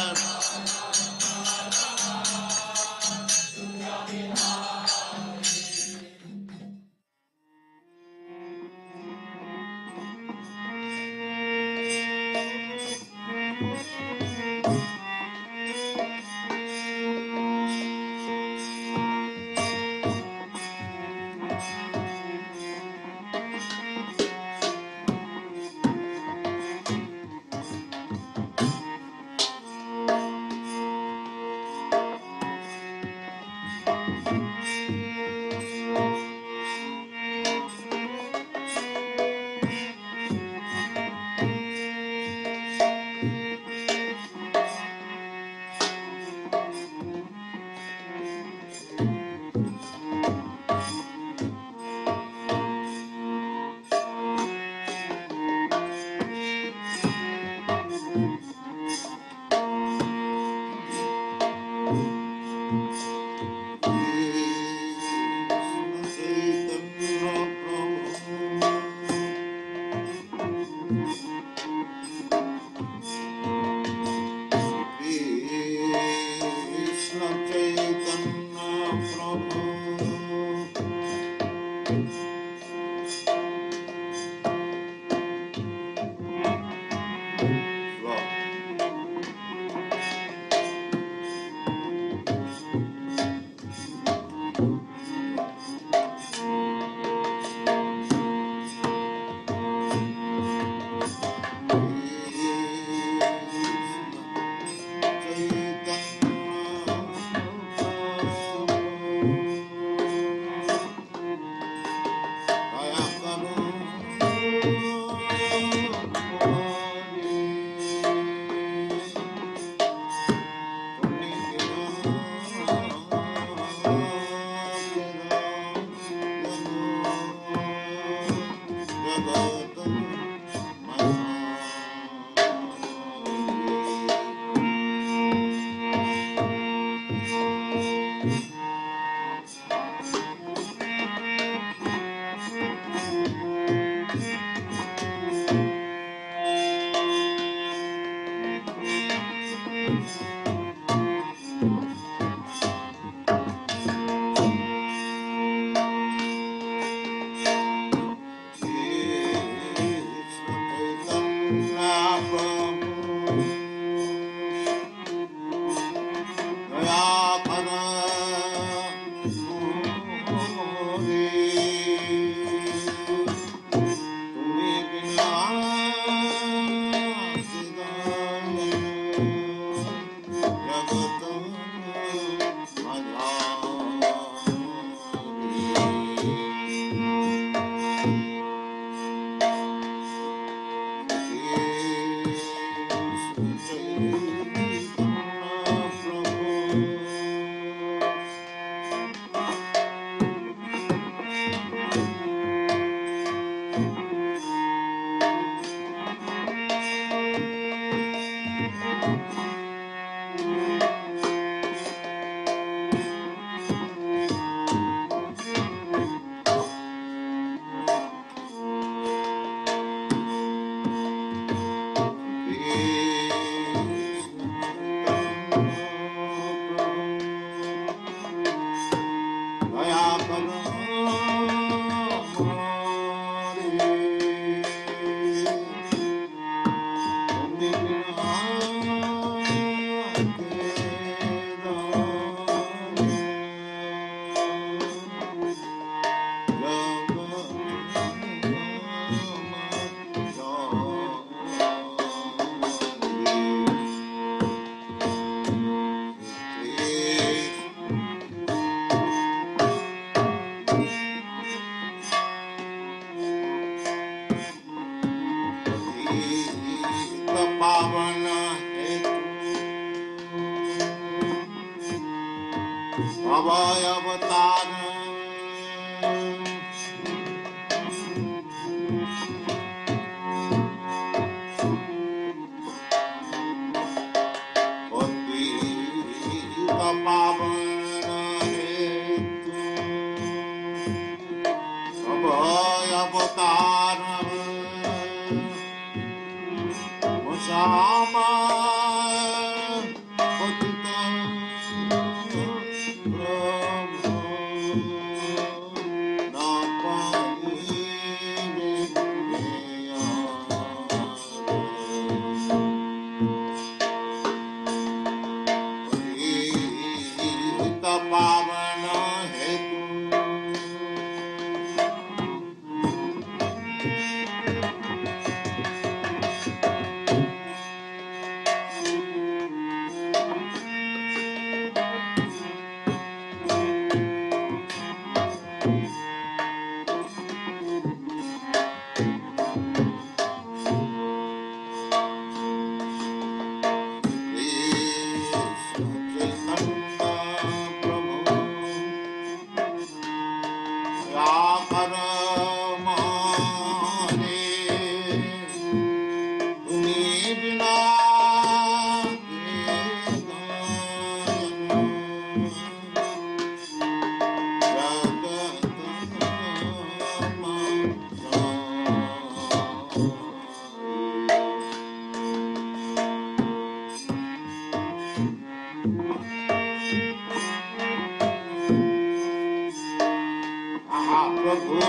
Prabhu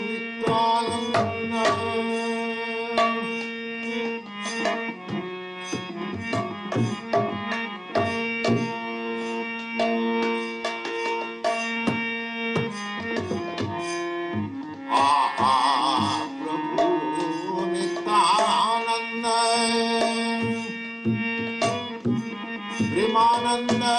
Nityananda. Aha, Prabhu Nityananda, Premananda,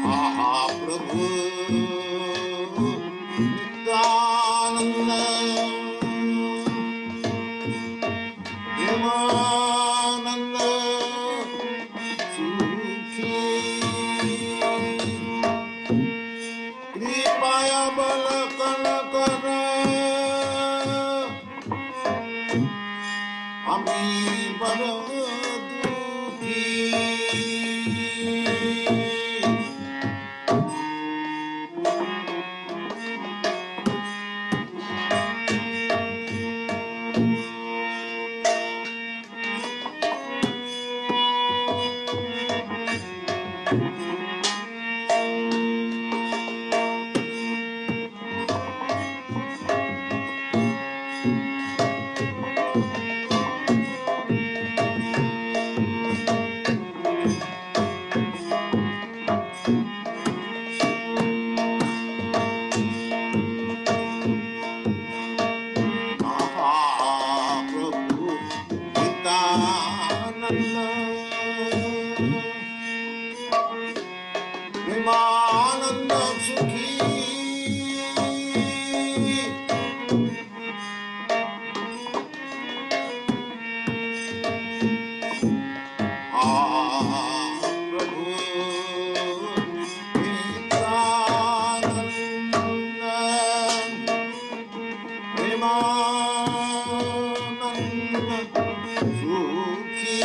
Aha, Prabhu Nityananda, Premananda, Sukhi, Kripaya Balakana Kara, Ami Bara Dukhi. Mahaprabhu Nityananda, Premananda Sukhi, Mahaprabhu Nityananda, Premananda Sukhi.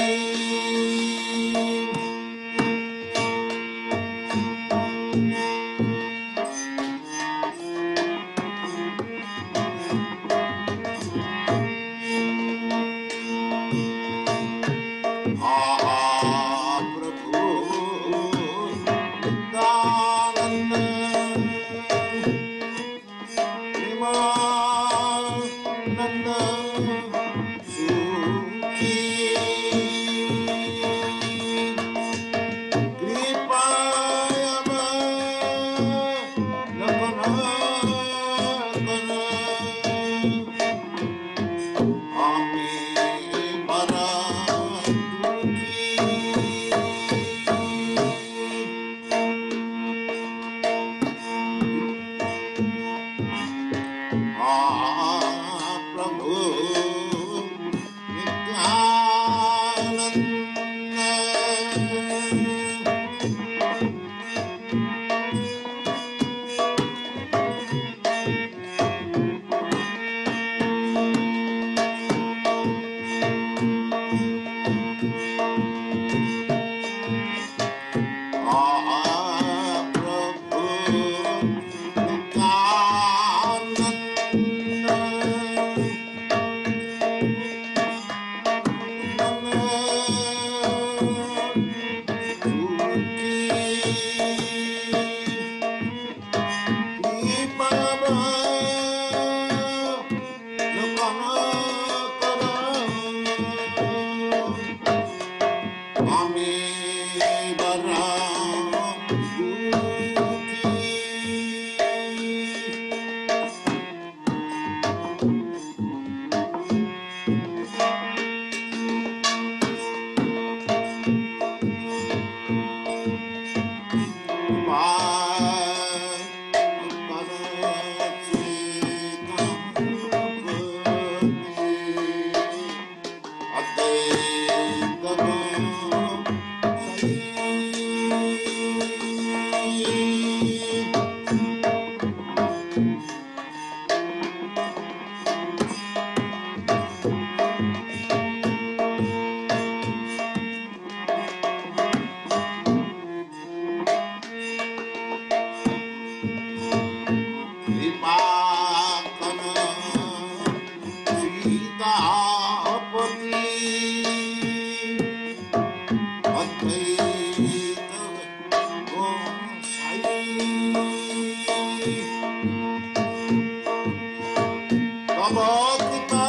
अवकृपा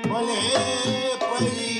बले परी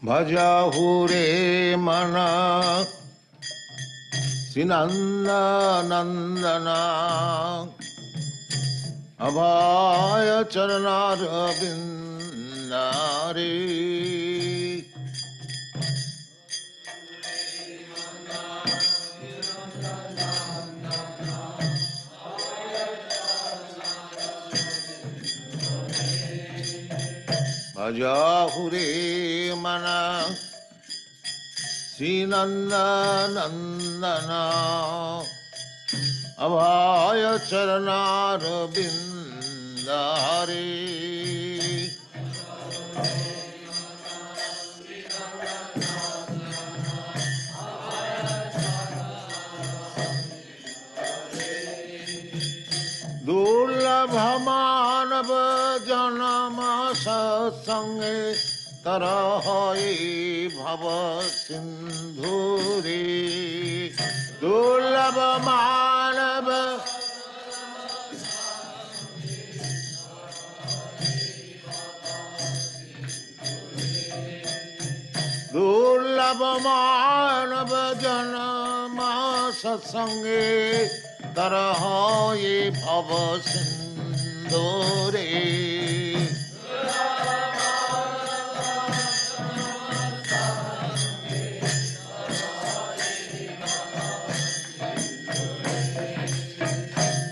Bhajahure mana Sinanda Nandana Abhaya Charanara Bindare Bhajahure mana Sinanda Nandana Abhaya Charanara Bindare Durlabhamanav janama satsange tarahai bhava sindhure Durlabhamanav Durlabhamanav janama satsange tarahai bhava sindhure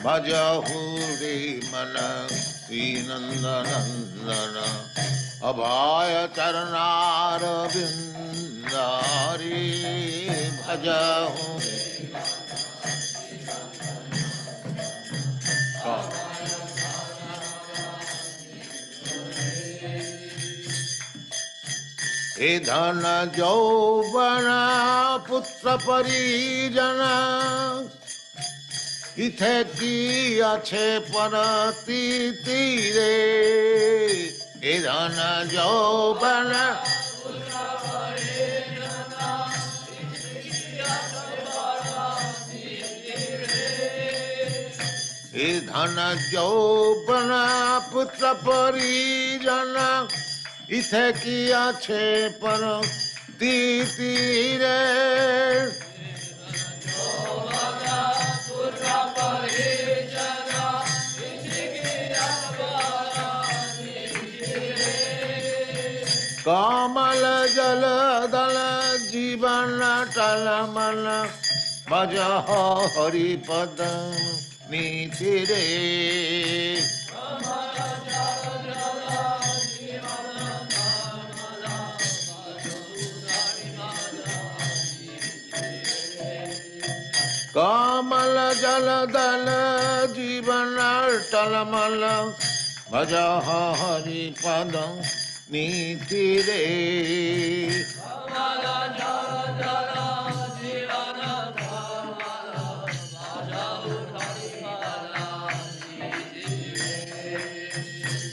Bhajahure mana Srinandanandana Abhaya Charanara Bindari Bhajahure He dhana jauvana putra parijana Ithe ki ache parati tire He dhana jauvana He dhana jauvana putra parijana Ithe ki ache parati tire Kamal jala dala jivana talamana Bhajaha hari padam nitire Kamal jala dala jivana talamana Bhajaha hari padam nitire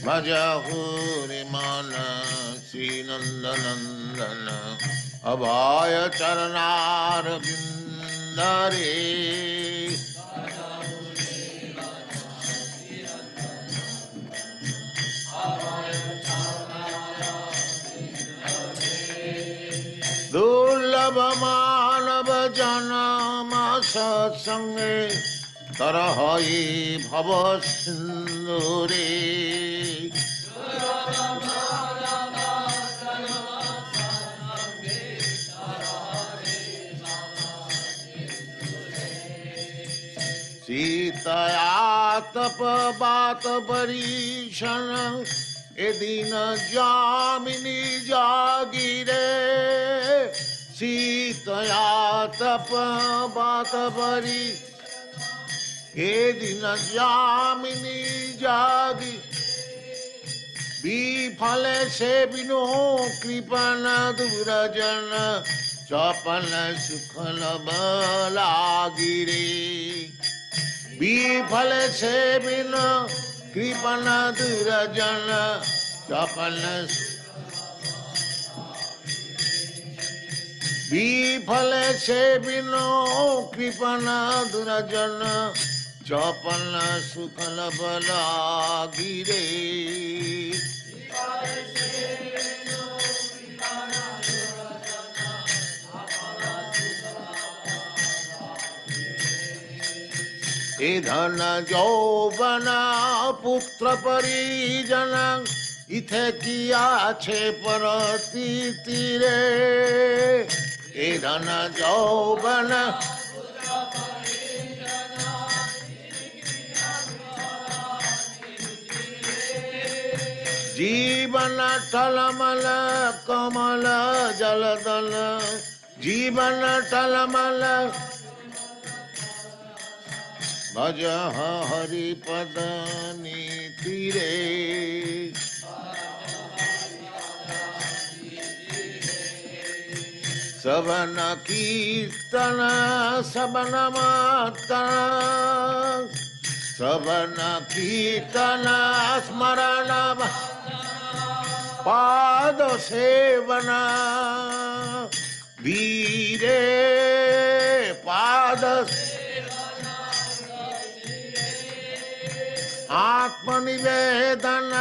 Bhajahure mana Srinandanandana Abhaya Charanara Bindare Durlabhamanav janama satsange tarahai bhava sindhure Sitaya tapa bata parishana Edina jamini jagire Sitaya tapa bata pari Edina jamini jagi Bifale se bino kripana durajana Chapana sukhala balagire Bifale se bino kripana durajana Chapana Bifale se bino kripana durajana Chapana sukhala balagire हे धन यौवन पुत्र परिजन इथे किया छे परस्थिति रे हे धन यौवन जीवन टलमल कमल जलदल जीवन टलमल भज हरिपद नीति रे सबन कीर्तन सबन मातन सबन कीर्तन स्मरण पाद सेवन वीरे पाद आत्मनिवेदन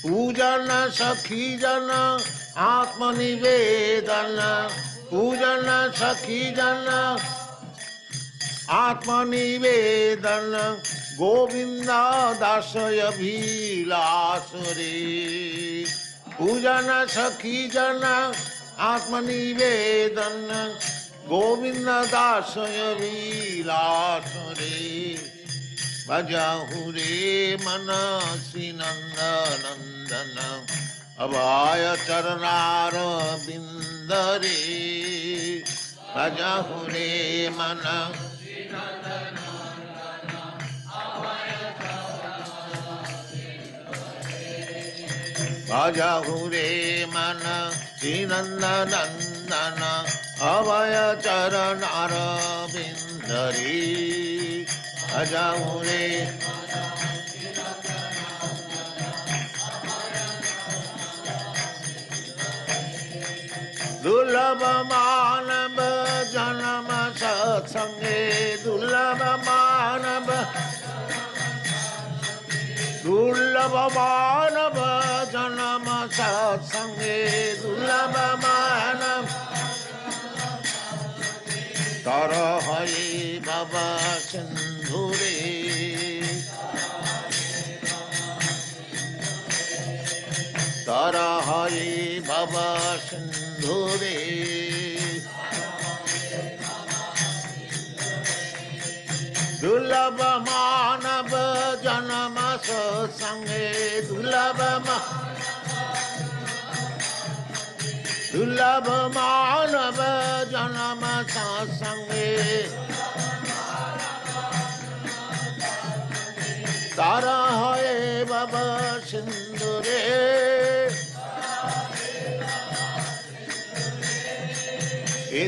पूजन सखी जन आत्मनिवेदन पूजन सखी जन आत्मनिवेदन गोविंद दासय अभिलाष रे पूजन सखी जन आत्मनिवेदन गोविंद दासय अभिलाष रे भजहु रे मन श्री नंद नंदन अभय चरणार बिंद रे भजहु रे मन भजहु रे मन श्री नंद नंदन अभय चरणार बिंद रे भजहु रे दुर्लभ मानव जन्म सत्संगे दुर्लभ मानव दुर्लभ मानव जन्म सत्संगे दुर्लभ मानव तर हरि बाबा सिंधु रे तर हरि बाबा सिंधु रे दुर्लभ मानव जन्म सत्संगे दुर्लभ दुर्लभ मानव जन्म सत्संगे तारा है बाबा सिंधु रे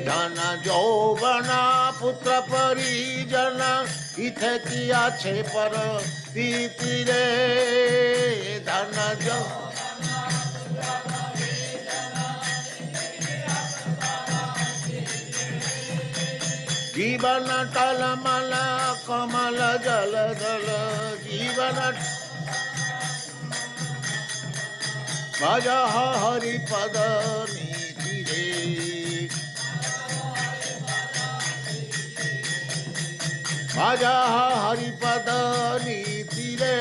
धन यौवन पुत्र परिजन इथे किया छे पर प्रीति रे धन जीवन टलमल कमल जलदल जीवन भज हरिपद नीति रे भज हरिपद नीति रे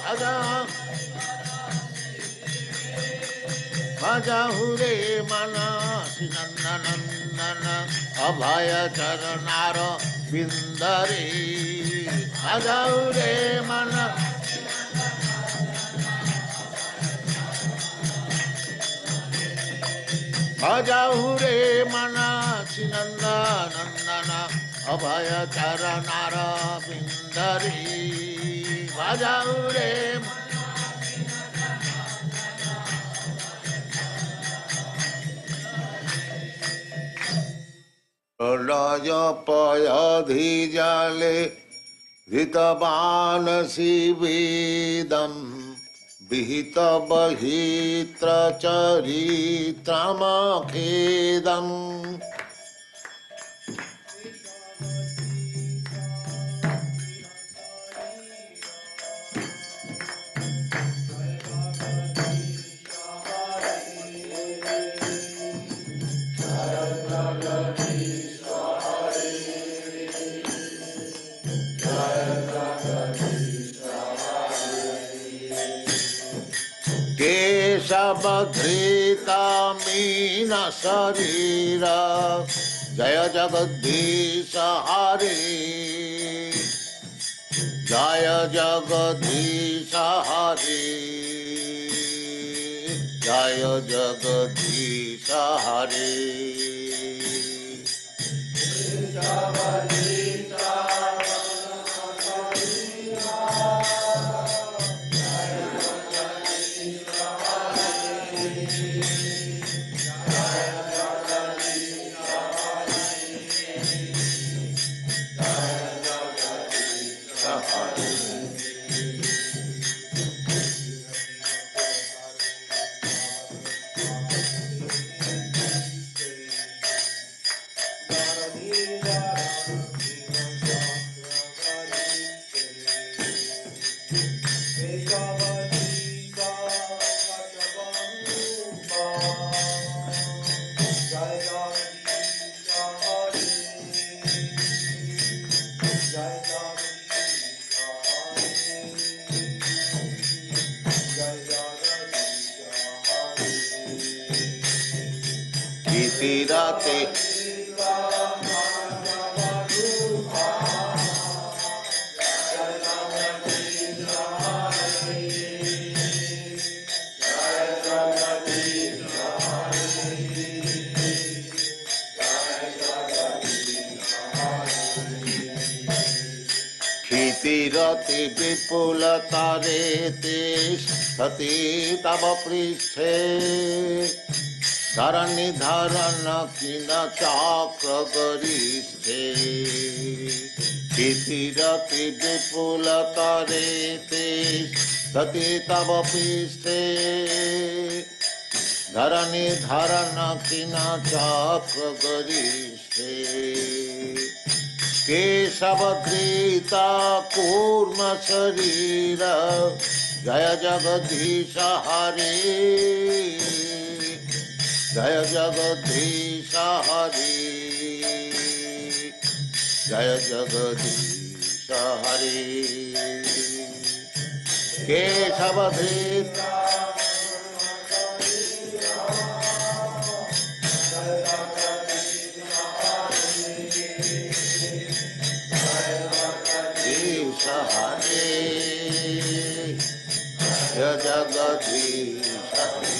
भज भजहु रे मन नंदन अभय चरणार बिंद रे भजहु रे मन भजहु रे मन नंदन अभय चरणार बिंद रे भजहु रे राज पयधि जाले धृतवान शिवेदम विहित बहित्र चरित्रमखेदम Keshavadhrita Meena Sharira Jaya Jagadisha Hari Jaya Jagadisha Hari Jaya Jagadisha Hari Kitirate Kitirate Vipulatare Sati Tava Pristhe Dharani Dharana Kina Chakra Garisthe Kitirati Vipulatare Sati Tava Pristhe Dharani Dharana Kina Chakra Garisthe Keshavadhrita Kurma Sharira Jaya Jagadisha Hari Jaya Jagadisha Hari Jaya Jagadisha Hari Keshavadhrita Hari Jaya Jagadisha Hari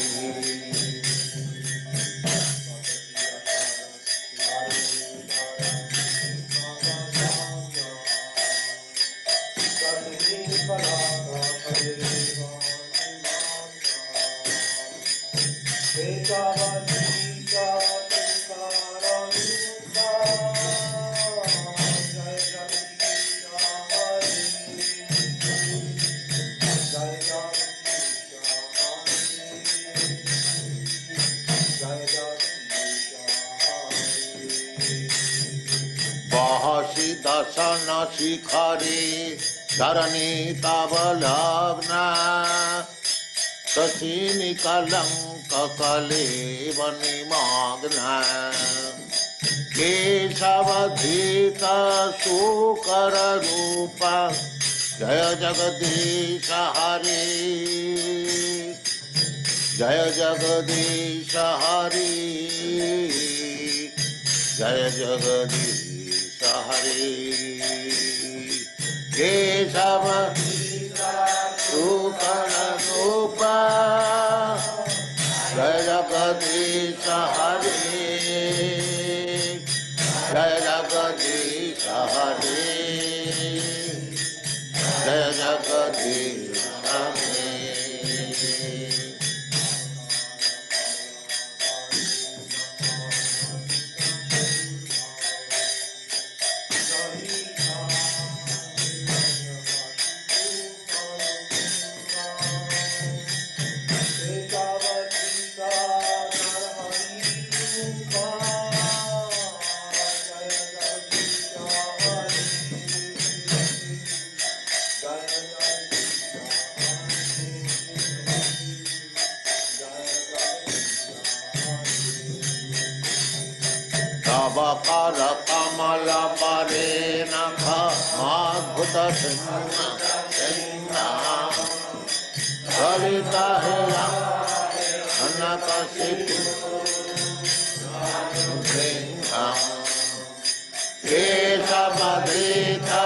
Bahasi dasana shikhari dharani tavalagna Sasini kalanka kalevani magna Keshavadhita sukara rupa Jaya Jagadisha Hari Jaya Jagadisha Hari Jaya Jagadisha Hari Keshavadhita sukara rupa Jaya Jagadisha Hari Jaya Jagadisha Hari Jaya Jagadisha Hari Tavakara Kamala Parena Madhuta Sinna Kalita Hela Hiranyakasipu Kesavadrita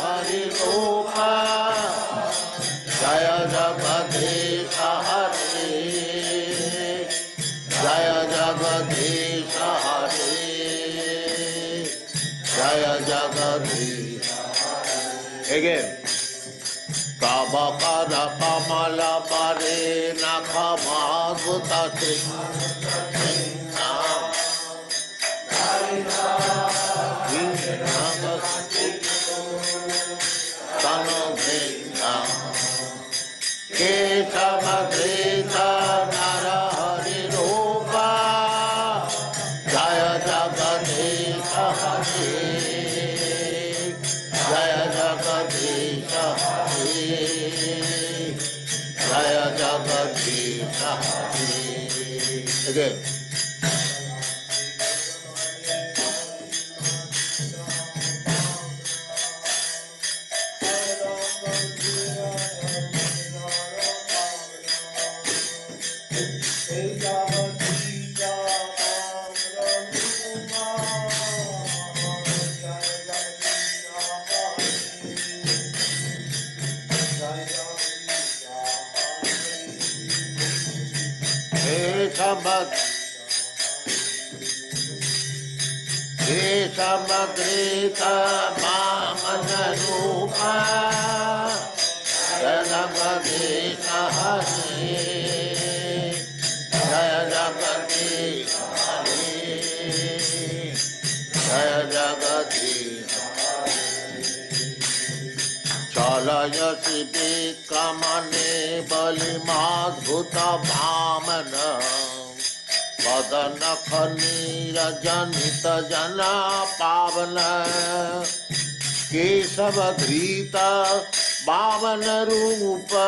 Hari Rupa Jaya Jagadisha Hari Jaya Jagadisha Hari Jaya Jagadisha Again Kabakara Kamala Pare Nakama Gutta Kesavadrita Narahari Rupa Jaya Jagadisha Hari Jaya Jagadisha Hari Jaya Jagadisha Hari Again Kesavadrita Mamana Rupa Jaya Jagadisha Hari Jaya Jagadisha Hari Jaya Jagadisha Chalayasi Vikramane Balimadbhuta Bhamana Vadana Khanira Janita Jana Pavana Kesavadrita Bhavana Rupa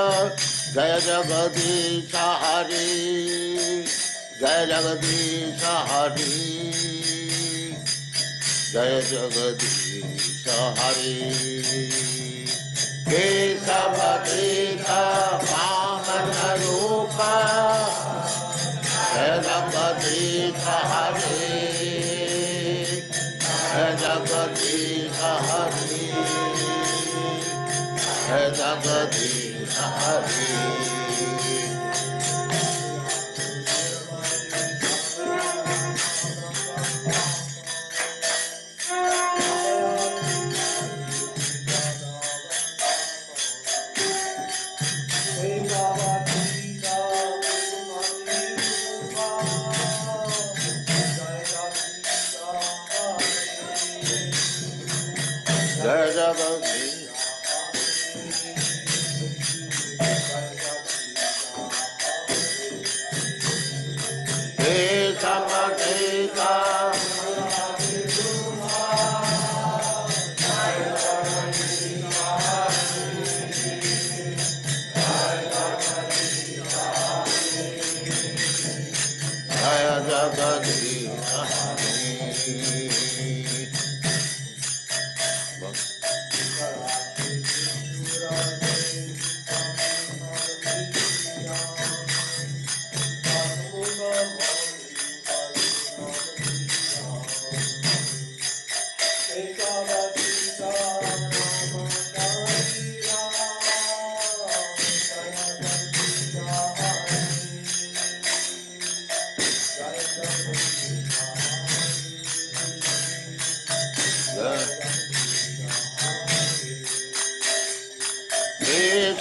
Jaya Jagadisha Hari Jaya Jagadisha Hari Jaya Jagadisha Hari Kesavadrita Bhavana Rupa Jaya Jagadisha Hari Jaya Jagadisha Hari Jaya Jagadisha Hari Jaya Jagadisha Kesavadrita Jaya Jagadisha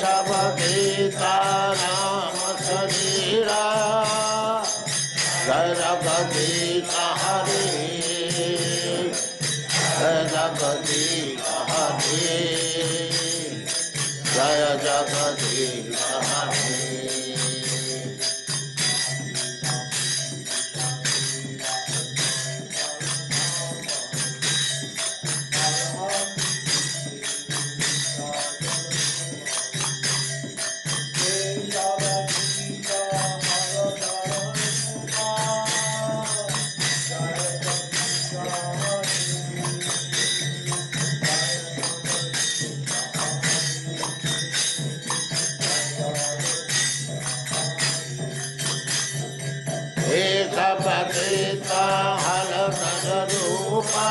Kesavadrita Rama Sarira Jaya Jagadisha Hari Jaya Jagadisha Hari Jaya Jagadisha Hari Jagata Halakadarupa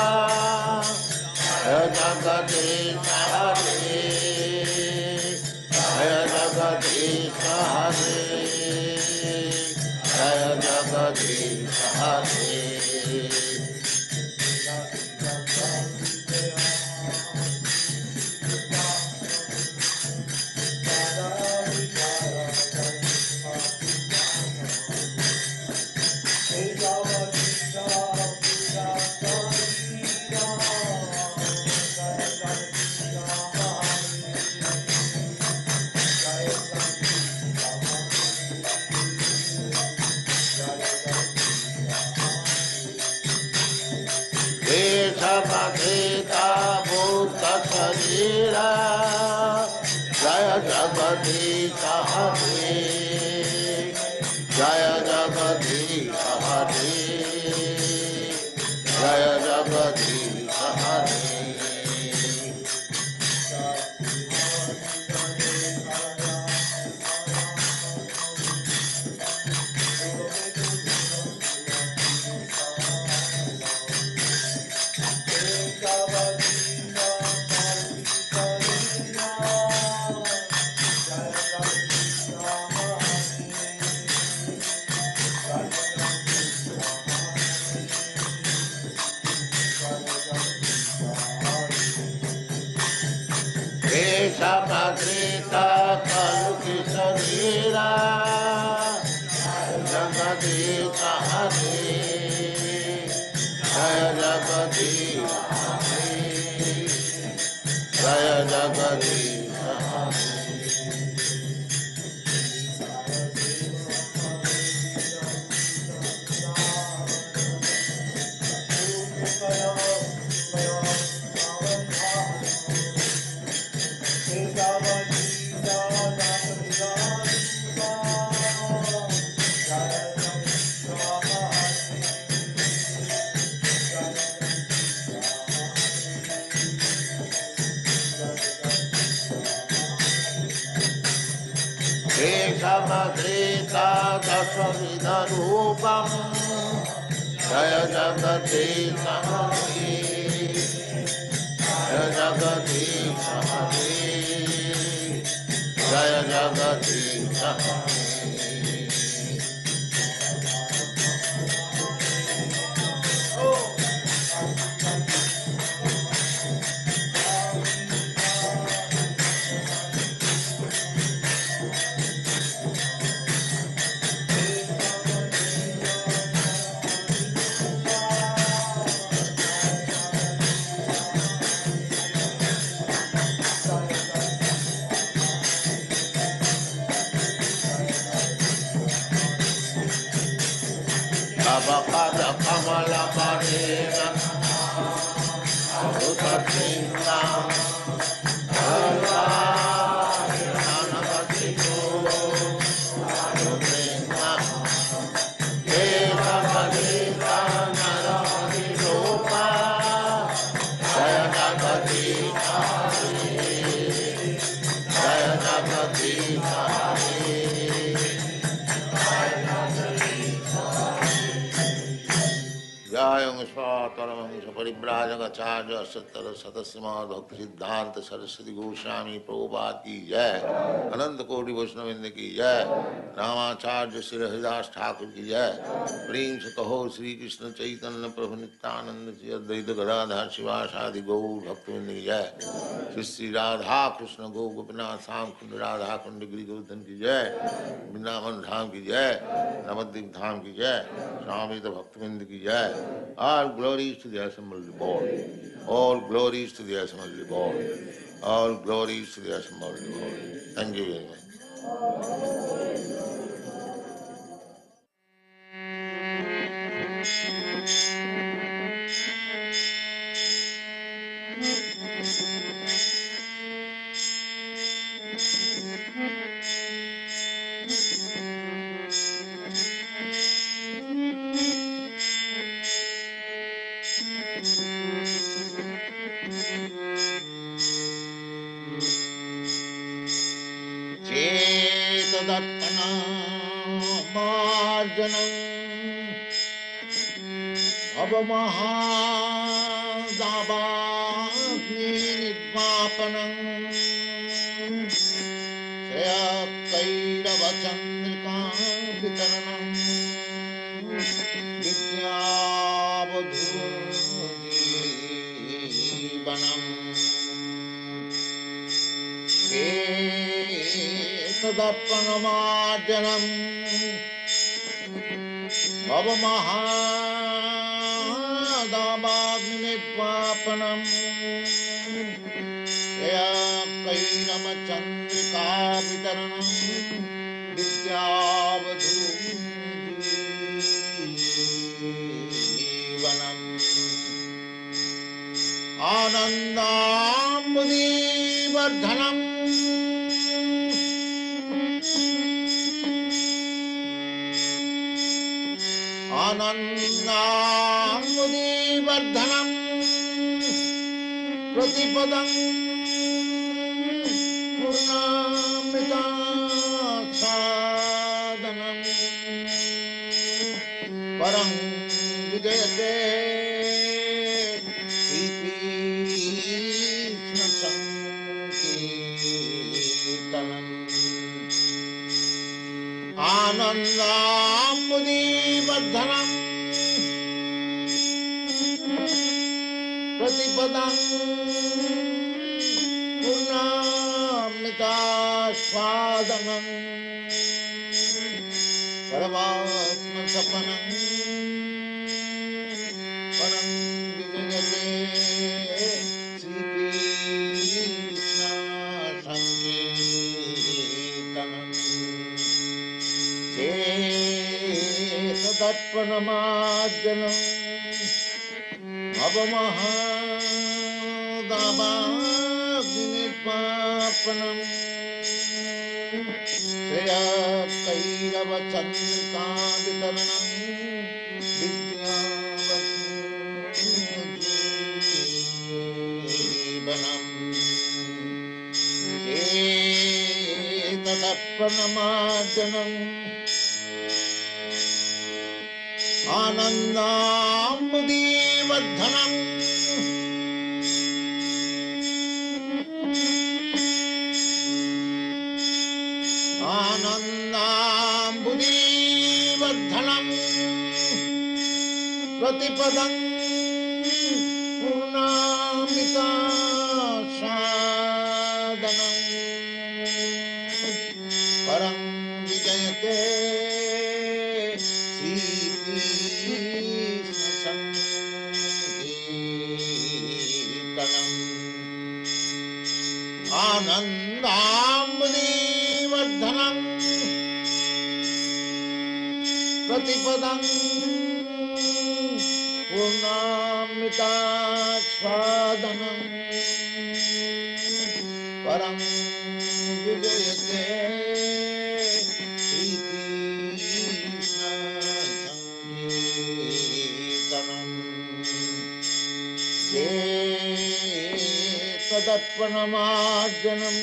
Jaya Jagadisha Hare Jaya Jagadisha Hare Jaya Jagadisha Hare Deshapadeta Bhutta Sharira Jaya Jagadisha Hare Jaya Jagadisha Hare Jaya Jagadisha Hare Deshapadeta Kaluki Sharira Jagadisha Hare Jaya Jagadisha Hare Jaya Jagadisha Hare Deshapadeta Dashavida Rupam Jaya Jagadisha Hare Jaya Jagadisha Hare Jaya Jagadisha Hare Abakada Kamala Parina Upatrina Allah Nanavatiku Anubrina Eva Padita Naravati Rupa Jaya Jagadisha Hare Jaya Jagadisha Hare Jayam Svataramansa Paribrajagacharya Sattara Satasima Bhakti Siddhanta Saraswati Goswami Prabhupada ki jai Ananta Koti Vaishnavinda ki jai Ramacharya Sri Haridas Thakur ki jai Prem se kaho Sri Krishna Chaitanya Prabhu Nityananda Sri Advaita Gadadhar Shivasadi Gaur Bhaktivinda ki jai Sri Sri Radha Krishna Go Gopinath Sam Kund Radha Kund Giri Govardhan ki jai Vrindavan Dham ki jai Navadvip Dham ki jai Swami Bhaktivinda ki jai. All glories to the assembled Lord. All glories to the assembled Lord. All glories to the assembled Lord. Thank you very much. Chetadattana marjanam भवमहादावाग्निर्वापनम् श्रेयकैरवचन्द्रिकां वितरणम् विद्यावधूजीवनम् तदर्पणमार्जनम् भवमहादावाग्निर्वापनम् कैरवचन्द्रिका वितरणम् विद्यावधूजीवनम् आनन्दाम्बुदीवर्धनम् आनन्दाम्बुदीवर्धनम् प्रतिपदम् पूर्णामृताच्छादनम् परं विजयते श्रीकृष्णसङ्कीर्तनम् आनन्दाम्बुदीवर्धनम् प्रतिपदम् पूर्णामृतास्वादनम् परमात्मसपनम् परं विजयते श्रीकृष्णसङ्कीर्तनम् तदर्पणमार्जनम् भवमहादावाग्निर्वापनम् श्रेयकैरवचन्द्रिका वितरणम् विद्यावधूजीवनम् तदर्पणमार्जनम् आनन्दाम्बुदीवर्धनम् आनन्दाम्बुदीवर्धनम् प्रतिपदम् पूर्णामृतास्वादनम् परं विजयते श्रीकृष्णसङ्कीर्तनम् आनन्दाम्बुदीवर्धनम् प्रतिपदम् पूर्णामृतास्वादनम् परं विजयते श्रीकृष्णसङ्कीर्तनम् तदर्पणमार्जनम्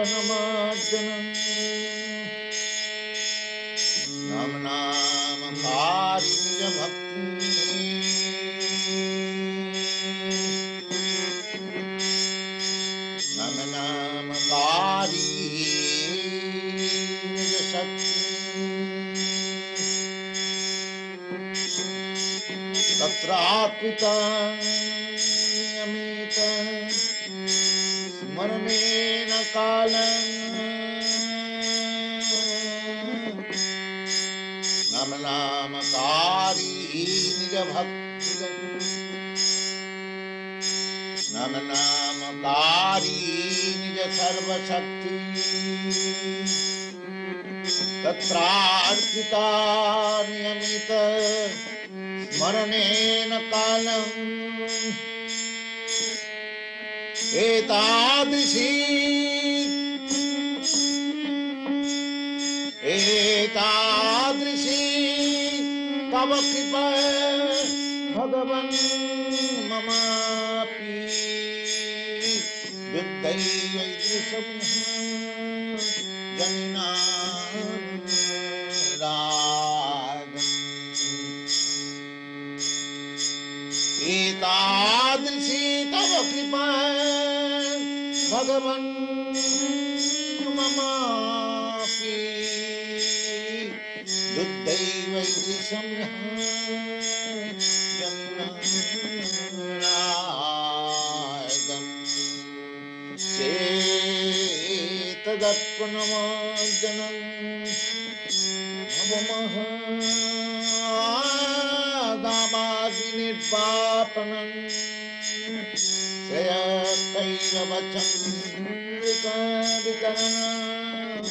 तदर्पणमार्जनम् नाम नाम कारिण्य भक्ति नाम नाम कारिण्य शक्ति तत्रार्पिता नियमित स्मरणेन कालम् नाम नामकारी निज भक्ति नाम नामकारी निज सर्वशक्ति तत्रार्पिता नियमित स्मरणेन कालम् एतादृशी एतादृशी तव कृपा भगवन् ममापि दुर्दैवैर्दृशं जनिनानुरागम् एतादृशी तव कृपा भगवन् ममापि दुर्दैवैर्दृशं जन्मरागम् चेतदर्पणमार्जनम् दामादिनिर्वापणम् श्रेयकैरवचन्द्रिकावितरणम्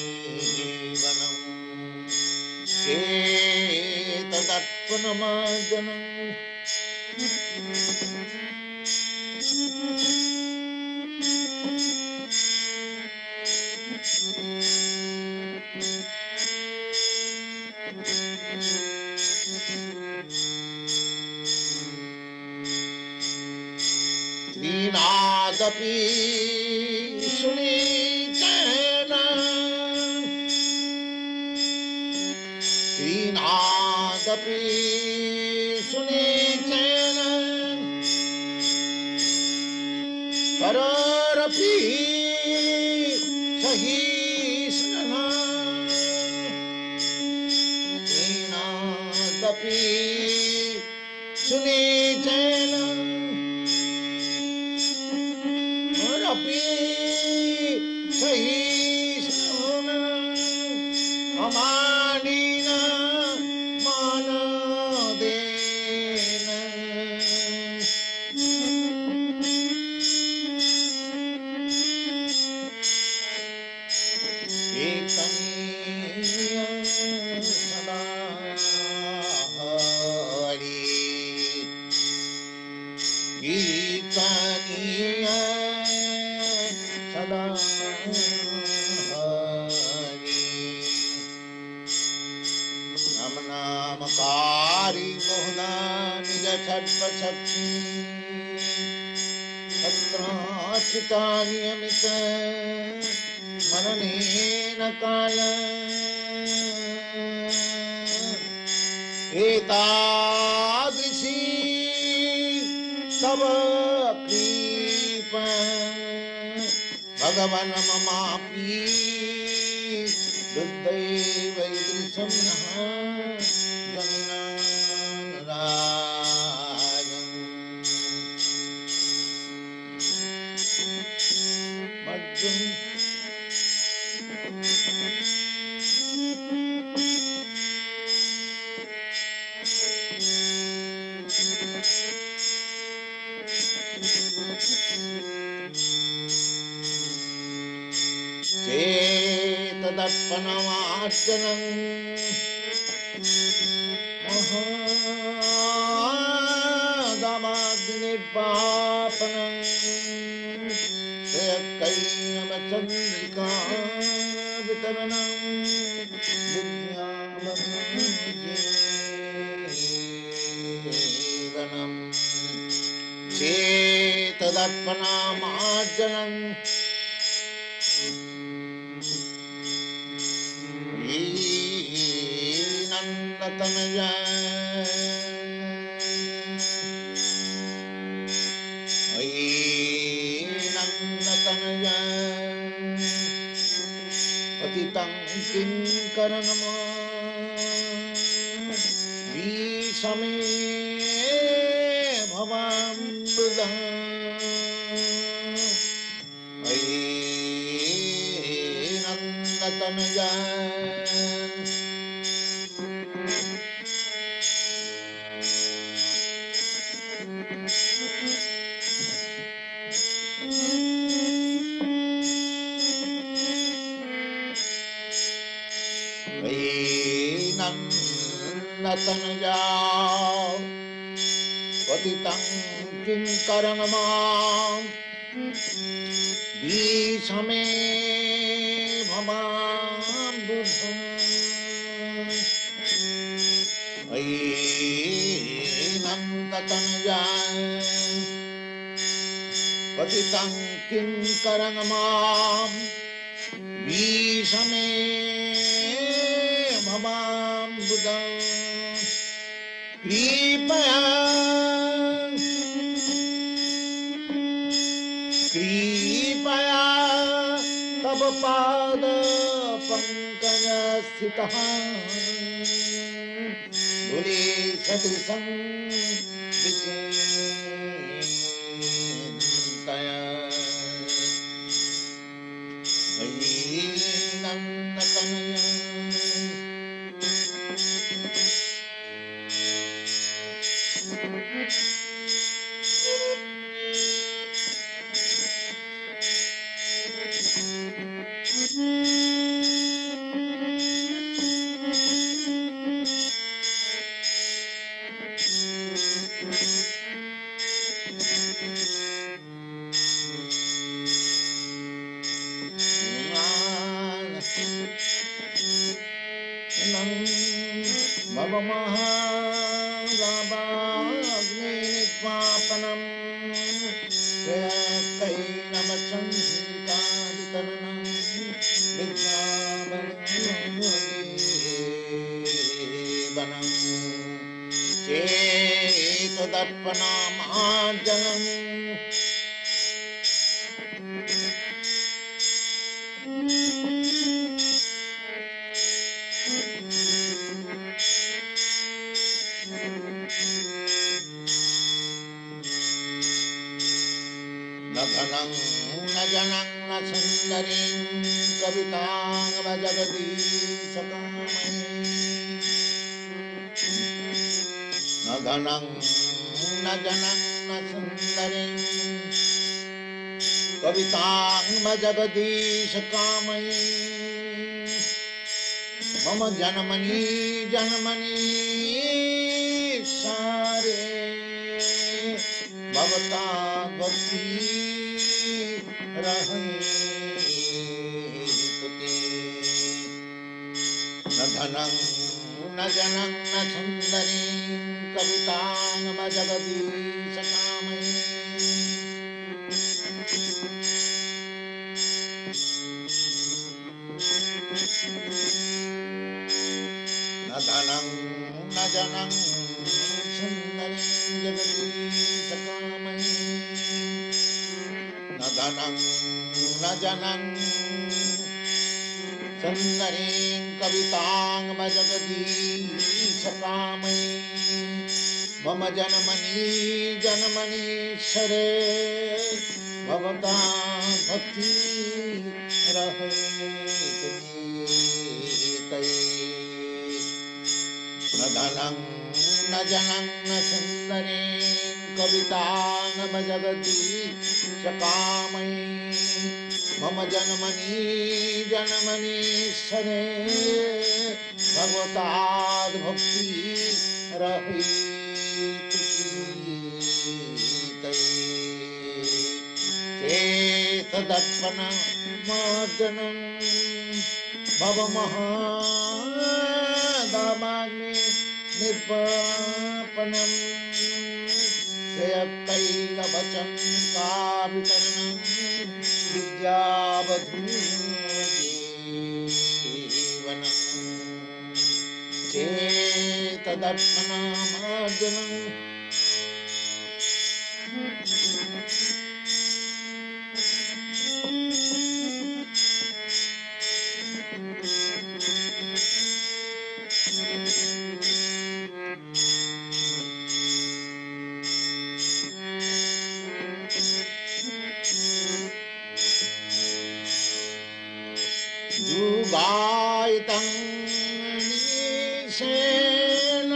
विद्यावधूजीवनम् चेतदर्पणमार्जनम् त्रीनादपि सुनीचेन त्रीनादपि सुनीचेन करोरपि सहिष्णुना त्रीनादपि सुनीचेन अपि सहिष्णुना अमानिन मानदेन एकनीय सदा हरि कीर्तनीय सदा हरि नम नामकारी बहुधा निज सर्वशक्ति तत्राचिता नियमित मननेन काल एतादृशी तव कृपा भगवन् ममापि दुर्दैवैर्दृशं जनिनानुरागम् अर्जुन चेतदर्पणमार्जनम् महादामाग्निर्वापनम् श्रेयकैरवचन्द्रिका वितरणम् विद्यावधूजीवनम् चेतदर्पणमार्जनम् नन्दतनया नन्दतनया पतितं किङ्करनमा विषमे भवामृदः नन्दतनया नन्दतनया पतितं किङ्करनमा Vishame bhamam buddham Ainantatanjaya Patitam kinkaranamam Vishame bhamam buddham Kripaya Kripaya तब पाद पंकज स्थित धूलि सदृशं विचिन्तय मयि नन्दतनय भवमहागाग्निनिर्वापनं श्रेयकैनमचन्द्रिकादितरणं विद्यावनं चेतदर्पणमार्जनम् न धनं न जनं न सुन्दरीं कवितां जगदीशकामये न धनं न जनं न सुन्दरीं कवितां जगदीशकामये मम जन्मनि जन्मनि सारे भवता भक्ति रहे न धनं न जनं न सुन्दरीं कवितां जगदीशकामये न धनं न जनं सुन्दरीं जगदीशकामये न धनं न जनं सुन्दरीं कवितां जगदीशकामये मम जन्मनि जन्मनि शरे भवता भक्ति रहे न धनं न जनं न सुन्दरीं कवितां जगदीशकामये मम जन्मनि जन्मनि शरे भगवता भक्ति चेतदर्पणमार्जनं भवमहादामाग्नि निर्वापनं श्रेयकैलवचनकावितरणं विद्यावधूजीवनं चेतदर्पणमार्जनं युगायितं निमेषेण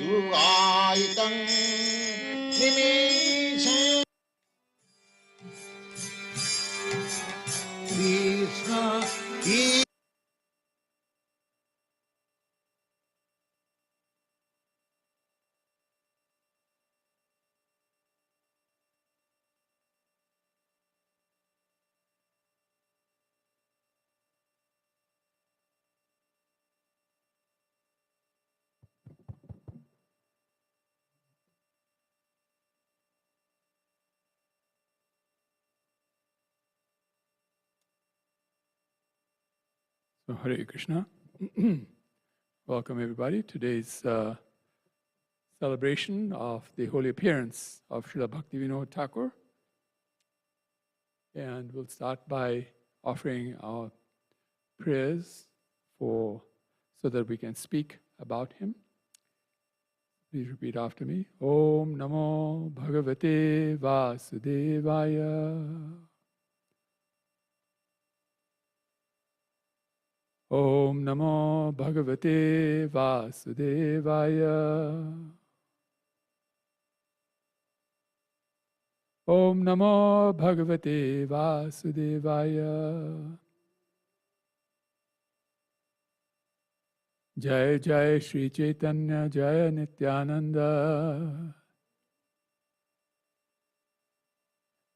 युगायितं निमेषेण Krishna So Hare Krishna. Welcome everybody. Today's celebration of the holy appearance of Srila Bhaktivinoda Thakur. And we'll start by offering our prayers so that we can speak about him. Please repeat after me. Om Namo Bhagavate Vasudevaya. Om Namo Bhagavate Vasudevaya. Om Namo Bhagavate Vasudevaya. Jai Jai Shri Chaitanya Jai Nityananda.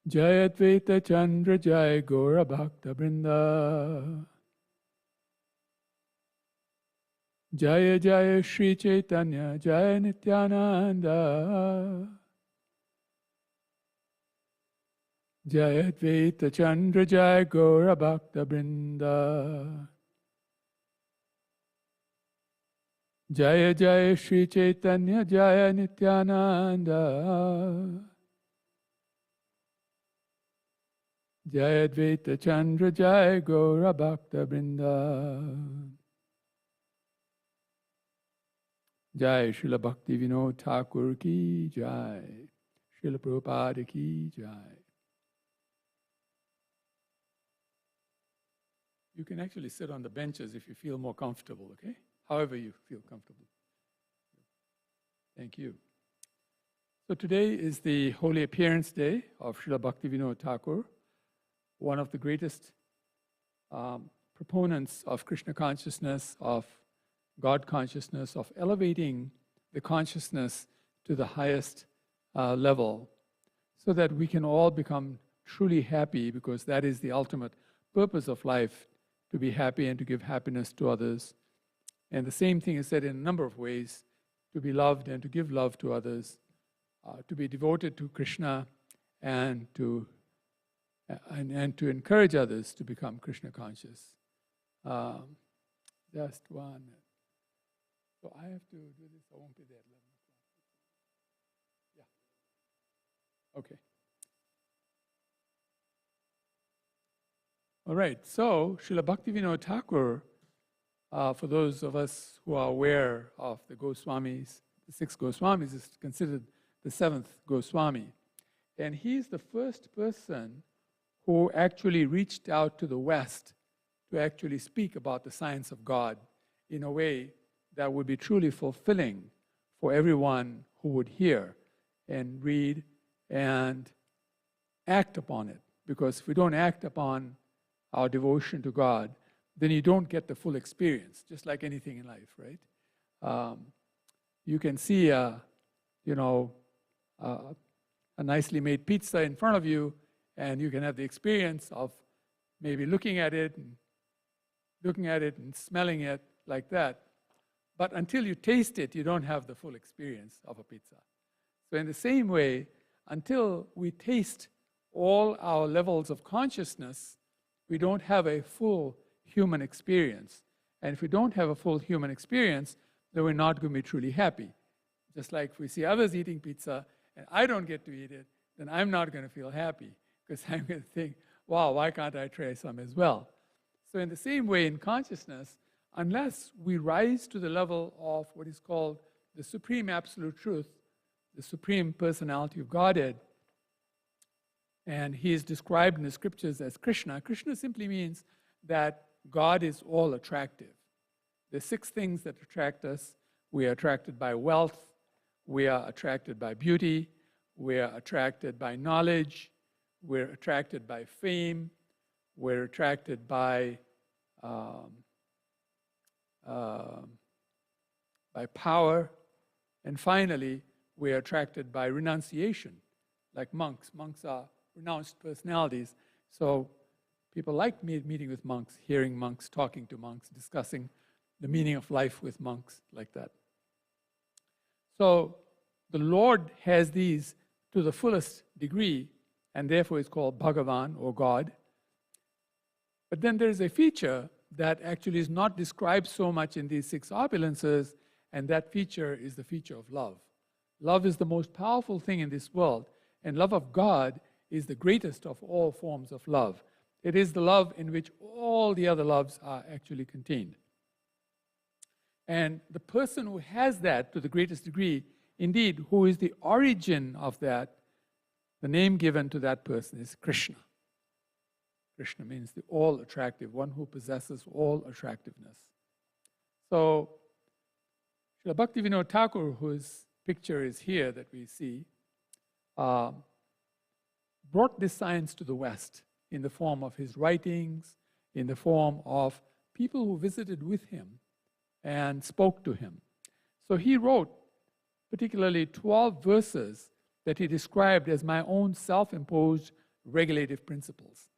Jai Advaita Chandra Jai Gaura Bhakta Vrinda. Jaya Jaya Shri Chaitanya Jaya Nityananda. Jaya Advaita Chandra Jaya Gaura Bhakta Vrinda. Jaya Jaya Shri Chaitanya Jaya Nityananda. Jaya Advaita Chandra Jaya Gaura Bhakta Vrinda. Jai Srila Bhaktivinoda Thakur ki Jai. Srila Prabhupada ki Jai. You can actually sit on the benches if you feel more comfortable, okay? However you feel comfortable. Thank you. So today is the Holy Appearance Day of Srila Bhaktivinoda Thakur, one of the greatest proponents of Krishna consciousness, of God consciousness, of elevating the consciousness to the highest level so that we can all become truly happy, because that is the ultimate purpose of life, to be happy and to give happiness to others. And the same thing is said in a number of ways, to be loved and to give love to others, to be devoted to Krishna and to encourage others to become Krishna conscious. Just one. So I have to do this, I won't be there at 11 o'clock. Yeah. Okay. All right, so Srila Bhaktivinoda Thakur, for those of us who are aware of the Goswamis, the 6 Goswamis, is considered the 7th Goswami. And he's the first person who actually reached out to the West to actually speak about the science of God in a way that would be truly fulfilling for everyone who would hear and read and act upon it. Because if we don't act upon our devotion to God, then you don't get the full experience, just like anything in life, right? You can see a nicely made pizza in front of you, and you can have the experience of maybe looking at it and smelling it like that. But until you taste it, you don't have the full experience of a pizza. So in the same way, until we taste all our levels of consciousness, we don't have a full human experience. And if we don't have a full human experience, then we're not going to be truly happy. Just like if we see others eating pizza and I don't get to eat it, then I'm not going to feel happy, because I'm going to think, wow, why can't I try some as well? So in the same way, in consciousness, unless we rise to the level of what is called the Supreme Absolute Truth, the Supreme Personality of Godhead, and he is described in the scriptures as Krishna. Krishna simply means that God is all attractive. There are 6 things that attract us. We are attracted by wealth. We are attracted by beauty. We are attracted by knowledge. We're attracted by fame. We're attracted by power. And finally, we are attracted by renunciation, like monks. Monks are renounced personalities. So people like meeting with monks, hearing monks, talking to monks, discussing the meaning of life with monks, like that. So the Lord has these to the fullest degree, and therefore is called Bhagavan, or God. But then there's a feature that actually is not described so much in these 6 opulences, and that feature is the feature of love. Love is the most powerful thing in this world, and love of God is the greatest of all forms of love. It is the love in which all the other loves are actually contained. And the person who has that to the greatest degree, indeed, who is the origin of that, the name given to that person is Krishna. Krishna means the all-attractive, one who possesses all attractiveness. So, Srila Bhaktivinoda Thakur, whose picture is here that we see, brought this science to the West in the form of his writings, in the form of people who visited with him and spoke to him. So he wrote particularly 12 verses that he described as my own self-imposed regulative principles.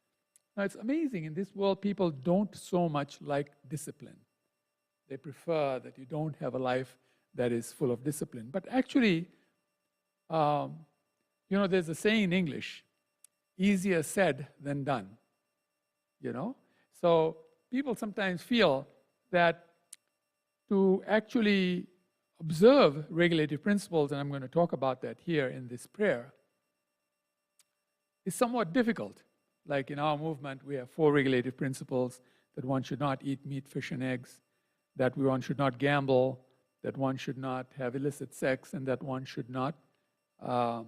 Now it's amazing, in this world people don't so much like discipline. They prefer that you don't have a life that is full of discipline. But actually, there's a saying in English, easier said than done. So people sometimes feel that to actually observe regulative principles, and I'm going to talk about that here in this prayer, is somewhat difficult. Like in our movement, we have 4 regulative principles: that one should not eat meat, fish, and eggs, that one should not gamble, that one should not have illicit sex, and that one should not, what's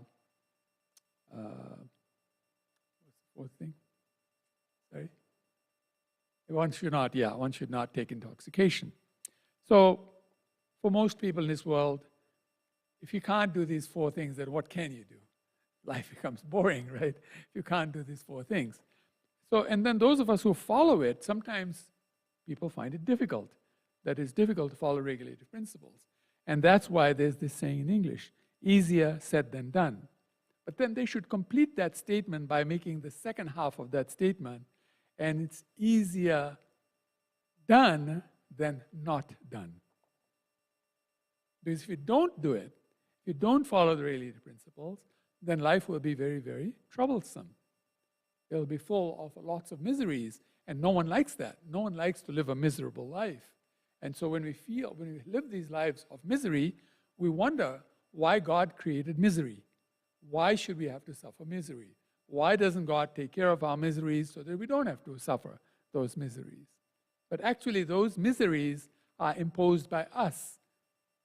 the 4th thing? Sorry? One should not take intoxication. So, for most people in this world, if you can't do these 4 things, then what can you do? Life becomes boring, right? If you can't do these 4 things. So, and then those of us who follow it, sometimes people find it difficult. That it's difficult to follow regulative principles. And that's why there's this saying in English, easier said than done. But then they should complete that statement by making the second half of that statement, and it's easier done than not done. Because if you don't do it, if you don't follow the regulative principles, then life will be very, very troublesome. It will be full of lots of miseries, and no one likes that. No one likes to live a miserable life. And so when we live these lives of misery, we wonder why God created misery. Why should we have to suffer misery? Why doesn't God take care of our miseries so that we don't have to suffer those miseries? But actually, those miseries are imposed by us,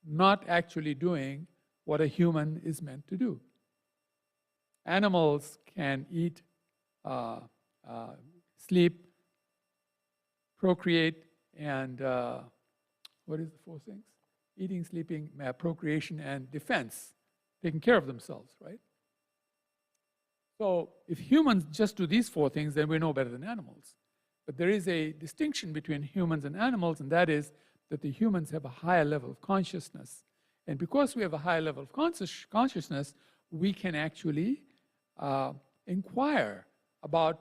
not actually doing what a human is meant to do. Animals can eat, sleep, procreate, and what is the 4 things? Eating, sleeping, procreation, and defense. Taking care of themselves, right? So if humans just do these 4 things, then we're no better than animals. But there is a distinction between humans and animals, and that is that the humans have a higher level of consciousness. And because we have a higher level of consciousness, we can actually inquire about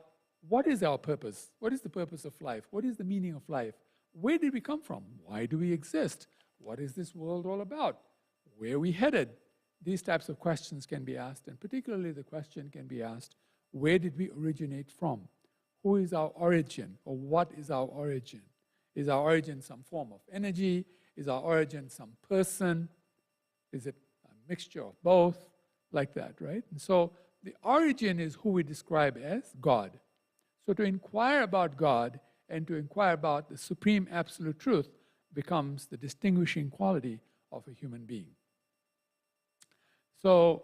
what is our purpose? What is the purpose of life? What is the meaning of life? Where did we come from? Why do we exist? What is this world all about? Where are we headed? These types of questions can be asked, and particularly the question can be asked, where did we originate from? Who is our origin, or what is our origin? Is our origin some form of energy? Is our origin some person? Is it a mixture of both? Like that, right? And so the origin is who we describe as God. So to inquire about God and to inquire about the supreme absolute truth becomes the distinguishing quality of a human being. So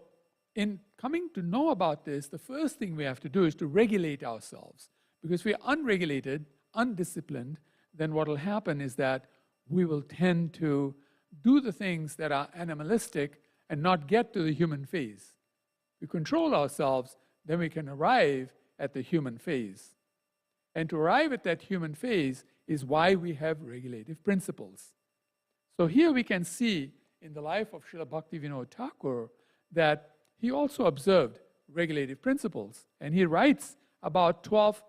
in coming to know about this, the first thing we have to do is to regulate ourselves. Because if we are unregulated, undisciplined, then what will happen is that we will tend to do the things that are animalistic and not get to the human phase. If we control ourselves, then we can arrive at the human phase. And to arrive at that human phase is why we have regulative principles. So here we can see in the life of Srila Bhaktivinoda Thakur that he also observed regulative principles. And he writes about 12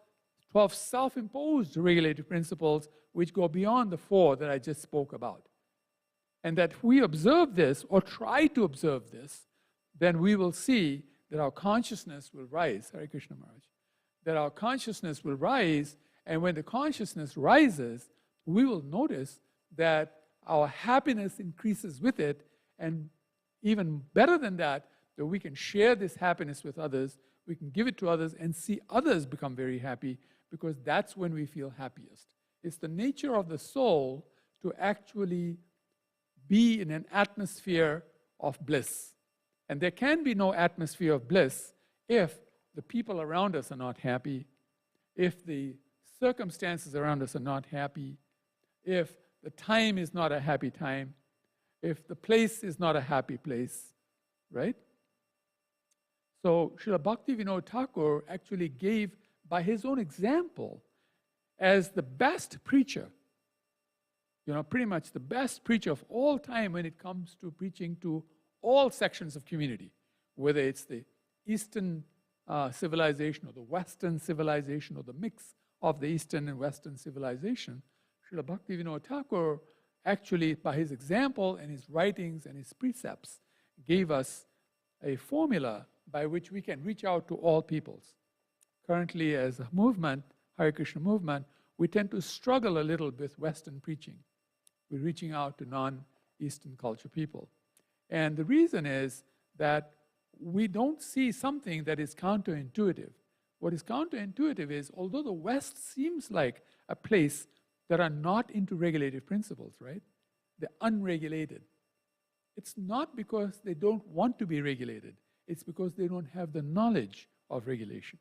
self-imposed regulative principles which go beyond the 4 that I just spoke about. And that if we observe this or try to observe this, then we will see that our consciousness will rise. Hare Krishna Maharaj. That our consciousness will rise And when the consciousness rises, we will notice that our happiness increases with it, and even better than that, that we can share this happiness with others, we can give it to others and see others become very happy, because that's when we feel happiest. It's the nature of the soul to actually be in an atmosphere of bliss. And there can be no atmosphere of bliss if the people around us are not happy, if the circumstances around us are not happy, if the time is not a happy time, if the place is not a happy place, right? So Srila Bhaktivinoda Thakur actually gave, by his own example, as the best preacher, pretty much the best preacher of all time when it comes to preaching to all sections of community, whether it's the Eastern civilization or the Western civilization or the mix of the Eastern and Western civilization. Srila Bhaktivinoda Thakur actually, by his example and his writings and his precepts, gave us a formula by which we can reach out to all peoples. Currently, as a movement, Hare Krishna movement, we tend to struggle a little with Western preaching. We're reaching out to non-Eastern culture people. And the reason is that we don't see something that is counterintuitive. What is counterintuitive is, although the West seems like a place that are not into regulative principles, right? They're unregulated. It's not because they don't want to be regulated. It's because they don't have the knowledge of regulation.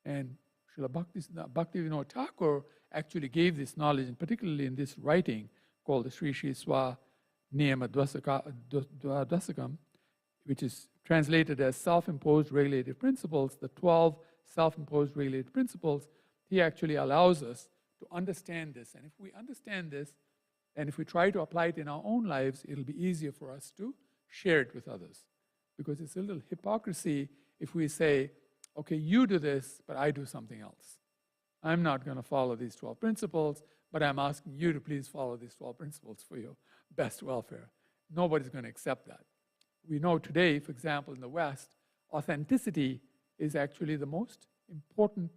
And Srila Bhaktivinoda Thakur actually gave this knowledge, and particularly in this writing called the Sri Sri Swa Niyama Dvasakam, which is translated as self-imposed regulative principles, the 12 self-imposed regulative principles. He actually allows us to understand this. And if we understand this, and if we try to apply it in our own lives, it'll be easier for us to share it with others. Because it's a little hypocrisy if we say, okay, you do this, but I do something else. I'm not going to follow these 12 principles, but I'm asking you to please follow these 12 principles for your best welfare. Nobody's going to accept that. We know today, for example, in the West, authenticity is actually the most important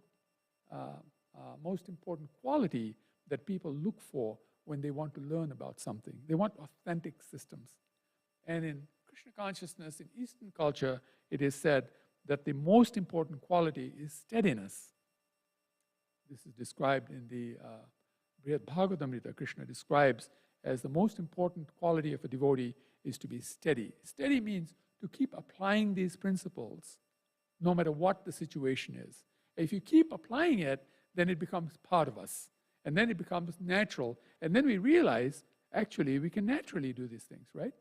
quality that people look for when they want to learn about something. They want authentic systems. And in Krishna consciousness, in Eastern culture, it is said that the most important quality is steadiness. This is described in the Brihad Bhagavatamrita. Krishna describes as the most important quality of a devotee is to be steady. Steady means to keep applying these principles no matter what the situation is. If you keep applying it, then it becomes part of us. And then it becomes natural. And then we realize, actually, we can naturally do these things, right?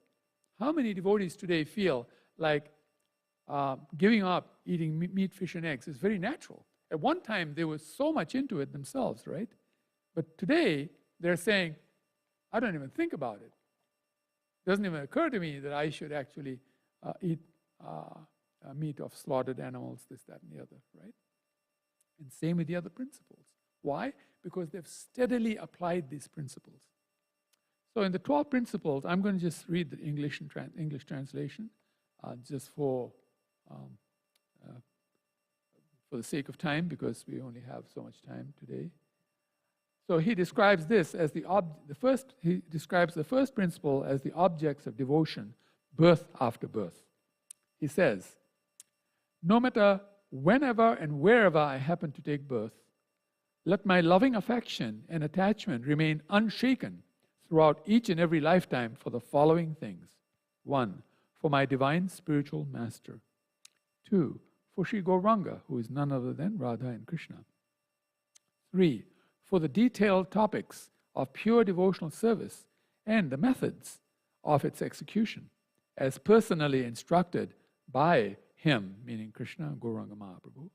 How many devotees today feel like giving up eating meat, fish, and eggs is very natural? At one time, they were so much into it themselves, right? But today, they're saying, I don't even think about it. It doesn't even occur to me that I should actually eat meat of slaughtered animals, this, that, and the other, right? And same with the other principles. Why? Because they've steadily applied these principles. So in the 12 principles, I'm going to just read the English translation, just for the sake of time, because we only have so much time today. So he describes this as he describes the first principle as the objects of devotion, birth after birth. He says, no matter whenever and wherever I happen to take birth, let my loving affection and attachment remain unshaken throughout each and every lifetime for the following things. 1, for my divine spiritual master. 2, for Sri Gauranga, who is none other than Radha and Krishna. 3, for the detailed topics of pure devotional service and the methods of its execution, as personally instructed by him, meaning Krishna, Gauranga Mahaprabhu.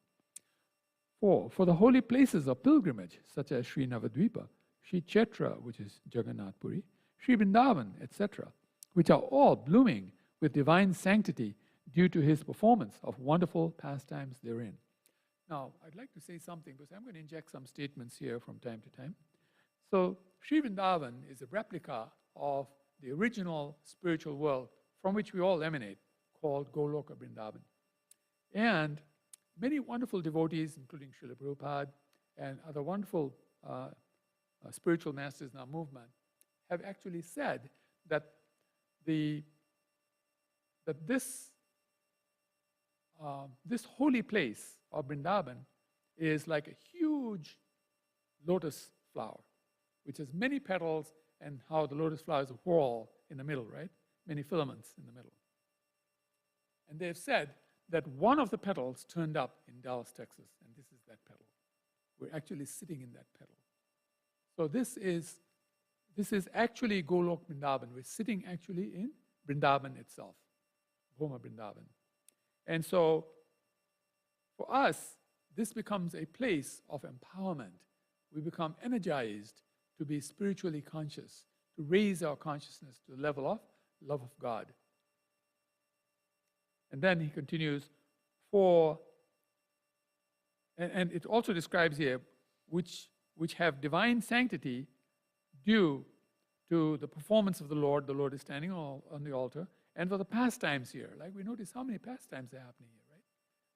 4, for the holy places of pilgrimage, such as Sri Navadvipa, Sri Kshetra, which is Jagannath Puri, Sri Vrindavan, etc., which are all blooming with divine sanctity due to his performance of wonderful pastimes therein. Now, I'd like to say something, because I'm going to inject some statements here from time to time. So, Sri Vrindavan is a replica of the original spiritual world from which we all emanate, called Goloka Vrindavan. And many wonderful devotees, including Srila Prabhupada and other wonderful spiritual masters in our movement have actually said that this holy place of Vrindavan is like a huge lotus flower, which has many petals, and how the lotus flower is a whorl in the middle, right? Many filaments in the middle. And they've said that one of the petals turned up in Dallas, Texas, and this is that petal. We're actually sitting in that petal. So this is actually Golok Vrindavan. We're sitting actually in Vrindavan itself, Bhoma Vrindavan. And so for us, this becomes a place of empowerment. We become energized to be spiritually conscious, to raise our consciousness to the level of love of God. And then he continues, and it also describes here, which have divine sanctity due to the performance of the Lord is standing on the altar, and for the pastimes here. Like we notice how many pastimes are happening here, right?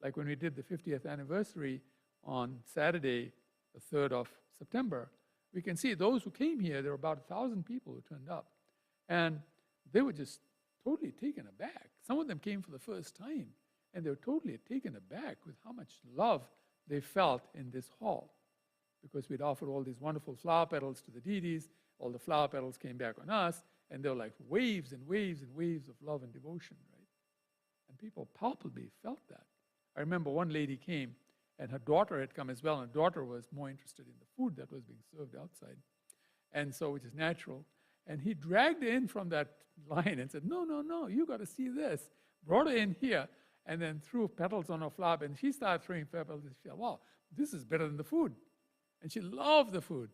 Like when we did the 50th anniversary on Saturday, the 3rd of September, we can see those who came here, there were about 1,000 people who turned up. And they were just totally taken aback. Some of them came for the first time, and they were totally taken aback with how much love they felt in this hall. Because we'd offered all these wonderful flower petals to the deities, all the flower petals came back on us, and they were like waves and waves and waves of love and devotion, right? And people palpably felt that. I remember one lady came, and her daughter had come as well, and her daughter was more interested in the food that was being served outside, and so, which is natural. And he dragged her in from that line and said, no, you got to see this. Brought her in here, and then threw petals on her flower, and she started throwing petals, and she said, wow, this is better than the food. And she loved the food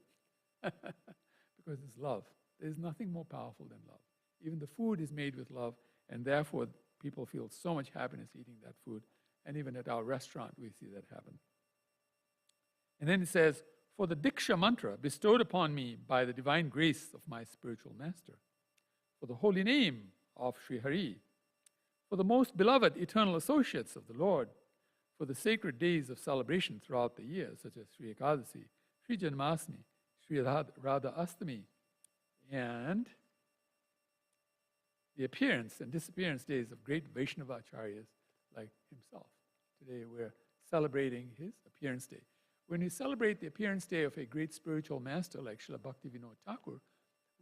because it's love. There's nothing more powerful than love. Even the food is made with love, and therefore people feel so much happiness eating that food. And even at our restaurant, we see that happen. And then it says, for the Diksha mantra bestowed upon me by the divine grace of my spiritual master, for the holy name of Sri Hari, for the most beloved eternal associates of the Lord, for the sacred days of celebration throughout the year, such as Sri Ekadasi, Sri Janmashtami, Sri Radha Astami, and the appearance and disappearance days of great Vaishnava acharyas like himself. Today we're celebrating his appearance day. When we celebrate the appearance day of a great spiritual master like Srila Bhaktivinoda Thakur,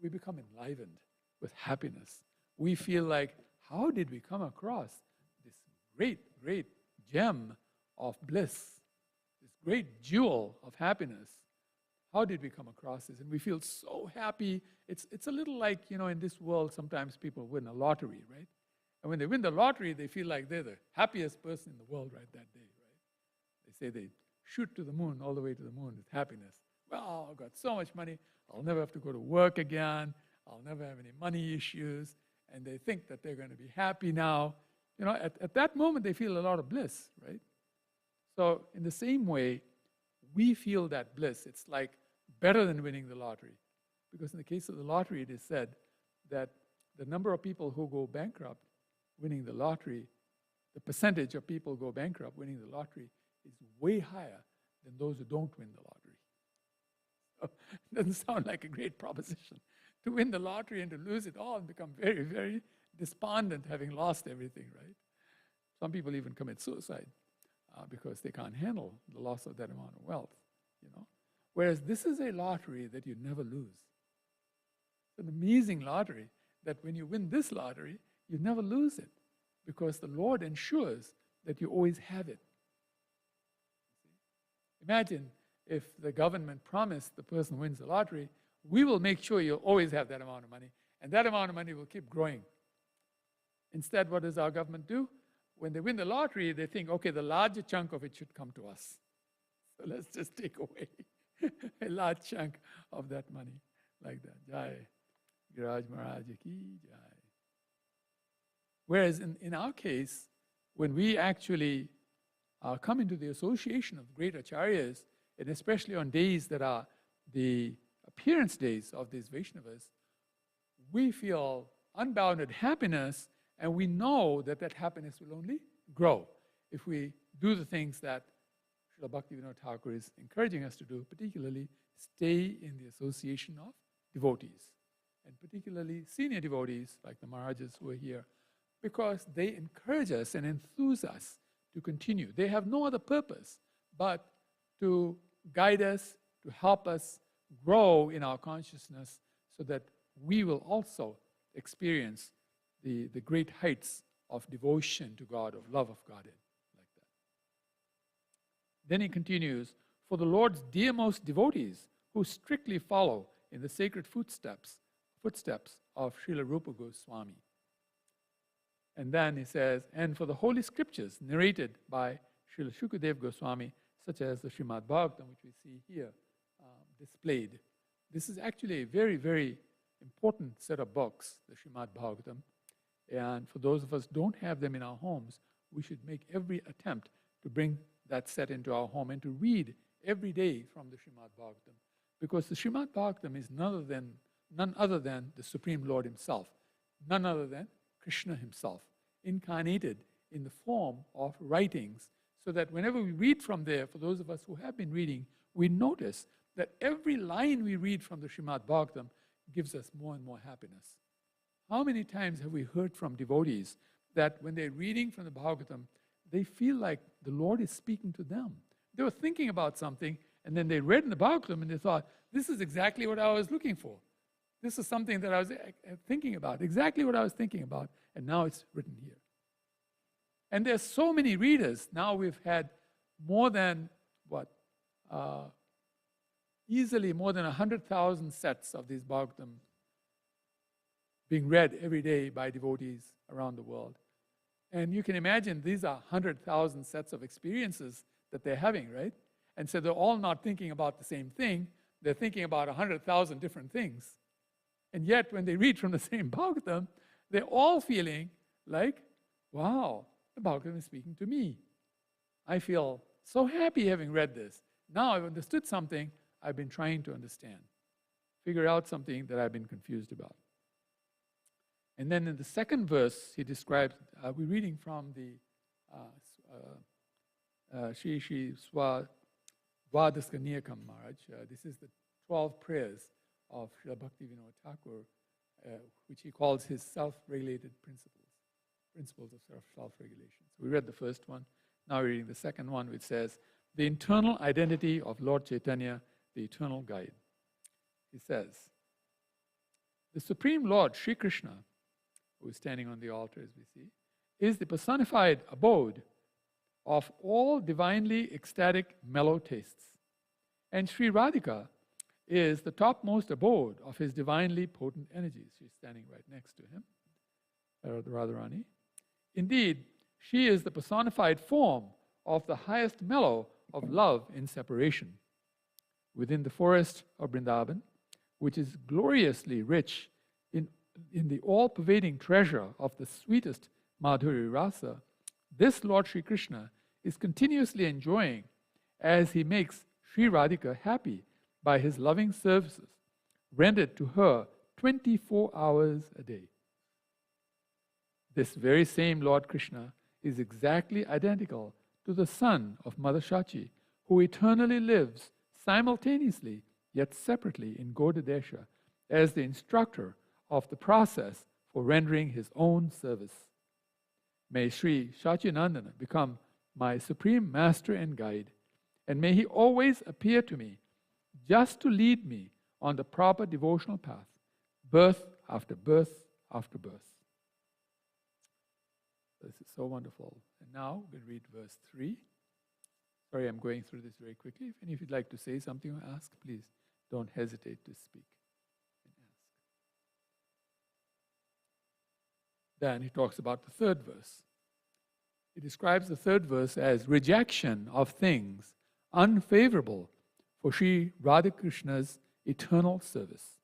we become enlivened with happiness. We feel like, how did we come across this great, great gem of bliss, this great jewel of happiness? How did we come across this? And we feel so happy. It's a little like, in this world, sometimes people win a lottery, right? And when they win the lottery, they feel like they're the happiest person in the world right that day, right? They say they shoot to the moon, all the way to the moon with happiness. Well, I've got so much money, I'll never have to go to work again, I'll never have any money issues, and they think that they're going to be happy now. At that moment, they feel a lot of bliss, right? So in the same way, we feel that bliss. It's like better than winning the lottery. Because in the case of the lottery, it is said that the number of people who go bankrupt winning the lottery, the percentage of people who go bankrupt winning the lottery is way higher than those who don't win the lottery. So it doesn't sound like a great proposition. To win the lottery and to lose it all and become very, very despondent having lost everything, right? Some people even commit suicide because they can't handle the loss of that amount of wealth, Whereas this is a lottery that you never lose. It's an amazing lottery that when you win this lottery, you never lose it because the Lord ensures that you always have it. Imagine if the government promised the person who wins the lottery, we will make sure you'll always have that amount of money, and that amount of money will keep growing. Instead, what does our government do? When they win the lottery, they think, okay, the larger chunk of it should come to us. So let's just take away a large chunk of that money like that. Jai. Giraj Maharaj ki jai. Whereas in our case, when we actually come into the association of great acharyas, and especially on days that are the appearance days of these Vaishnavas, we feel unbounded happiness, and we know that that happiness will only grow if we do the things that Srila Bhaktivinoda Thakur is encouraging us to do, particularly stay in the association of devotees, and particularly senior devotees like the Maharajas who are here, because they encourage us and enthuse us to continue. They have no other purpose but to guide us, to help us grow in our consciousness so that we will also experience the great heights of devotion to God, of love of Godhead, like that. Then he continues, for the Lord's dearmost devotees who strictly follow in the sacred footsteps of Srila Rupa Goswami. And then he says, and for the holy scriptures narrated by Srila Shukadev Goswami, such as the Srimad Bhagavatam, which we see here displayed. This is actually a very, very important set of books, the Srimad Bhagavatam. And for those of us who don't have them in our homes, we should make every attempt to bring that set into our home and to read every day from the Srimad Bhagavatam. Because the Srimad Bhagavatam is none other than the Supreme Lord Himself, none other than Krishna Himself, incarnated in the form of writings, so that whenever we read from there, for those of us who have been reading, we notice that every line we read from the Srimad Bhagavatam gives us more and more happiness. How many times have we heard from devotees that when they're reading from the Bhagavatam, they feel like the Lord is speaking to them? They were thinking about something, and then they read in the Bhagavatam, and they thought, this is exactly what I was looking for. This is something that I was thinking about, exactly what I was thinking about, and now it's written here. And there's so many readers. Now we've had more than, easily more than 100,000 sets of these Bhagavatam being read every day by devotees around the world. And you can imagine these are 100,000 sets of experiences that they're having, right? And so they're all not thinking about the same thing. They're thinking about 100,000 different things. And yet, when they read from the same Bhagavatam, they're all feeling like, wow, the Bhagavatam is speaking to me. I feel so happy having read this. Now I've understood something I've been trying to understand, figure out something that I've been confused about. And then in the second verse, he describes, we're reading from the Shri Swadhaska Niyakam Maharaj. This is the 12 prayers of Srila Bhaktivinoda Thakur, which he calls his self-regulated principles of self-regulation. So we read the first one. Now we're reading the second one, which says, the internal identity of Lord Chaitanya, the eternal guide. He says, the Supreme Lord, Sri Krishna, who is standing on the altar as we see, is the personified abode of all divinely ecstatic mellow tastes. And Sri Radhika is the topmost abode of his divinely potent energies. She's standing right next to him, Radharani. Indeed, she is the personified form of the highest mellow of love in separation. Within the forest of Vrindavan, which is gloriously rich in the all-pervading treasure of the sweetest Madhuri Rasa, this Lord Sri Krishna is continuously enjoying as he makes Sri Radhika happy by his loving services rendered to her 24 hours a day. This very same Lord Krishna is exactly identical to the son of Mother Shachi, who eternally lives simultaneously yet separately in Godadesha as the instructor of the process for rendering his own service. May Sri Shachinandana become my supreme master and guide, and may he always appear to me just to lead me on the proper devotional path, birth after birth after birth. This is so wonderful. And now we'll read verse 3. Sorry, I'm going through this very quickly. If any of you'd like to say something or ask, please don't hesitate to speak and ask. Then he talks about the third verse. He describes the third verse as rejection of things unfavorable for Sri Radhakrishna's eternal service.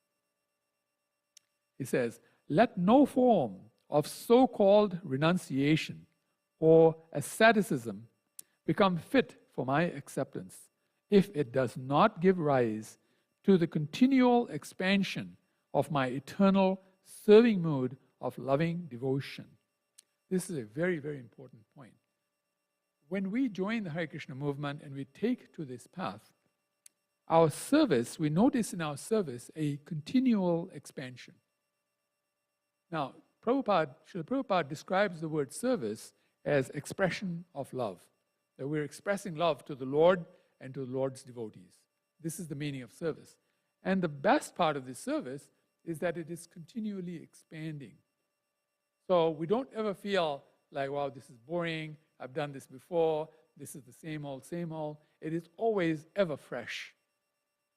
He says, let no form of so-called renunciation or asceticism become fit for my acceptance if it does not give rise to the continual expansion of my eternal serving mood of loving devotion. This is a very, very important point. when we join the Hare Krishna movement and we take to this path, our service, we notice in our service a continual expansion. Now, Srila Prabhupada describes the word service as expression of love, that we're expressing love to the Lord and to the Lord's devotees. This is the meaning of service. And the best part of this service is that it is continually expanding. So we don't ever feel like, wow, this is boring, I've done this before, this is the same old, same old. It is always ever fresh.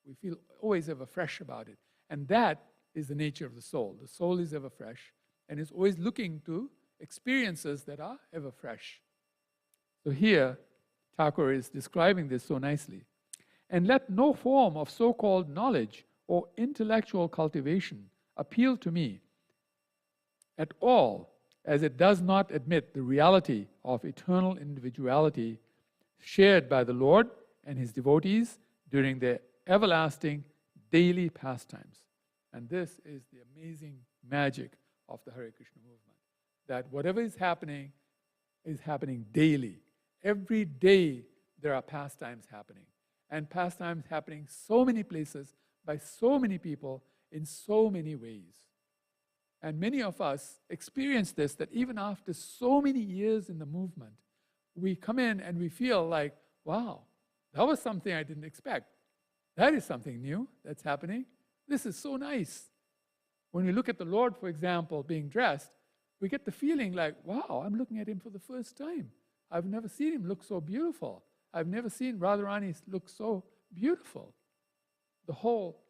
We feel always ever fresh about it. And that is the nature of the soul. The soul is ever fresh and is always looking to experiences that are ever fresh. So here, Thakur is describing this so nicely. And let no form of so-called knowledge or intellectual cultivation appeal to me at all, as it does not admit the reality of eternal individuality shared by the Lord and His devotees during their everlasting daily pastimes. And this is the amazing magic of the Hare Krishna movement, that whatever is happening daily. Every day there are pastimes happening, and pastimes happening so many places, by so many people, in so many ways. And many of us experience this, that even after so many years in the movement, we come in and we feel like, wow, that was something I didn't expect. That is something new that's happening. This is so nice. When we look at the Lord, for example, being dressed, we get the feeling like, wow, I'm looking at Him for the first time. I've never seen Him look so beautiful. I've never seen Radharani look so beautiful. The whole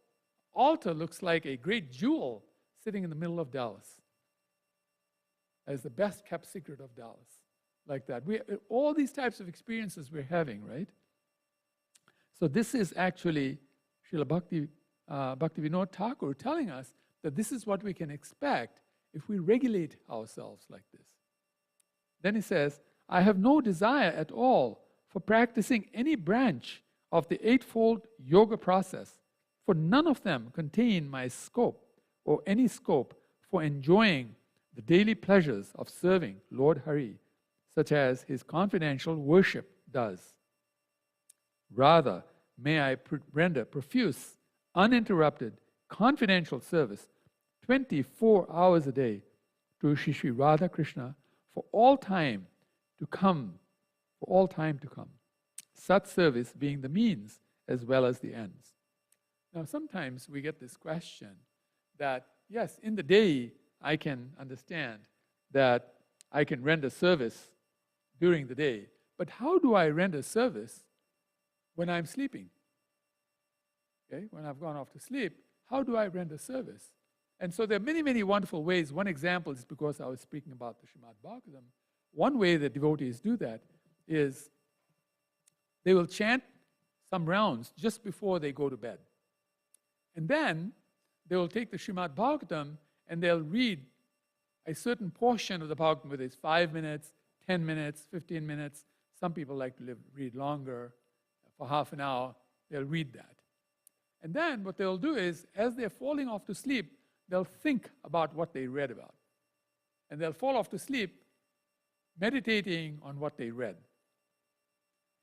altar looks like a great jewel sitting in the middle of Dallas, as the best kept secret of Dallas, like that. All these types of experiences we're having, right? So this is actually Srila Bhaktivinoda Thakur telling us that this is what we can expect if we regulate ourselves like this. Then he says, I have no desire at all for practicing any branch of the eightfold yoga process, for none of them contain my scope or any scope for enjoying the daily pleasures of serving Lord Hari, such as His confidential worship does. Rather, may I render profuse, uninterrupted, confidential service 24 hours a day to Shri Radha Krishna for all time to come, Such service being the means as well as the ends. Now, sometimes we get this question that, yes, in the day I can understand that I can render service during the day, but how do I render service when I'm sleeping? Okay, when I've gone off to sleep, how do I render service? And so there are many, many wonderful ways. One example is because I was speaking about the Srimad Bhagavatam. One way that devotees do that is they will chant some rounds just before they go to bed. And then they will take the Srimad Bhagavatam and they'll read a certain portion of the Bhagavatam, whether it's 5 minutes, 10 minutes, 15 minutes. Some people like to read longer. For half an hour, they'll read that. And then what they'll do is, as they're falling off to sleep, they'll think about what they read about. And they'll fall off to sleep meditating on what they read.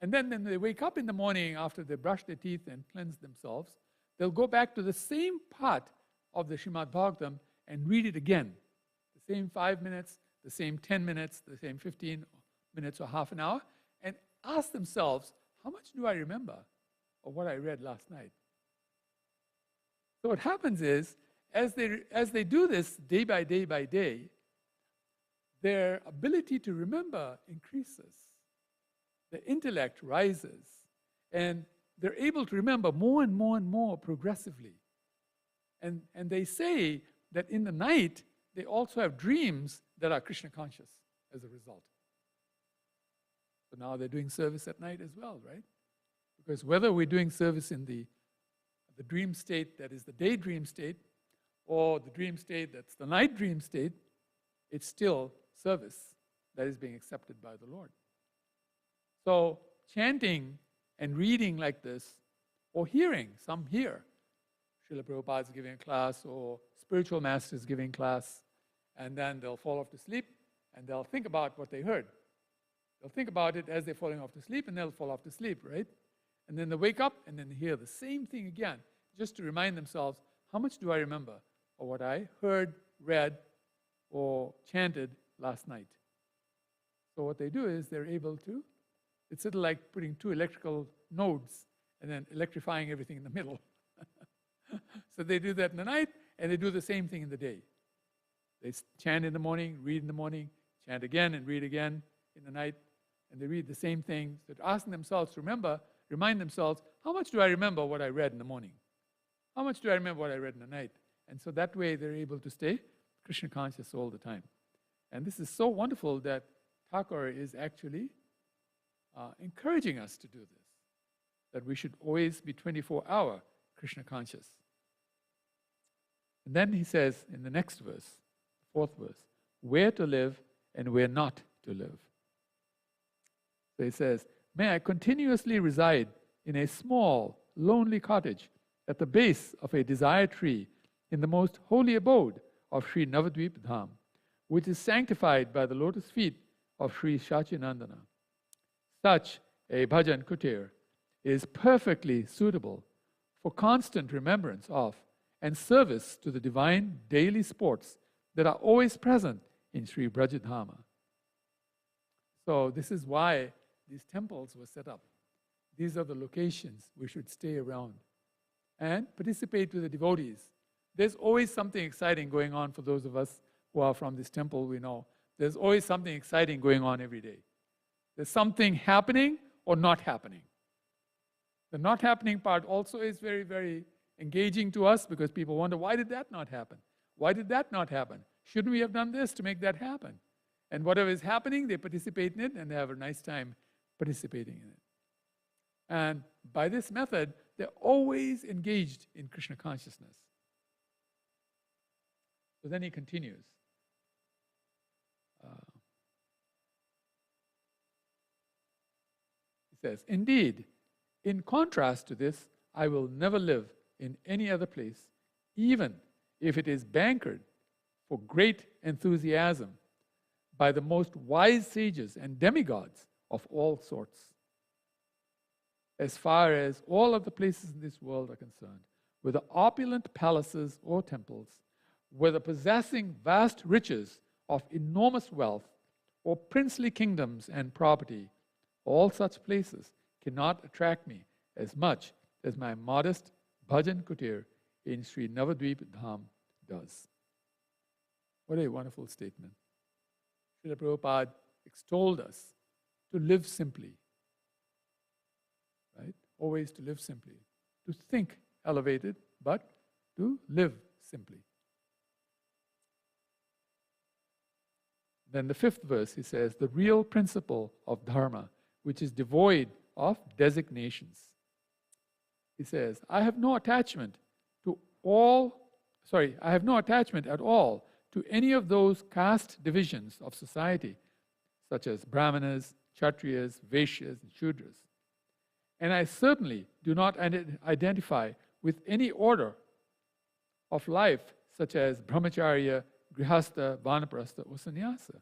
And then when they wake up in the morning after they brush their teeth and cleanse themselves, they'll go back to the same part of the Srimad Bhagavatam and read it again. The same 5 minutes, the same 10 minutes, the same 15 minutes or half an hour, and ask themselves, how much do I remember of what I read last night? So what happens is, as they do this day by day, their ability to remember increases. The intellect rises, and they're able to remember more and more and more progressively. And they say that in the night, they also have dreams that are Krishna conscious as a result. So now they're doing service at night as well, right? Because whether we're doing service in the dream state that is the daydream state, or the dream state that's the night dream state, it's still service that is being accepted by the Lord. So chanting and reading like this, or hearing, some hear, Srila Prabhupada's giving a class, or spiritual masters giving class, and then they'll fall off to sleep, and they'll think about what they heard. They'll think about it as they're falling off to sleep, and they'll fall off to sleep, right? And then they wake up, and then they hear the same thing again, just to remind themselves, how much do I remember of what I heard, read, or chanted last night? So what they do is they're able to, it's sort of like putting two electrical nodes and then electrifying everything in the middle. So they do that in the night, and they do the same thing in the day. They chant in the morning, read in the morning, chant again and read again in the night, and they read the same thing. So they're asking themselves to remind themselves, how much do I remember what I read in the morning? How much do I remember what I read in the night? And so that way they're able to stay Krishna conscious all the time. And this is so wonderful that Thakur is actually encouraging us to do this, that we should always be 24-hour Krishna conscious. And then he says in the next verse, fourth verse, where to live and where not to live. So he says, may I continuously reside in a small, lonely cottage at the base of a desire tree in the most holy abode of Sri Navadvip Dham, which is sanctified by the lotus feet of Sri Shachinandana. Such a bhajan kutir is perfectly suitable for constant remembrance of and service to the divine daily sports that are always present in Sri Brajadhama. So this is why these temples were set up. These are the locations we should stay around and participate with the devotees. There's always something exciting going on for those of us who are from this temple, we know. There's always something exciting going on every day. There's something happening or not happening. The not happening part also is very, very engaging to us because people wonder, why did that not happen? Why did that not happen? Shouldn't we have done this to make that happen? And whatever is happening, they participate in it and they have a nice time participating in it. And by this method, they're always engaged in Krishna consciousness. So then he continues. He says, indeed, in contrast to this, I will never live in any other place, even if it is bankered for great enthusiasm by the most wise sages and demigods of all sorts. As far as all of the places in this world are concerned, whether opulent palaces or temples, whether possessing vast riches of enormous wealth or princely kingdoms and property, all such places cannot attract me as much as my modest bhajan kutir in Sri Navadvip Dham does. What a wonderful statement. Srila Prabhupada extolled us to live simply, right? Always to live simply, to think elevated, but to live simply. Then the fifth verse, he says, the real principle of dharma, which is devoid of designations. He says, I have no attachment at all to any of those caste divisions of society, such as brahmanas, kshatriyas, vaishyas, and shudras. And I certainly do not identify with any order of life, such as brahmacharya, grihastha, vanaprastha, or sannyasa.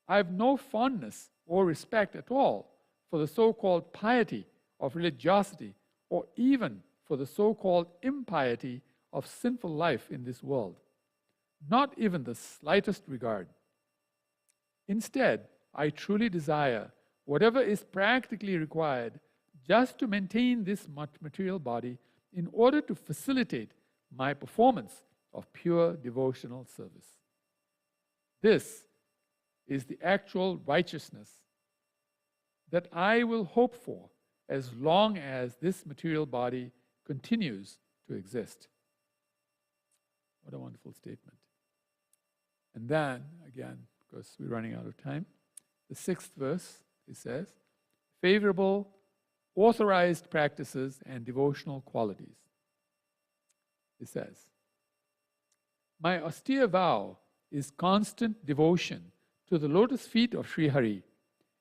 I have no fondness or respect at all for the so-called piety of religiosity, or even for the so-called impiety of sinful life in this world. Not even the slightest regard. Instead, I truly desire whatever is practically required just to maintain this material body in order to facilitate my performance of pure devotional service. This is the actual righteousness that I will hope for as long as this material body continues to exist. What a wonderful statement. And then, again, because we're running out of time, the sixth verse, it says, favorable, authorized practices and devotional qualities. It says, my austere vow is constant devotion to the lotus feet of Sri Hari.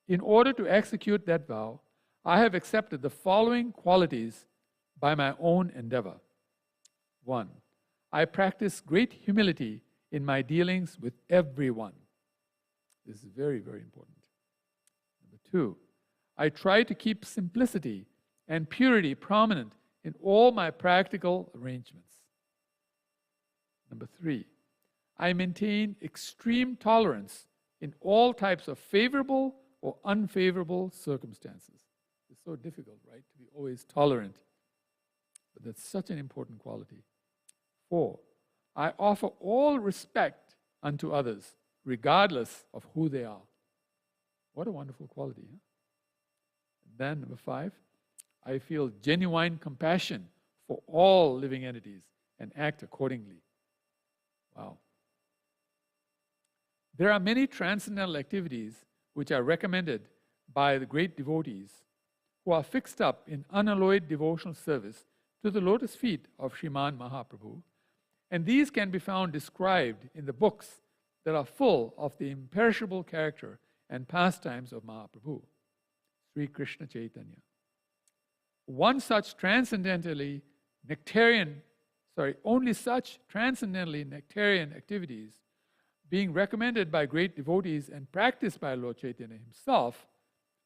In order to execute that vow, I have accepted the following qualities by my own endeavor. 1. I practice great humility in my dealings with everyone. This is very, very important. 2, I try to keep simplicity and purity prominent in all my practical arrangements. Number 3, I maintain extreme tolerance in all types of favorable or unfavorable circumstances. It's so difficult, right, to be always tolerant. But that's such an important quality. 4, I offer all respect unto others, regardless of who they are. What a wonderful quality, huh? And then number 5, I feel genuine compassion for all living entities and act accordingly. Wow. There are many transcendental activities which are recommended by the great devotees who are fixed up in unalloyed devotional service to the lotus feet of Sriman Mahaprabhu, and these can be found described in the books that are full of the imperishable character and pastimes of Mahaprabhu, Sri Krishna Chaitanya. Only such transcendentally nectarian activities being recommended by great devotees and practiced by Lord Chaitanya himself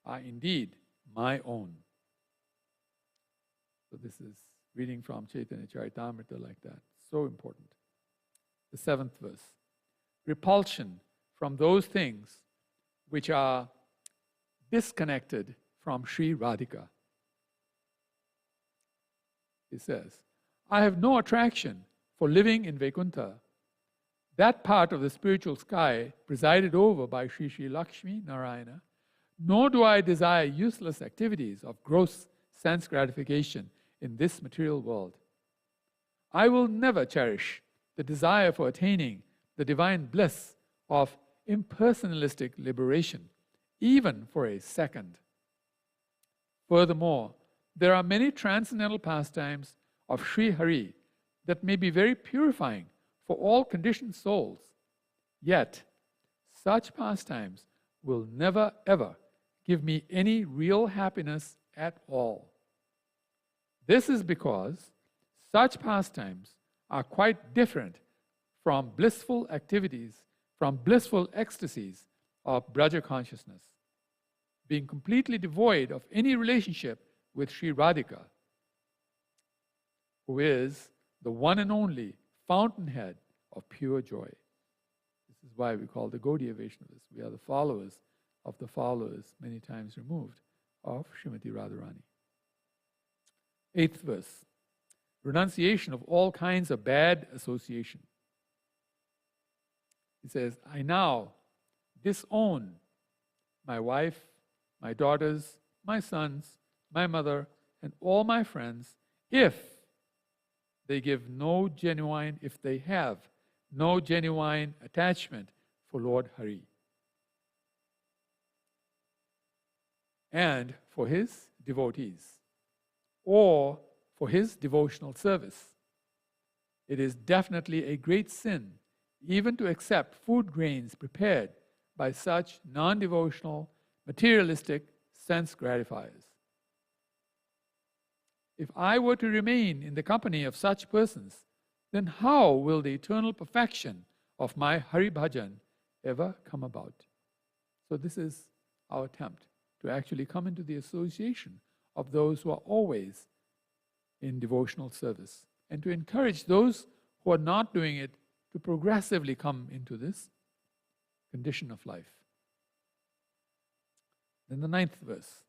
are indeed my own. So this is reading from Chaitanya Charitamrita like that. So important. The 7th verse. Repulsion from those things which are disconnected from Sri Radhika. He says, I have no attraction for living in Vaikuntha, that part of the spiritual sky presided over by Sri Sri Lakshmi Narayana, nor do I desire useless activities of gross sense gratification in this material world. I will never cherish the desire for attaining the divine bliss of impersonalistic liberation, even for a second. Furthermore, there are many transcendental pastimes of Sri Hari that may be very purifying for all conditioned souls. Yet, such pastimes will never ever give me any real happiness at all. This is because such pastimes are quite different from blissful activities, from blissful ecstasies of Braja consciousness, being completely devoid of any relationship with Sri Radhika, who is the one and only fountainhead of pure joy. This is why we call the Gaudiya Vaishnavas. We are the followers of the followers, many times removed, of Srimati Radharani. 8th verse. Renunciation of all kinds of bad association. He says, I now disown my wife, my daughters, my sons, my mother, and all my friends if they have no genuine attachment for Lord Hari and for his devotees or for his devotional service. It is definitely a great sin even to accept food grains prepared by such non-devotional, materialistic sense gratifiers. If I were to remain in the company of such persons, then how will the eternal perfection of my Hari Bhajan ever come about? So this is our attempt to actually come into the association of those who are always in devotional service and to encourage those who are not doing it to progressively come into this condition of life. Then the 9th verse,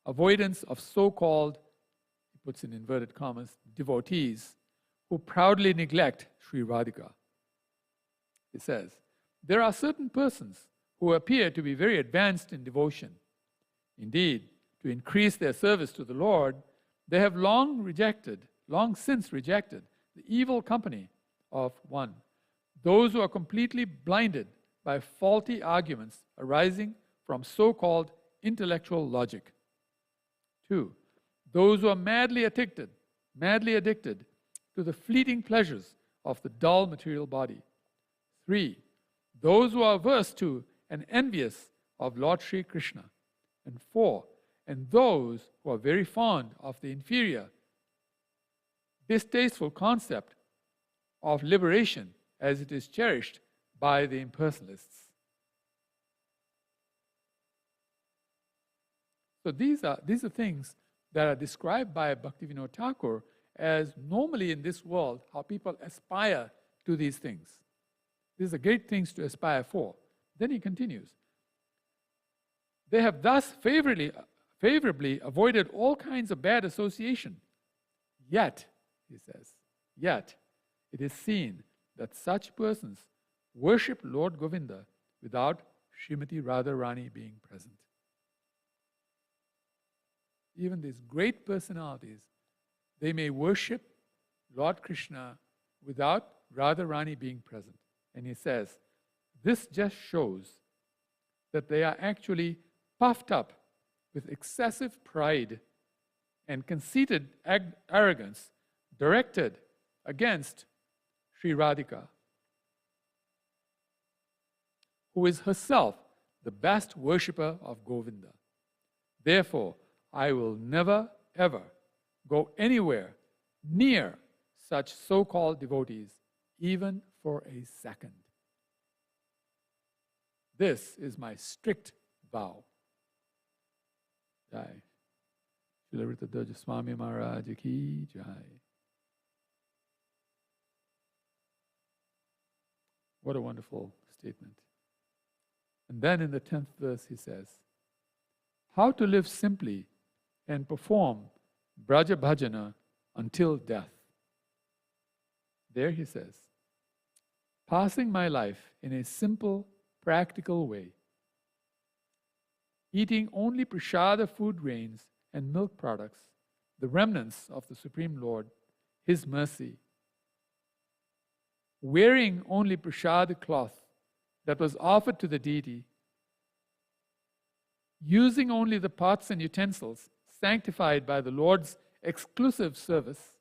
avoidance of so-called, he puts in inverted commas, devotees who proudly neglect Sri Radhika. He says, there are certain persons who appear to be very advanced in devotion. Indeed, to increase their service to the Lord, they have long since rejected the evil company of 1. Those who are completely blinded by faulty arguments arising from so-called intellectual logic. 2. Those who are madly addicted to the fleeting pleasures of the dull material body. 3. Those who are averse to and envious of Lord Sri Krishna. And 4. And those who are very fond of the inferior, distasteful concept of liberation as it is cherished by the impersonalists. So these are things that are described by Bhaktivinoda Thakur as normally in this world, how people aspire to these things. These are great things to aspire for. Then he continues. They have thus favorably avoided all kinds of bad association. Yet, he says, yet it is seen that such persons worship Lord Govinda without Srimati Radharani being present. Even these great personalities, they may worship Lord Krishna without Radharani being present. And he says, this just shows that they are actually puffed up with excessive pride and conceited arrogance directed against Sri Radhika, who is herself the best worshipper of Govinda. Therefore, I will never, ever go anywhere near such so-called devotees, even for a second. This is my strict vow. Jai. Srila Rita Swami Maharaj ki Jai. What a wonderful statement. And then in the 10th verse he says, how to live simply and perform Braja Bhajana until death. There he says, passing my life in a simple, practical way, eating only prasada food grains and milk products, the remnants of the Supreme Lord, His mercy, wearing only prasada cloth that was offered to the deity, using only the pots and utensils sanctified by the Lord's exclusive service,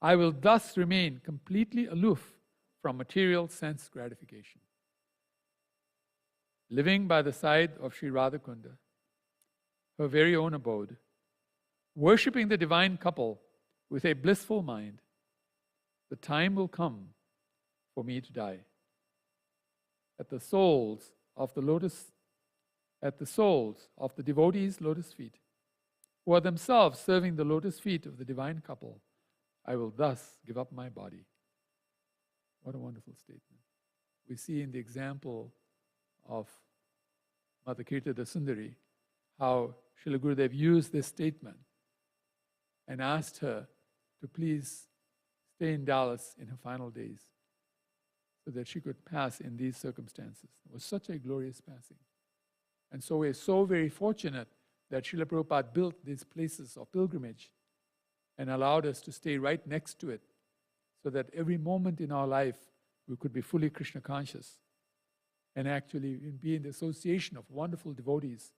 I will thus remain completely aloof from material sense gratification. Living by the side of Sri Radhakunda, her very own abode, worshipping the divine couple with a blissful mind, the time will come for me to die. At the soles of the devotees' lotus feet, who are themselves serving the lotus feet of the divine couple, I will thus give up my body. What a wonderful statement. We see in the example of Mata Kirtada Sundari how Srila Gurudev used this statement and asked her to please stay in Dallas in her final days so that she could pass in these circumstances. It was such a glorious passing. And so we're so very fortunate that Srila Prabhupada built these places of pilgrimage and allowed us to stay right next to it so that every moment in our life we could be fully Krishna conscious and actually be in the association of wonderful devotees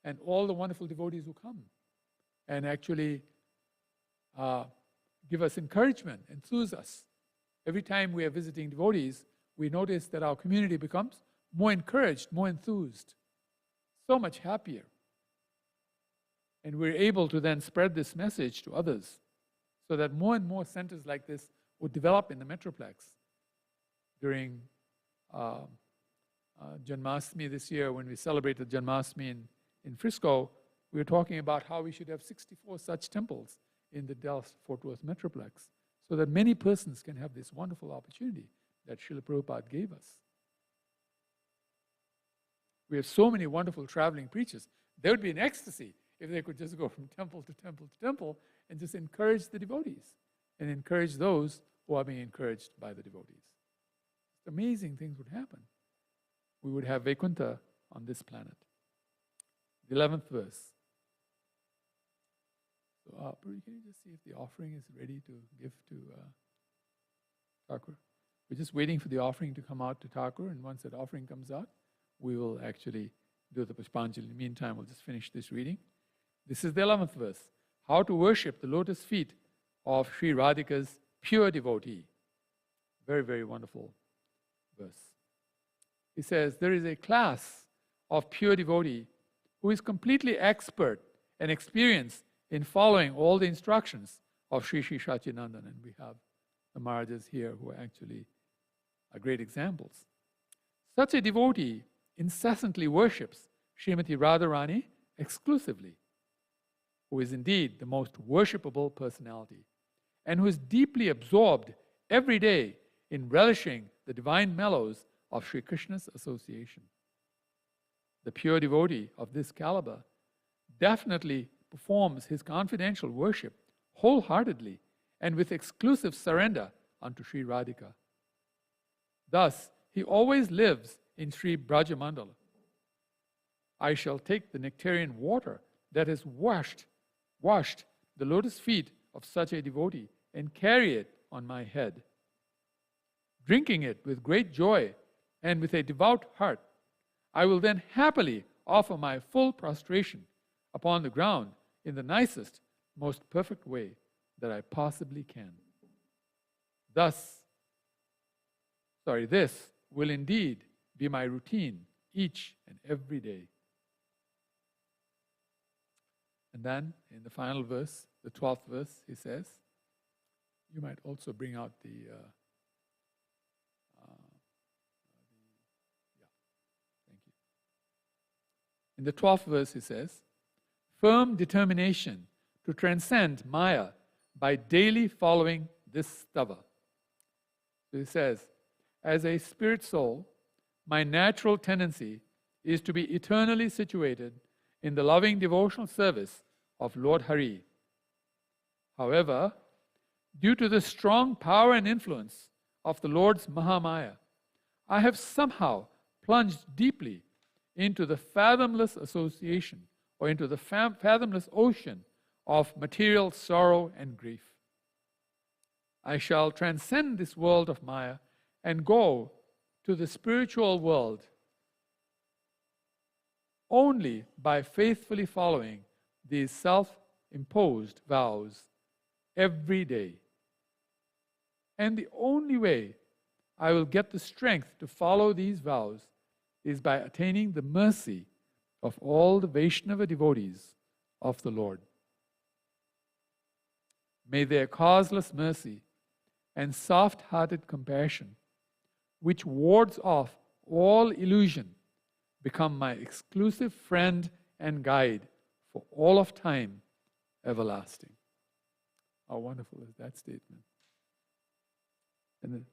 and all the wonderful devotees who come and actually give us encouragement, enthuse us. Every time we are visiting devotees, we notice that our community becomes more encouraged, more enthused, so much happier. And we're able to then spread this message to others so that more and more centers like this would develop in the Metroplex. During Janmashtami this year, when we celebrated Janmashtami in Frisco, we were talking about how we should have 64 such temples in the Dallas-Fort Worth Metroplex so that many persons can have this wonderful opportunity that Srila Prabhupada gave us. We have so many wonderful traveling preachers. They would be in ecstasy if they could just go from temple to temple to temple and just encourage the devotees and encourage those who are being encouraged by the devotees. Amazing things would happen. We would have Vaikuntha on this planet. The 11th verse. So, Prabhu, can you just see if the offering is ready to give to Thakur? We're just waiting for the offering to come out to Thakur, and once that offering comes out, we will actually do the Pushpanjali. In the meantime, we'll just finish this reading. This is the 11th verse. How to worship the lotus feet of Sri Radhika's pure devotee. Very, very wonderful verse. He says, there is a class of pure devotee who is completely expert and experienced in following all the instructions of Sri Sri Sachidananda. And we have the Maharajas here who actually are great examples. Such a devotee incessantly worships Srimati Radharani exclusively, who is indeed the most worshipable personality, and who is deeply absorbed every day in relishing the divine mellows of Sri Krishna's association. The pure devotee of this caliber definitely performs his confidential worship wholeheartedly and with exclusive surrender unto Sri Radhika. Thus, he always lives in Sri Brajamandala. I shall take the nectarian water that has washed the lotus feet of such a devotee and carry it on my head. Drinking it with great joy and with a devout heart, I will then happily offer my full prostration upon the ground in the nicest, most perfect way that I possibly can. This will indeed be my routine each and every day. And then in the final verse, the 12th verse, he says, you might also bring out thank you. In the 12th verse, he says, firm determination to transcend Maya by daily following this stava. So he says, as a spirit soul, my natural tendency is to be eternally situated in the loving devotional service of Lord Hari. However, due to the strong power and influence of the Lord's Mahamaya, I have somehow plunged deeply into the fathomless association or into the fathomless ocean of material sorrow and grief. I shall transcend this world of Maya and go to the spiritual world only by faithfully following these self-imposed vows every day. And the only way I will get the strength to follow these vows is by attaining the mercy of all the Vaishnava devotees of the Lord. May their causeless mercy and soft-hearted compassion, which wards off all illusion, become my exclusive friend and guide for all of time everlasting. How wonderful is that statement? And then,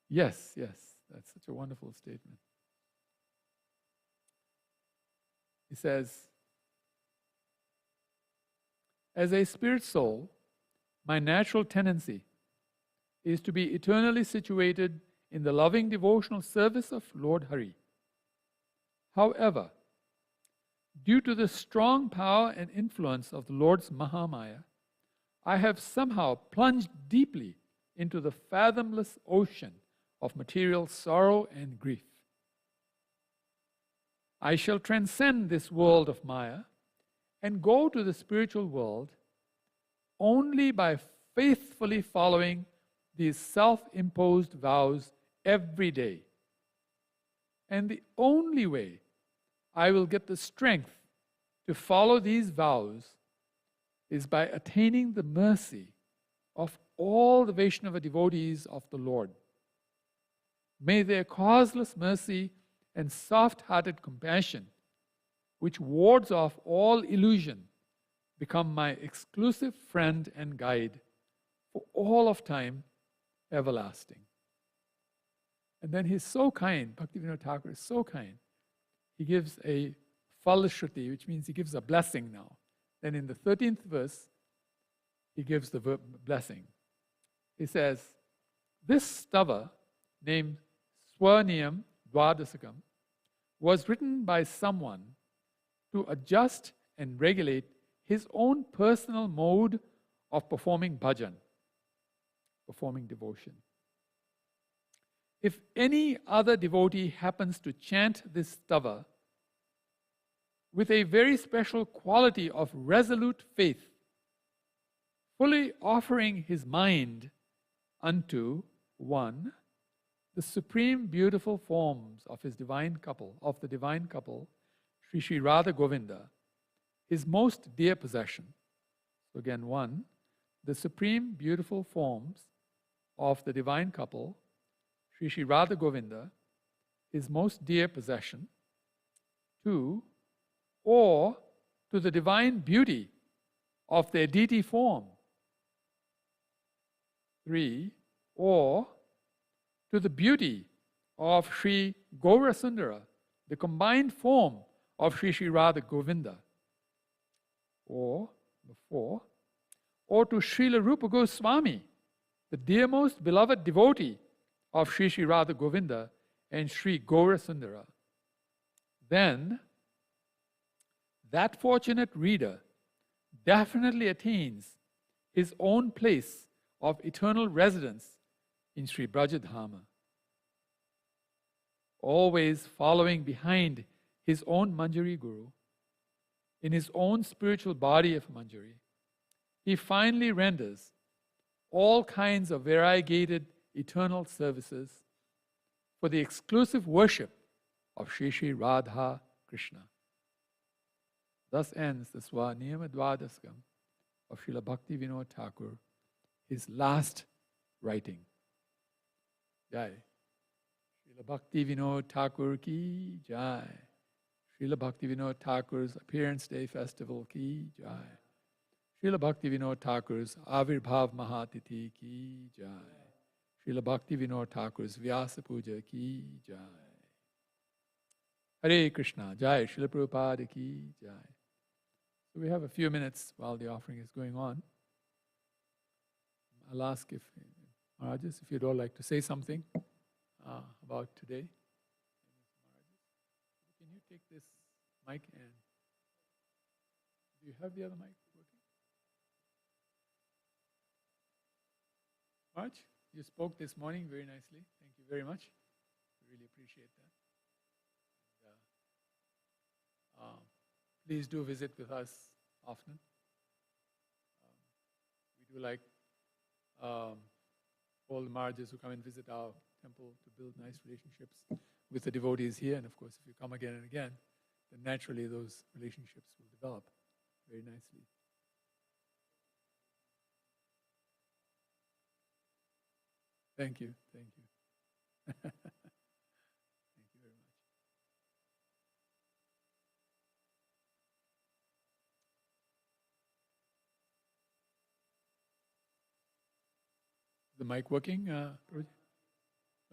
yes, that's such a wonderful statement. He says, as a spirit soul, my natural tendency is to be eternally situated in the loving devotional service of Lord Hari. However, due to the strong power and influence of the Lord's Mahamaya, I have somehow plunged deeply into the fathomless ocean of material sorrow and grief. I shall transcend this world of Maya and go to the spiritual world only by faithfully following these self-imposed vows every day. And the only way I will get the strength to follow these vows is by attaining the mercy of all the Vaishnava devotees of the Lord. May their causeless mercy and soft-hearted compassion, which wards off all illusion, become my exclusive friend and guide for all of time everlasting. And then he's so kind, Bhaktivinoda Thakur is so kind. He gives a falashruti, which means he gives a blessing now. Then in the 13th verse, he gives the blessing. He says, this stava, named Swaniyam Dwadasakam, was written by someone to adjust and regulate his own personal mode of performing bhajan, performing devotion. If any other devotee happens to chant this stava with a very special quality of resolute faith, fully offering his mind unto one, the supreme beautiful forms of his divine couple, Sri Sri Radha Govinda, his most dear possession. So again, one, the supreme beautiful forms of the divine couple, Sri Sri Radha Govinda, his most dear possession. Two, or to the divine beauty of their deity form. 3. Or to the beauty of Sri Gaurasundara, the combined form of Sri Radha Govinda. Or, 4. Or to Srila Rupa Goswami, the dearmost beloved devotee of Sri Radha Govinda and Sri Gaurasundara. Then that fortunate reader definitely attains his own place of eternal residence in Sri Brajadhama, always following behind his own Manjari Guru, in his own spiritual body of Manjari. He finally renders all kinds of variegated eternal services for the exclusive worship of Shri Shri Radha Krishna. Thus ends the Swaniyama Dvadaskam of Srila Bhakti Vinod Thakur, his last writing. Jai. Srila Bhakti Vinod Thakur ki Jai. Srila Bhakti Vinod Thakur's Appearance Day Festival ki Jai. Srila Bhakti Vinod Thakur's Avirbhav Mahatithi ki Jai. Srila Bhakti Vinod Thakur's Vyasa Puja ki Jai. Hare Krishna, Jai. Srila Prabhupada ki Jai. So we have a few minutes while the offering is going on. I'll ask if Maharajas, if you'd all like to say something about today. Can you take this mic and do you have the other mic working? March, you spoke this morning very nicely. Thank you very much. We really appreciate that. Please do visit with us often. We do like all the Maharajas who come and visit our temple to build nice relationships with the devotees here. And of course, if you come again and again, then naturally those relationships will develop very nicely. Thank you. Thank you. Thank you very much. The mic working? No,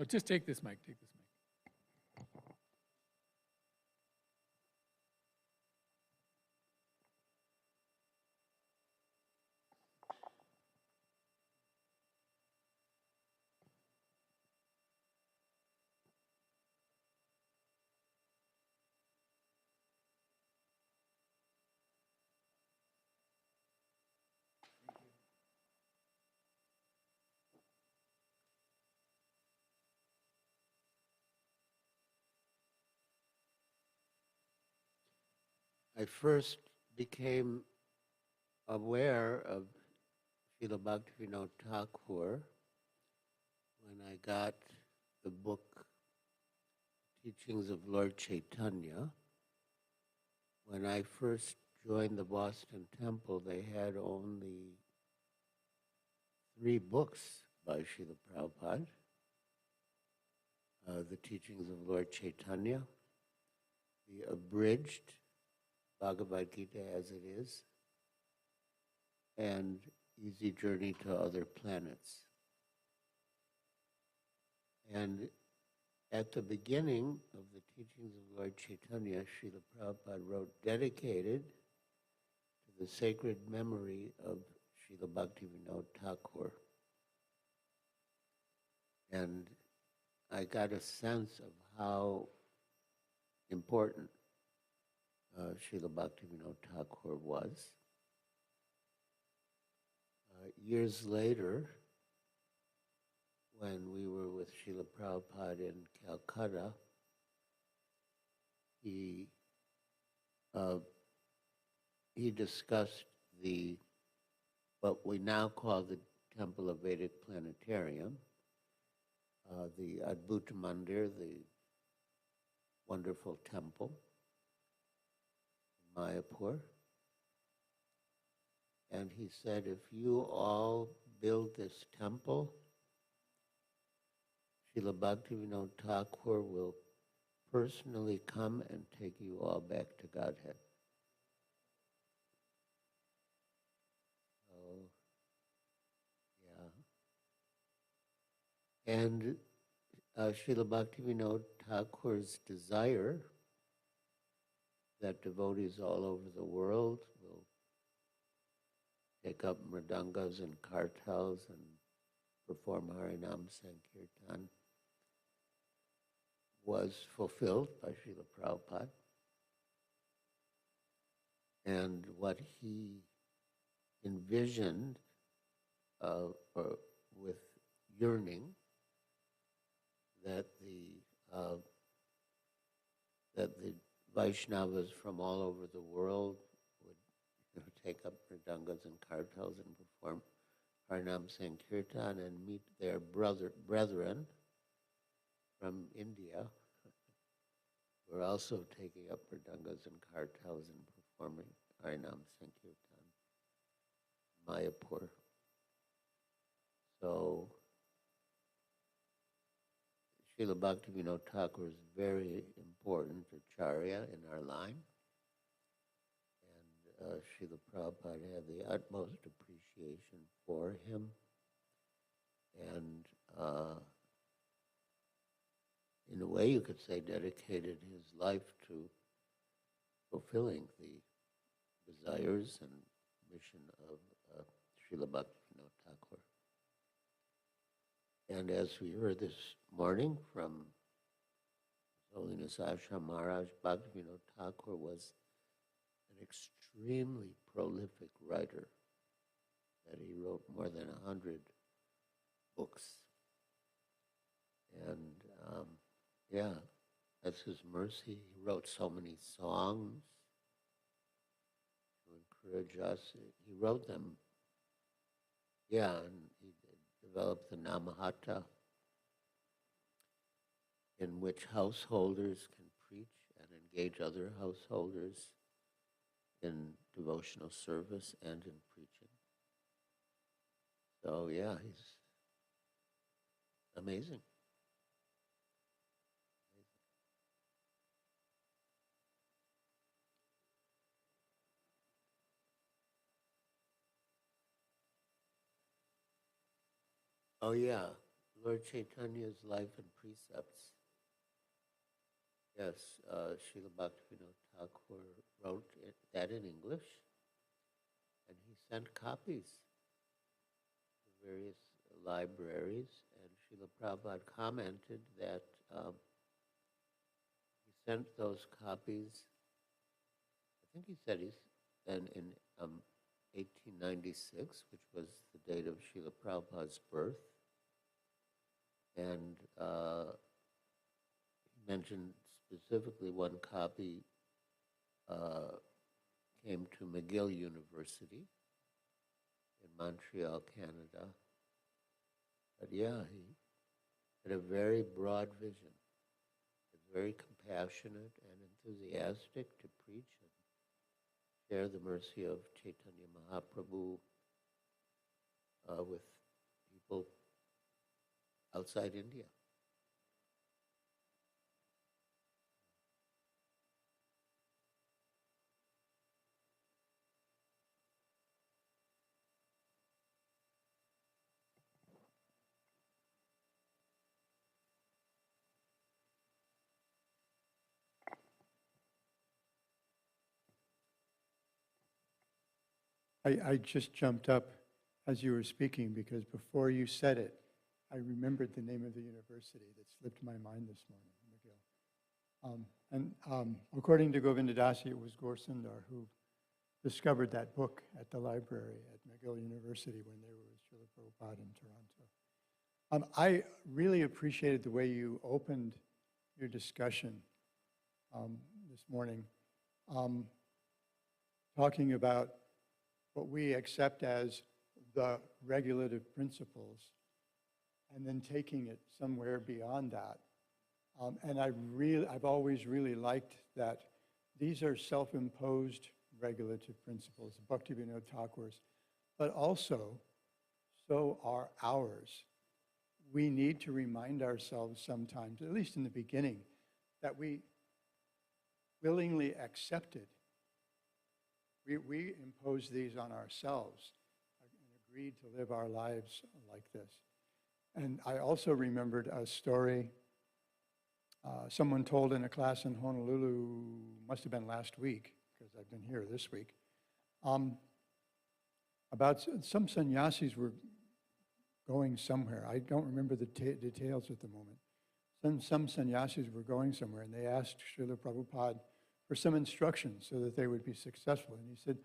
just take this mic. Take this mic. I first became aware of Srila Bhaktivinoda Thakur when I got the book Teachings of Lord Chaitanya. When I first joined the Boston Temple, they had only 3 books by Srila Prabhupada. The Teachings of Lord Chaitanya, the abridged Bhagavad Gita as it is, and Easy Journey to Other Planets. And at the beginning of the Teachings of Lord Chaitanya, Srila Prabhupada wrote, dedicated to the sacred memory of Srila Bhaktivinoda Thakur. And I got a sense of how important Srila Bhaktivinoda Thakur was. Years later, when we were with Srila Prabhupada in Calcutta, he discussed what we now call the Temple of Vedic Planetarium, the Adbhuta Mandir, the wonderful temple, Mayapur. And he said, if you all build this temple, Srila Bhaktivinoda Thakur will personally come and take you all back to Godhead. And Srila Bhaktivinoda Thakur's desire that devotees all over the world will take up mridangas and kartals and perform Harinam Sankirtan was fulfilled by Srila Prabhupada. And what he envisioned or with yearning that the Vaishnavas from all over the world would take up mridangas and kartals and perform Harinam Sankirtan and meet their brethren from India who are also taking up mridangas and kartals and performing Harinam Sankirtan, Mayapur. So Srila Bhaktivinoda Thakur is very important acharya in our line. And Srila Prabhupada had the utmost appreciation for him. And in a way, you could say, dedicated his life to fulfilling the desires and mission of Srila Bhaktivinoda Thakur. And as we heard this morning from His Holiness Ashram Maharaj, Bhaktivinoda Thakur was an extremely prolific writer, that he wrote more than 100 books. And yeah, that's his mercy. He wrote so many songs to encourage us. He wrote them, yeah, and he developed the Namahata, in which householders can preach and engage other householders in devotional service and in preaching. So yeah, he's amazing. Oh yeah, Lord Chaitanya's life and precepts. Yes, Srila Bhaktivinoda Thakur wrote that in English, and he sent copies to various libraries, and Srila Prabhupada commented that he sent those copies, I think he said in 1896, which was the date of Srila Prabhupada's birth, and he mentioned specifically one copy came to McGill University in Montreal, Canada. But yeah, he had a very broad vision, very compassionate and enthusiastic to preach and share the mercy of Chaitanya Mahaprabhu with people outside India. I just jumped up as you were speaking because before you said it, I remembered the name of the university that slipped my mind this morning, McGill. According to Govindadasi, it was Gorsundar who discovered that book at the library at McGill University when they were with Srila Prabhupada in Toronto. I really appreciated the way you opened your discussion this morning, talking about what we accept as the regulative principles and then taking it somewhere beyond that. And I've always really liked that these are self-imposed regulative principles, Bhaktivinoda Thakur's, but also so are ours. We need to remind ourselves sometimes, at least in the beginning, that we willingly accepted. We imposed these on ourselves and agreed to live our lives like this. And I also remembered a story someone told in a class in Honolulu, must have been last week, because I've been here this week, about some sannyasis were going somewhere. I don't remember the details at the moment. Some sannyasis were going somewhere, and they asked Srila Prabhupada for some instructions so that they would be successful. And he said,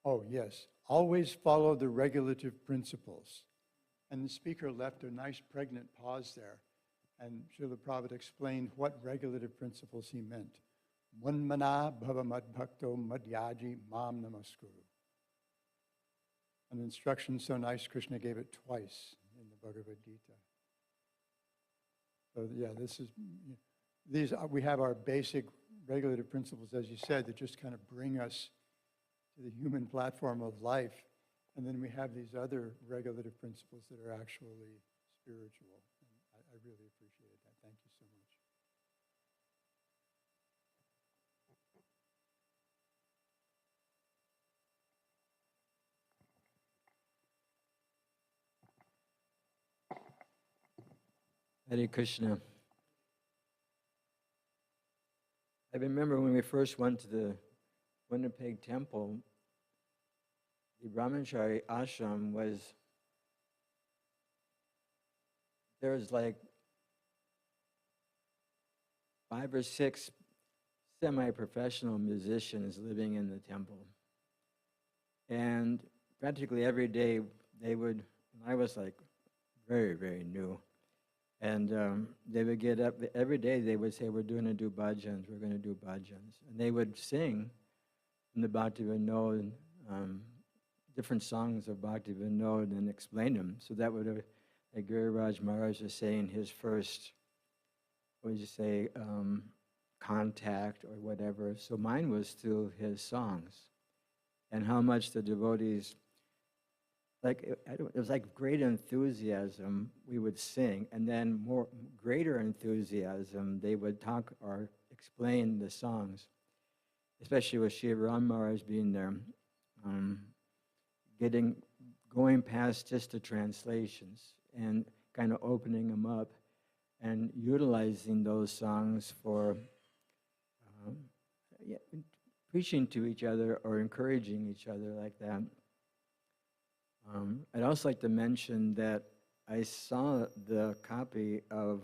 oh, yes, always follow the regulative principles. And the speaker left a nice pregnant pause there. And Srila Prabhupada explained what regulative principles he meant. Manmana bhava madbhakto madhyaji mam namaskuru. An instruction so nice, Krishna gave it twice in the Bhagavad Gita. So yeah, we have our basic regulative principles, as you said, that just kind of bring us to the human platform of life. And then we have these other regulative principles that are actually spiritual. And I really appreciated that. Thank you so much. Hare Krishna. I remember when we first went to the Winnipeg temple, the Brahmachari ashram there was like 5 or 6 semi-professional musicians living in the temple. And practically every day they would, I was like very, very new, and they would get up, every day they would say, we're going to do bhajans, we're going to do bhajans. And they would sing in the Bhakti Vinod, different songs of Bhakti Vinod and explain them. So that would, like Giriraj Maharaj was saying, his first, what would you say, contact or whatever. So mine was through his songs and how much the devotees, like it was like great enthusiasm we would sing, and then greater enthusiasm they would talk or explain the songs, especially with Shri Ram Maharaj being there, going past just the translations and kind of opening them up and utilizing those songs for preaching to each other or encouraging each other like that. I'd also like to mention that I saw the copy of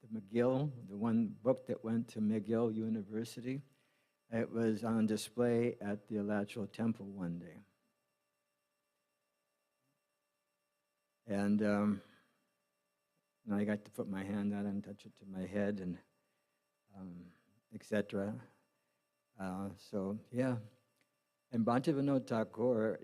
the McGill, the one book that went to McGill University. It was on display at the Alachua Temple one day. And I got to put my hand on it and touch it to my head and etc. So, yeah. And Bhaktivinoda Thakur,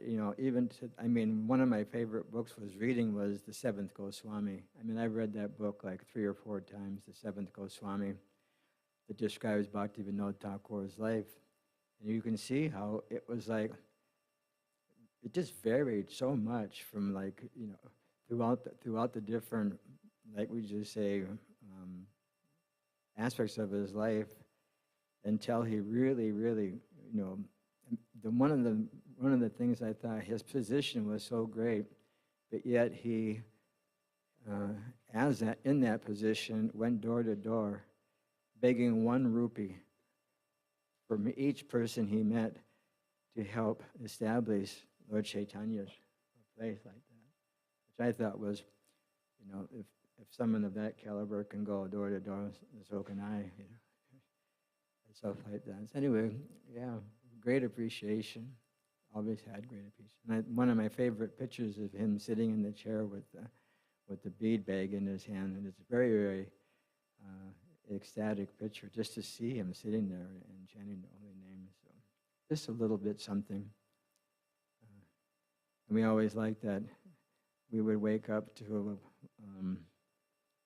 one of my favorite books was the Seventh Goswami. I mean, I've read that book like 3 or 4 times, the Seventh Goswami, that describes Bhaktivinoda Thakur's life. And you can see how it was like, it just varied so much from throughout the different, like we just say, aspects of his life, until he really, really, one of the things I thought, his position was so great, but yet he, in that position, went door to door, begging 1 rupee from each person he met to help establish Lord Chaitanya's place like that, which I thought was, if someone of that caliber can go door to door, so can I, and stuff like that. So anyway, yeah. Great appreciation. Always had great appreciation. One of my favorite pictures of him sitting in the chair with the bead bag in his hand, and it's a very, very ecstatic picture just to see him sitting there and chanting the holy name. So just a little bit something. And we always liked that. We would wake up to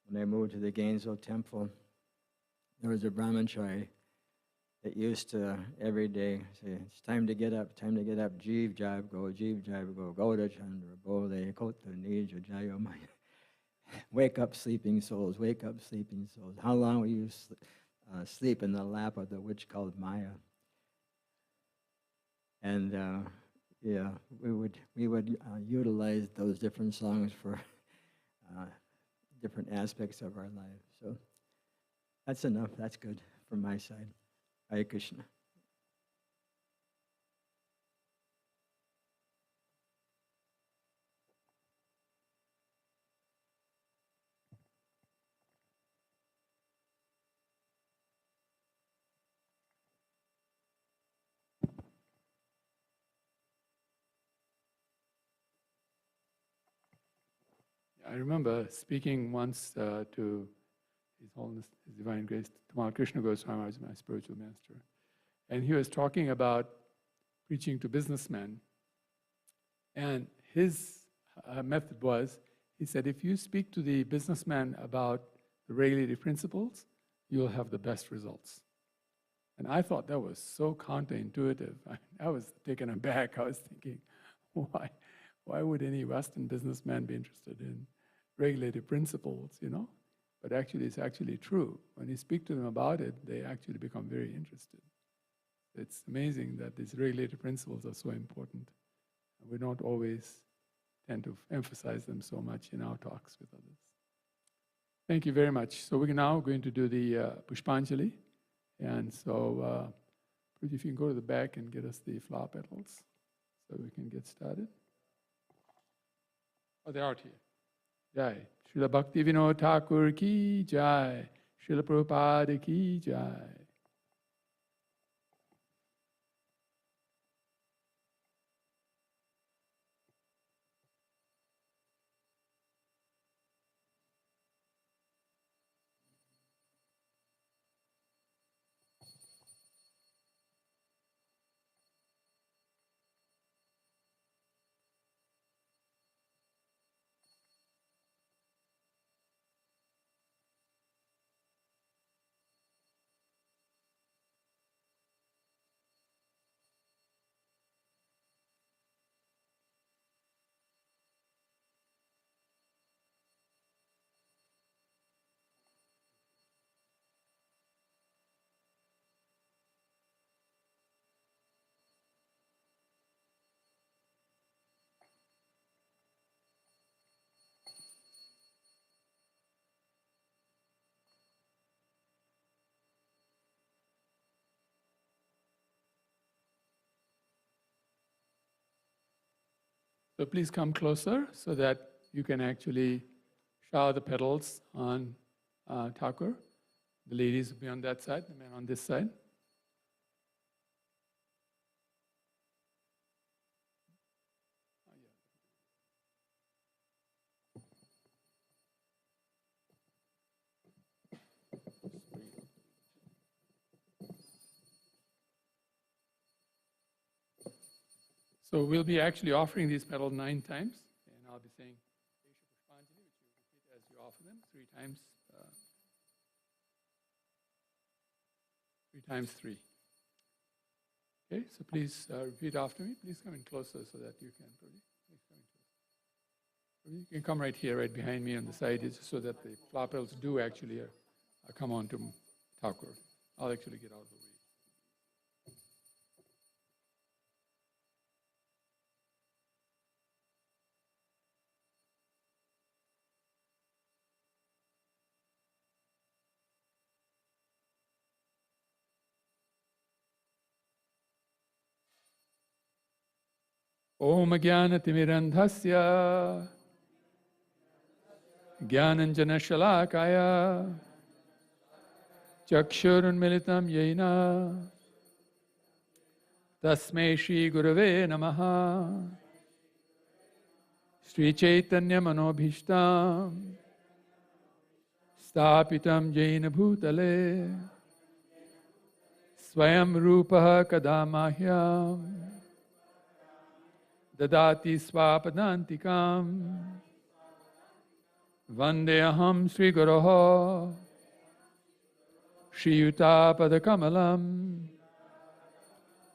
when I moved to the Gainesville Temple. There was a brahmachari that used to every day say, it's time to get up, jeev jive go, go to Chandra, bole, kota nija jayo maya. Wake up, sleeping souls, wake up, sleeping souls. How long will you sleep in the lap of the witch called Maya? And Yeah, we would utilize those different songs for different aspects of our life. So that's enough. That's good from my side. Hare Krishna. I remember speaking once to His Holiness, His Divine Grace, Tamal Krishna Goswami Maharaj, my spiritual master. And he was talking about preaching to businessmen. And his method was, he said, if you speak to the businessman about the regulative principles, you'll have the best results. And I thought that was so counterintuitive. I was taken aback. I was thinking, why would any Western businessman be interested in regulative principles, you know? But actually, it's actually true. When you speak to them about it, they actually become very interested. It's amazing that these regulative principles are so important. We don't always tend to emphasize them so much in our talks with others. Thank you very much. So we're now going to do the Pushpanjali. And so, if you can go to the back and get us the flower petals so we can get started. Oh, they are here. Jai. Srila Bhakti Vinod Thakur ki jai. Srila Prabhupada ki jai. So please come closer so that you can actually shower the petals on Thakur. The ladies will be on that side, the men on this side. So we'll be actually offering these petals 9 times, and I'll be saying Desha Pushpanjali, which you repeat as you offer them 3 times. 3 times 3. Okay, so please repeat after me. Please come in closer so that you can. Please come in closer. You can come right here, right behind me on the side, so that the flower petals do actually come on to Thakur. I'll actually get out of the way. Om Jnanatimirandhasya Jnananjana Shalakaya Chakshurunmilitam Yena Tasmai Shri Gurave Namaha Sri Chaitanya Manobhishtam Stapitam Jaina Bhutale Swayam Rupaha Kadamahyam Dadati Swapadantikam Vandeham Sri Guroho Shri Yuta Padakamalam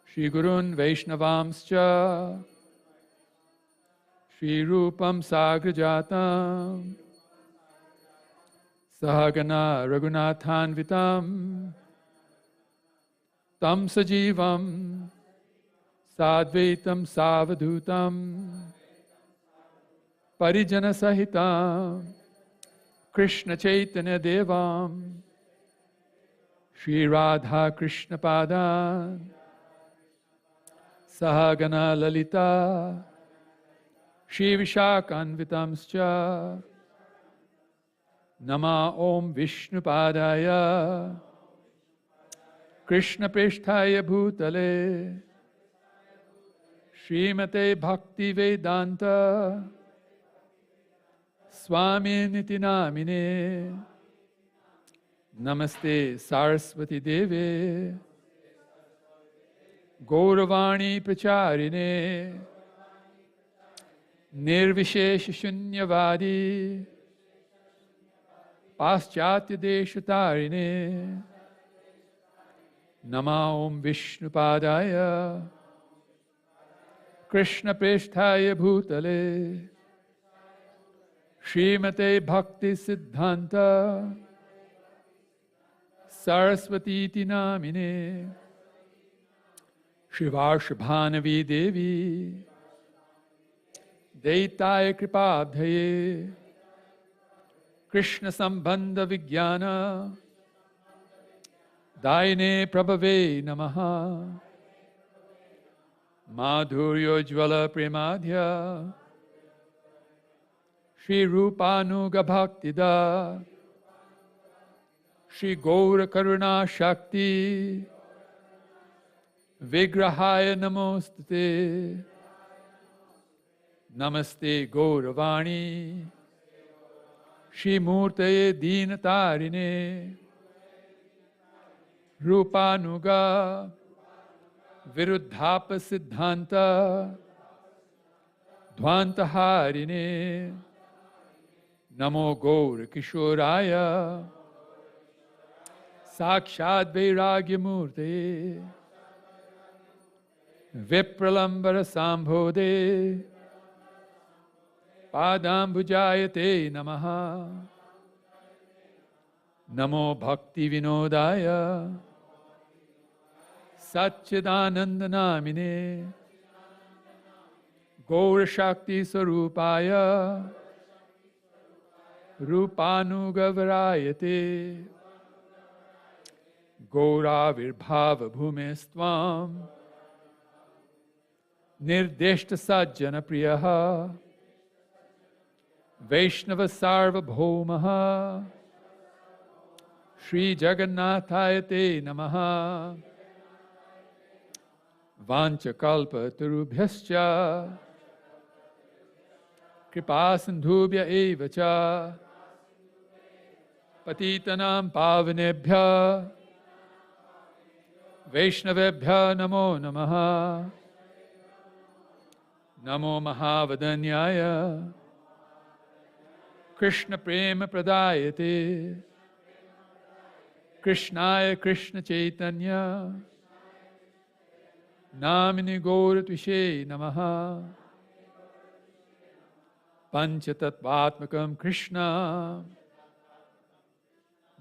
Shri Gurun Vaishnavamscha Shri Rupam Sagrajatam Sahagana Raghunathanvitam Tam Sajivam Sadvaitam Savadutam Parijana Sahitam Krishna Chaitanya Devam Shri Radha Krishna Padan Sahagana Lalita Shri Vishakanvitamscha Nama Om Vishnu Padaya Krishna Prishthaya Bhutale Srimate Bhakti Vedanta Swami Niti Namine Namaste Saraswati Deve Gauravani Pracharine Nirvishesh Shunyavadi Paschatya Deshatarine Nama Om Vishnu Padaya Krishna Prishthaya Bhutale Srimate Bhakti Siddhanta Saraswati Iti Namine Shivarshabhanavi Devi Daitaya Kripabdhaye Krishna Sambandha Vijnana Daine Prabhave Namaha Madhuryo Jvala Premadhya Shri Rupanuga Bhaktida Shri Gaura Karuna Shakti Vigrahaya Namostate Namaste Gauravani Shri Murtaye Dinatarine Rupanuga Viruddhapa Siddhanta Dhvantaharine Namo Gaur Kishoraya Sakshad Vairagya Murte Vipralambara Sambhode Padambujayate Namaha Namo Bhakti Vinodaya Satchidananda Namine Gaur Shakti Sarupaya Rupanugavarayate Gauravirbhava Bhumestvam Nirdeshta Sajjana Priyaha Vaishnava Sarva Bhaumaha Shri Jagannathayate Namaha Vancha Kalpa Tarubhyascha Kripasandhubhya Evacha Patitanam Pavanebhya Vaishnavebhya Namo Namaha Namo Mahavadanyaya Krishna Prema Pradayate Krishnaya Krishna Chaitanya Namini Gauratvishe Namaha Panchatattvatmakam Krishna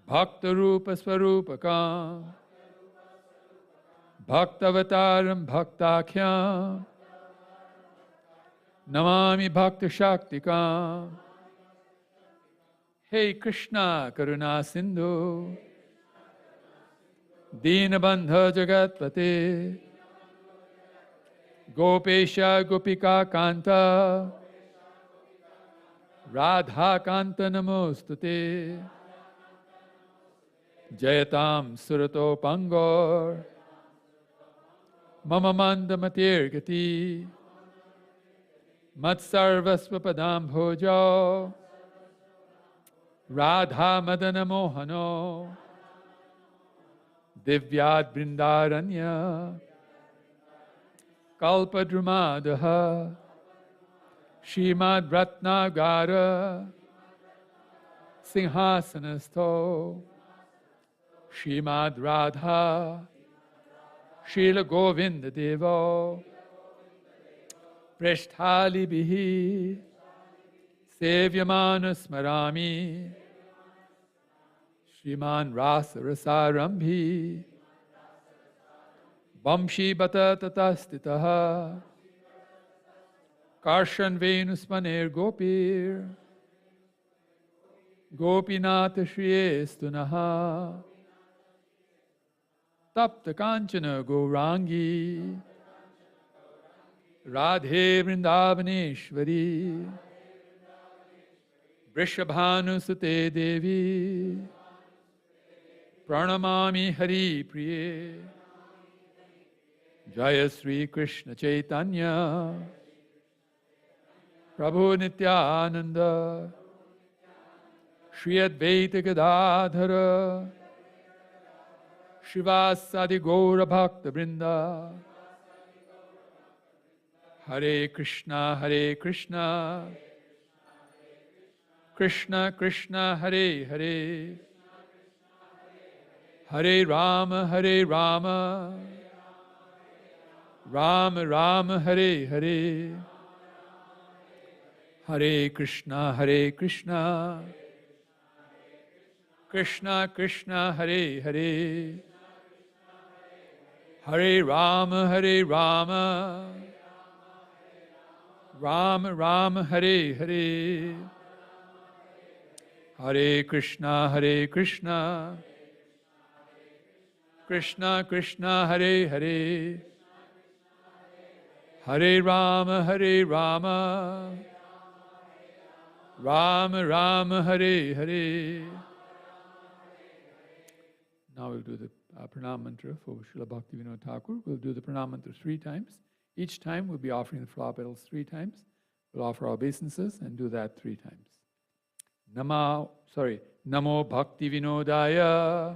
Bhakta Rupa Swarupakam Bhaktavataram Bhaktakhyam Namami Bhakta Shaktikam Hey Krishna Karuna Sindhu Dinabandha Jagatpate Gopesha Gopika Kanta Radha Kanta Namostute Jayatam Surato Pangor Mama Manda Matirgati Matsarvasva Padam Bhojo Radha Madana Mohano Divyad Brindaranya Kalpadrumadaha Shrimad Ratnagara Sinhasanasto Shrimad Radha Srila Govinda Devo Prishthali Bihi Sevyamana Smarami Shriman Rasa Rasarambhi Vamshi bata tatastitaha Karshan venusmaner gopir Gopinath shriyestunaha Tapta kanchana gaurangi Radhe vrindavaneshwari Vrishabhanusute devi Pranamami Hari Priye Jaya Sri Krishna Chaitanya Prabhu Nityananda Shri Advaita Gadadhara Shivasadi Gaura Bhakta Vrinda Hare Krishna Krishna Krishna Hare Hare Hare Rama Rama Rama Hare Hare Hare Krishna Krishna Krishna Hare Hare Hare Rama Rama Rama Hare Hare Hare Krishna Krishna Krishna Hare Hare Hare Rama Rama Rama Hare Hare. Now we'll do the pranam mantra for Srila Bhaktivinoda Thakur. We'll do the pranam mantra 3 times. Each time we'll be offering the flower petals 3 times. We'll offer our obeisances and do that 3 times. Namo Bhaktivinodaya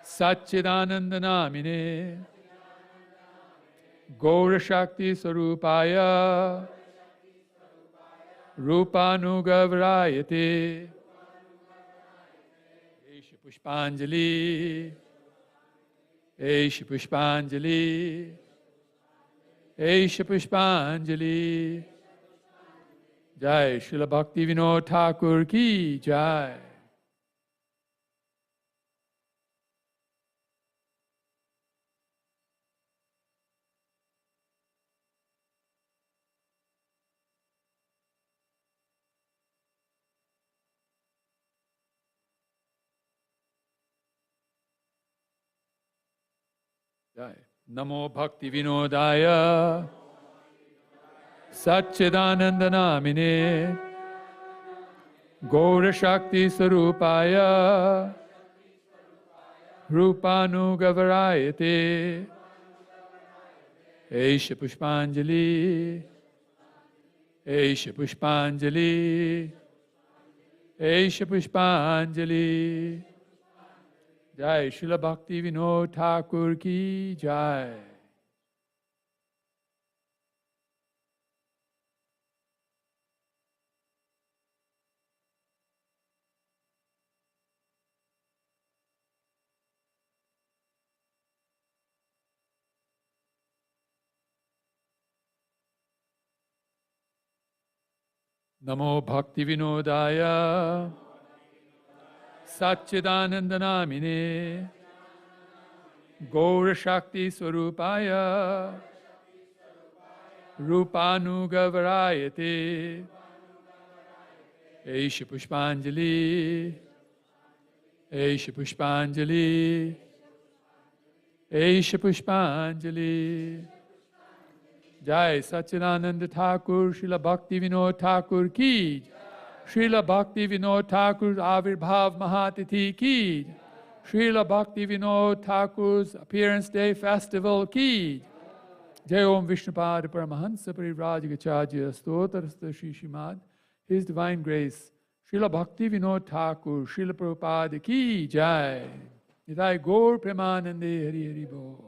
Satchidananda Namine Gaura Shakti Sarupaya Rupanugavrayate Esha Pushpanjali Esha Pushpanjali Esha Pushpanjali Jai Srila Bhaktivinoda Thakur ki Jai. Jai. Namo Bhaktivinodaya Satchidananda Namine Gaura Shakti Sarupaya Rupanugavarayate Esha Pushpanjali Esha Pushpanjali Esha Pushpanjali. Jai Srila Bhaktivinoda Thakur ki Jai. Namo Bhaktivinodaya Satchidananda Namine Gaura Shakti Swarupaya Rupanugavarayate Esha Pushpanjali Esha Pushpanjali Esha Pushpanjali. Jai Satchidananda Thakur Srila Bhaktivinoda Thakur ki Srila Bhaktivinoda Thakur's Avirbhav Mahatithi ki Srila Bhaktivinoda Thakur's Appearance Day Festival ki Jai Om Vishnupad Paramahansa Parivrajagacharya Stotarasta Shri Srimad His Divine Grace Srila Bhaktivinoda Thakur Srila Prabhupada ki Jai. Nithai Gaur Premanande Hari Hari Bo.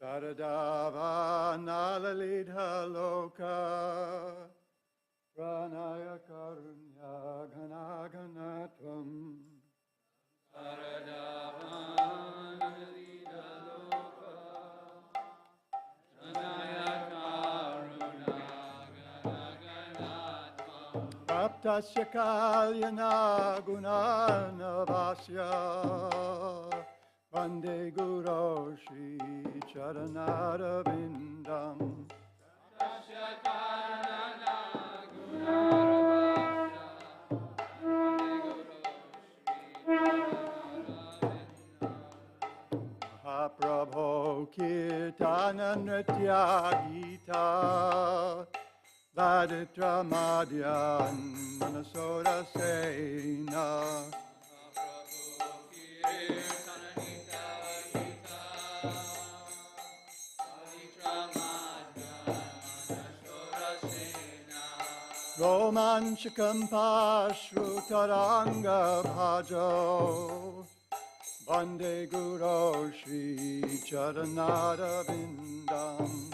Sharadava Nalalidha Loka Pranaya Karunya Ganaganatvam Praptasya Kalyana Gunanavasya Vande Guru Shri Charanarvindam Mahaprabhu Kirtana Nritya Gita Vaditra Madhyan Manasora Sena Romanchakam Pashrutaranga Bhajo Vande Guru Shri Charanara Vindam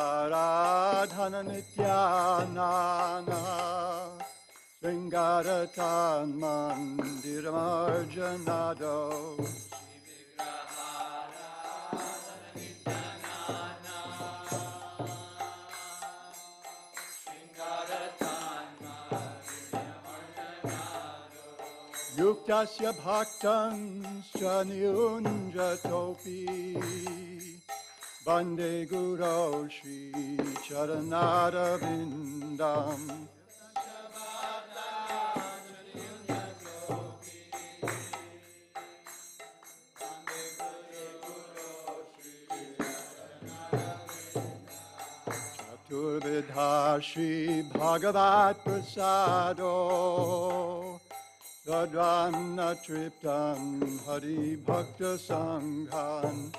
Vigraharadhana Nityanana Sringaratan Mandiramarjanado Yuktasya Bhaktan Shanyunjatopi Vande Guru Shri Charanara Vindam Chaturvidha Shri Bhagavat Prasado Sadvana Triptam Hari Bhakta Sanghan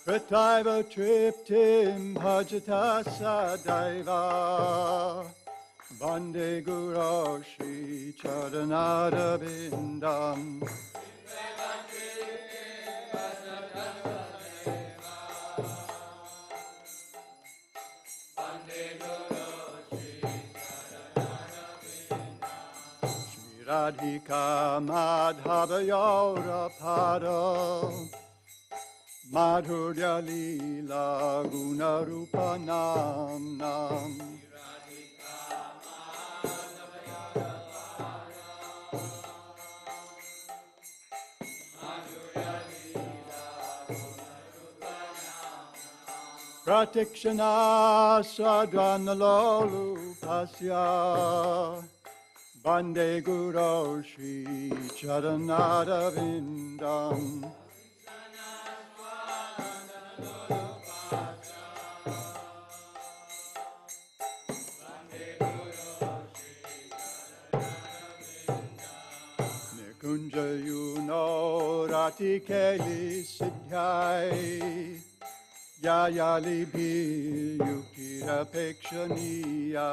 Prataiva Triptim Bhajata Sadaiva Vande Guru Shri Charanara Vindam Radhika Madhava Yaura Pada Madhurya Lila Guna Rupa Nam Nam Pratikshana Sadvana Lolu Pasya Vande Guru Shri Charanara Vindam Nikunja Yuno Rati Keli Siddhai Yayali Bhi Yukira Pekshaniya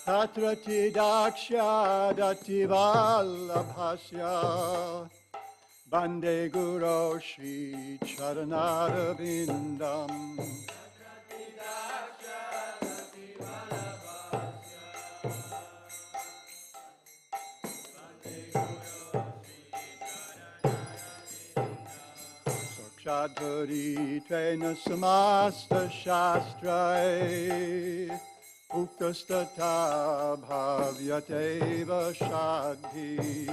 Tatrati Daksha Dativallabhasya Vande Guru Shri Charanara Vindam Sakshadhari Tvena Samasta Shastrai Uktastata Bhavyateva Shadhi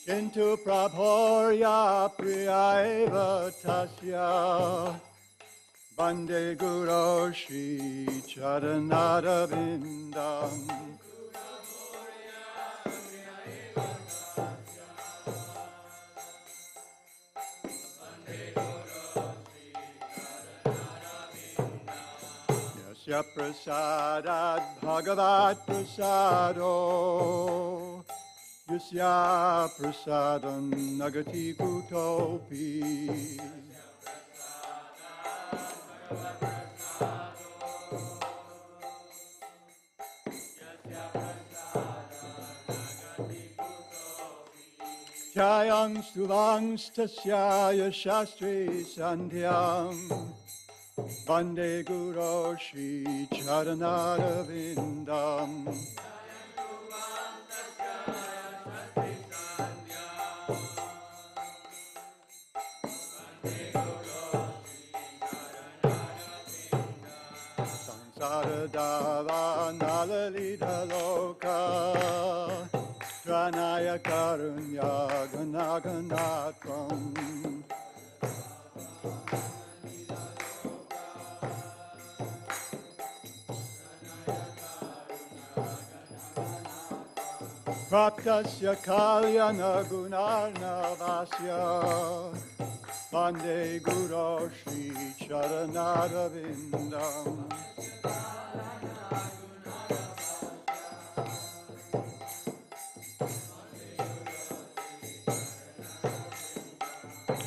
Kintu prabhorya priyaeva tasya Bande Guru Shri Charanarvindam Yasya prasadat bhagavat prasado Yasya prasadam nagati kutopi Jayang stuvang stasyaya shastri sandhyam Vande Guru Shri Charanarvindam Saradava Nalalita Loka Tranaya Karunya Ganaganatam Praptasya Kalyana Gunarnavasya Vande Guru Shri Charanarvindam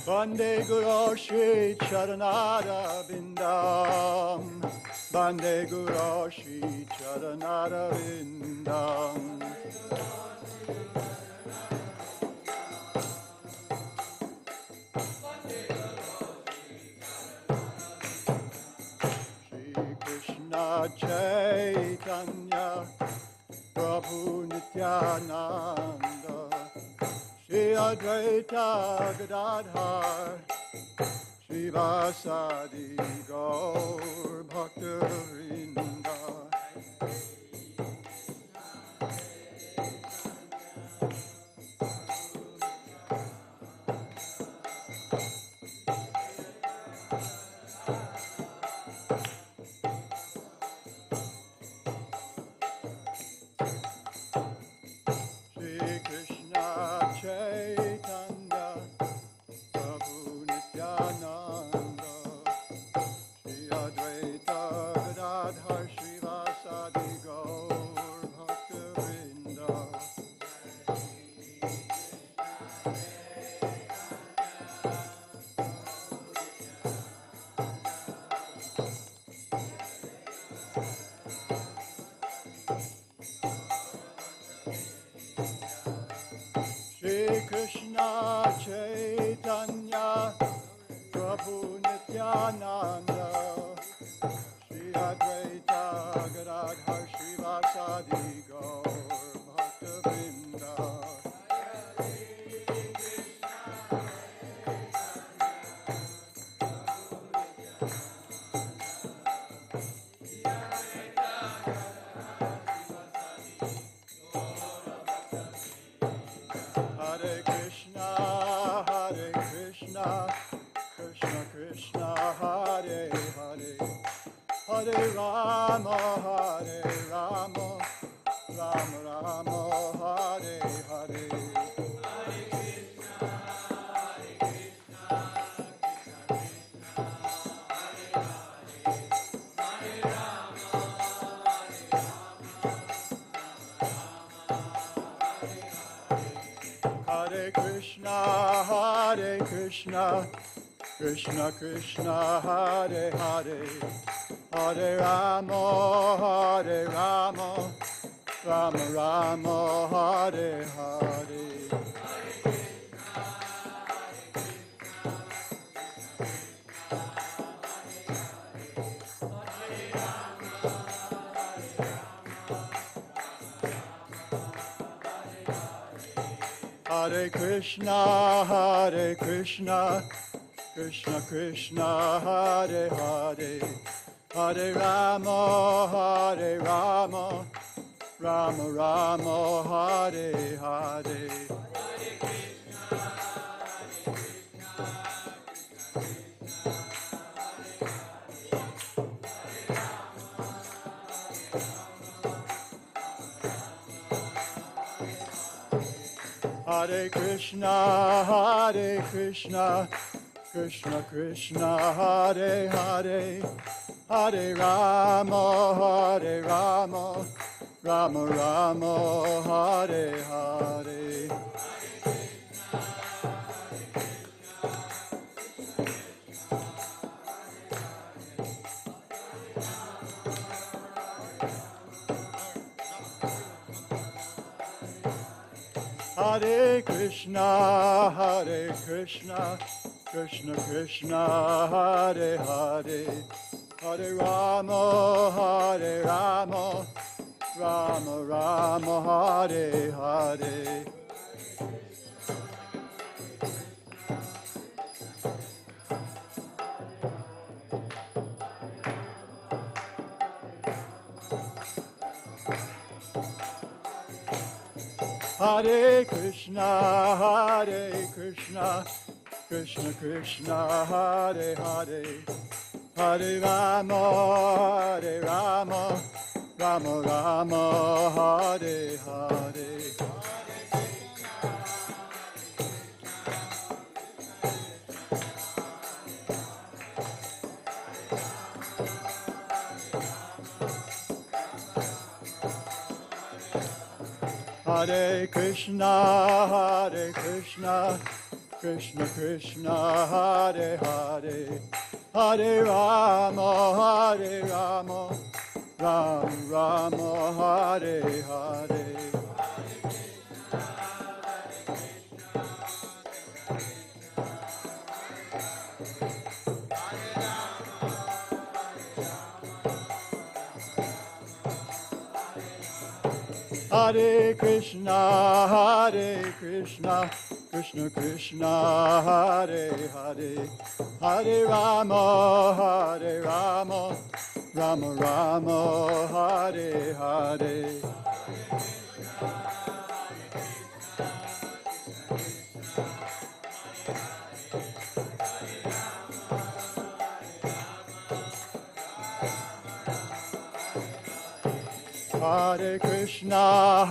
Vande Guru Shri Charanarvindam Vande Guru Shri Charanarvindam Chaitanya Prabhu Nityananda Shri Advaita Gadadhar Shri Vasadi Gaur Bhaktivinoda Krishna Chaitanya Prabhu Nityananda Shri Advaita Gadadhar Srivasadi Gaur Bhaktivinoda Hare Krishna, Krishna Krishna, Hare Hare, Hare Rama, Rama Rama, Hare Hare. Hare Krishna, Krishna Krishna, Hare Hare, Hare Rama, Rama Rama, Hare Hare. Hare Krishna, Krishna Krishna, Hare Hare, Hare Rama, Rama Rama, Hare Hare. Hare Krishna, Krishna Krishna, Hare Hare, Hare Rama, Rama Rama, Hare Hare. Hare Krishna, Krishna Krishna, Hare Hare, Hare Rama, Rama Rama, Hare Hare. Hare Krishna, Krishna Krishna, Hare Hare, Hare Rama, Rama Rama, Hare Hare. Hare Krishna, Krishna Krishna, Hare Hare, Hare Rama, Rama Rama, Hare Hare. Hare Krishna, Krishna Krishna, Hare Hare, Hare Rama, Rama Rama, Hare Hare. Hare Krishna,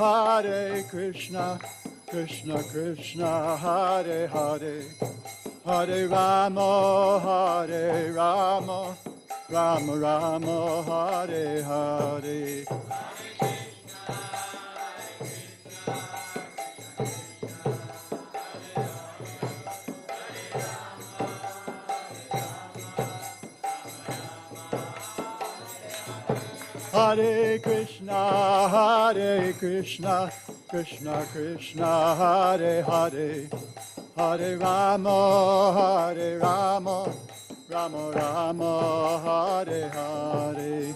Krishna Krishna, Hare Hare, Hare Rama, Rama Rama, Hare Hare. Hare Krishna, Krishna Krishna, Hare Hare, Hare Rama, Rama Rama, Hare Hare.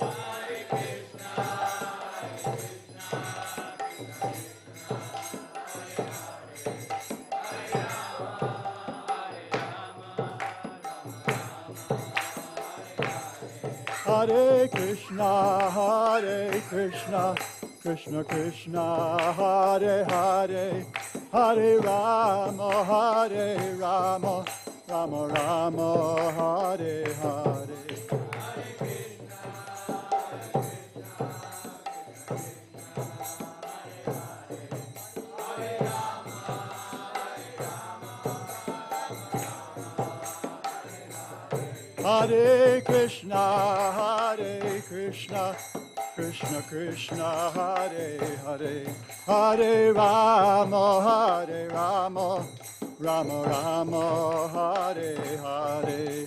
Hare Krishna, Krishna Krishna, Hare Hare, Hare Rama, Rama Rama, Hare Hare. Hare Krishna, Krishna Krishna, Hare Hare, Hare Rama, Rama Rama, Hare Hare.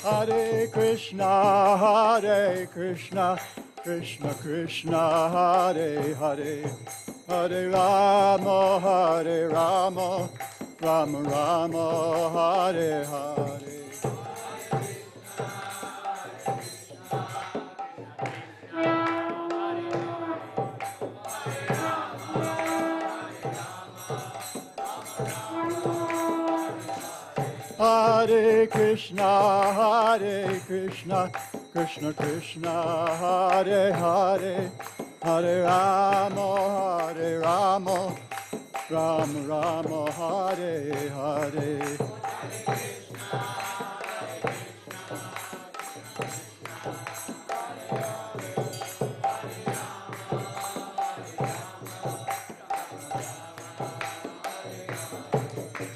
Hare Krishna, Krishna Krishna, Hare Hare, Hare Rama, Rama Rama, Hare Hare. Hare Krishna, Krishna Krishna, Hare Hare, Hare Rama, Rama Rama Hare Hare.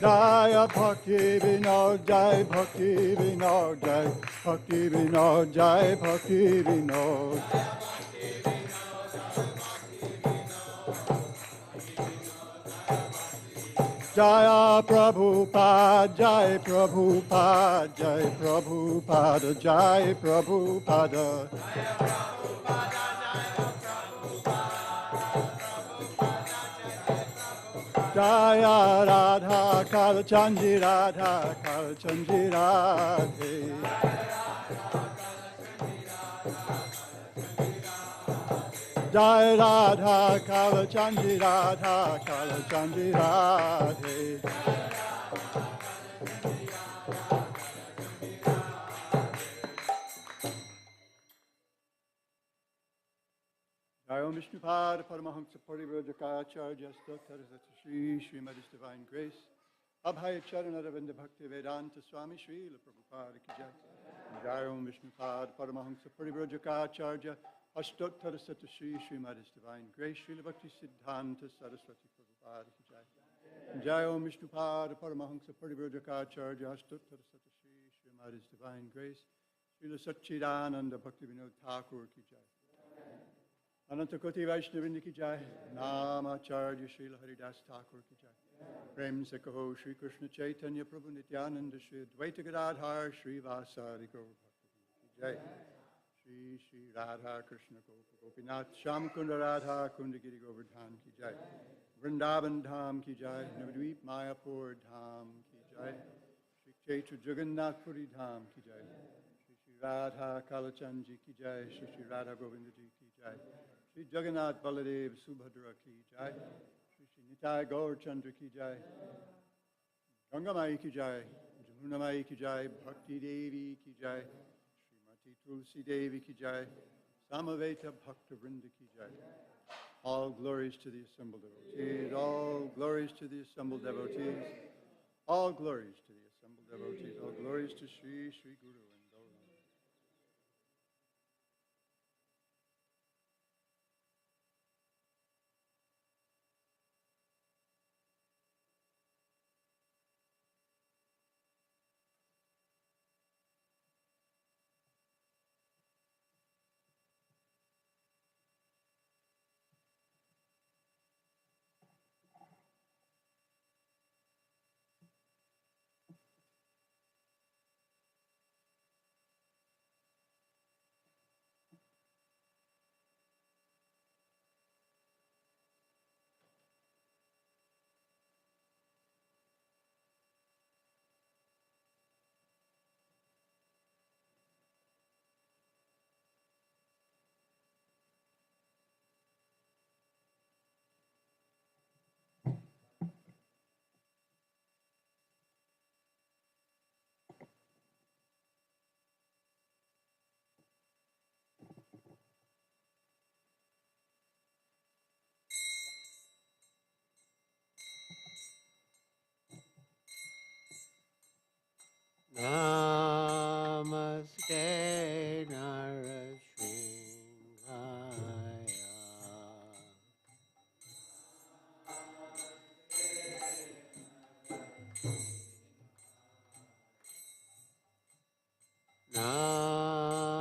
Jaya Bhakti Vinod Jai Bhakti Vinod Jai Bhakti Vinod Jai Bhakti Vinod. Jaya Prabhupada Jai Prabhupada Jai Prabhupada Jai Prabhupada. Jaya Radha Kalachandji Radha Kalachandji Radhe. Jai Radha Kalachandji Radha Kalachandji Radhe. Jai Om Vishnupad Paramahamsa Parivrajakaacharya Stottara Shri Srimadi's Divine Grace Abhaya Charana Ravinda Bhakti Vedanta Swami Srila Prabhupada Ki Jai. Jai Om Vishnupad Paramahamsa Parivrajakaacharya Ashtottara Shri Srimadi's Divine Grace Srila Bhakti Siddhanta Saraswati Prabhupada Ki Jai. Jai Om Vishnupad Paramahamsa Parivrajakaacharya Ashtottara Shri Srimadi's Divine Grace Srila Satchidananda Bhakti Vinod Thakur Ki Jai. Ananta Koti Vaishnavinda Ki Jai, Namacharya Srila Haridas Thakur Ki Jai. Prem se kaho Shri Krishna Chaitanya Prabhu Nityananda Shri Advaita Gadadhar Shri Vasari Gaur Bhakti Ki Jai. Shri Shri Radha Krishna Gopinath Sham Kunda Radha Kunda Giri Govardhan Ki Jai. Vrindavan Dham Ki Jai, Navadvip Mayapur Dham Ki Jai. Shri Chaitra Jagannath Puri Dham Ki Jai. Shri Shri Radha Kalachandji Ki Jai. Shri Shri Radha Govindaji Ki Jai. Shri Jagannath Baladev Subhadra Ki Jai. Shri Shri Nitai Gaur Chandra Ki Jai. Gangamai Ki Jai. Jamunamai Ki Jai. Bhakti Devi Ki Jai. Srimati Tulsi Devi Ki Jai. Samaveta Bhakta Vrinda Ki Jai. All glories to the assembled devotees. All glories to the assembled devotees. All glories to the assembled devotees. All glories to Sri Sri Guru. Namaste Narasingaya.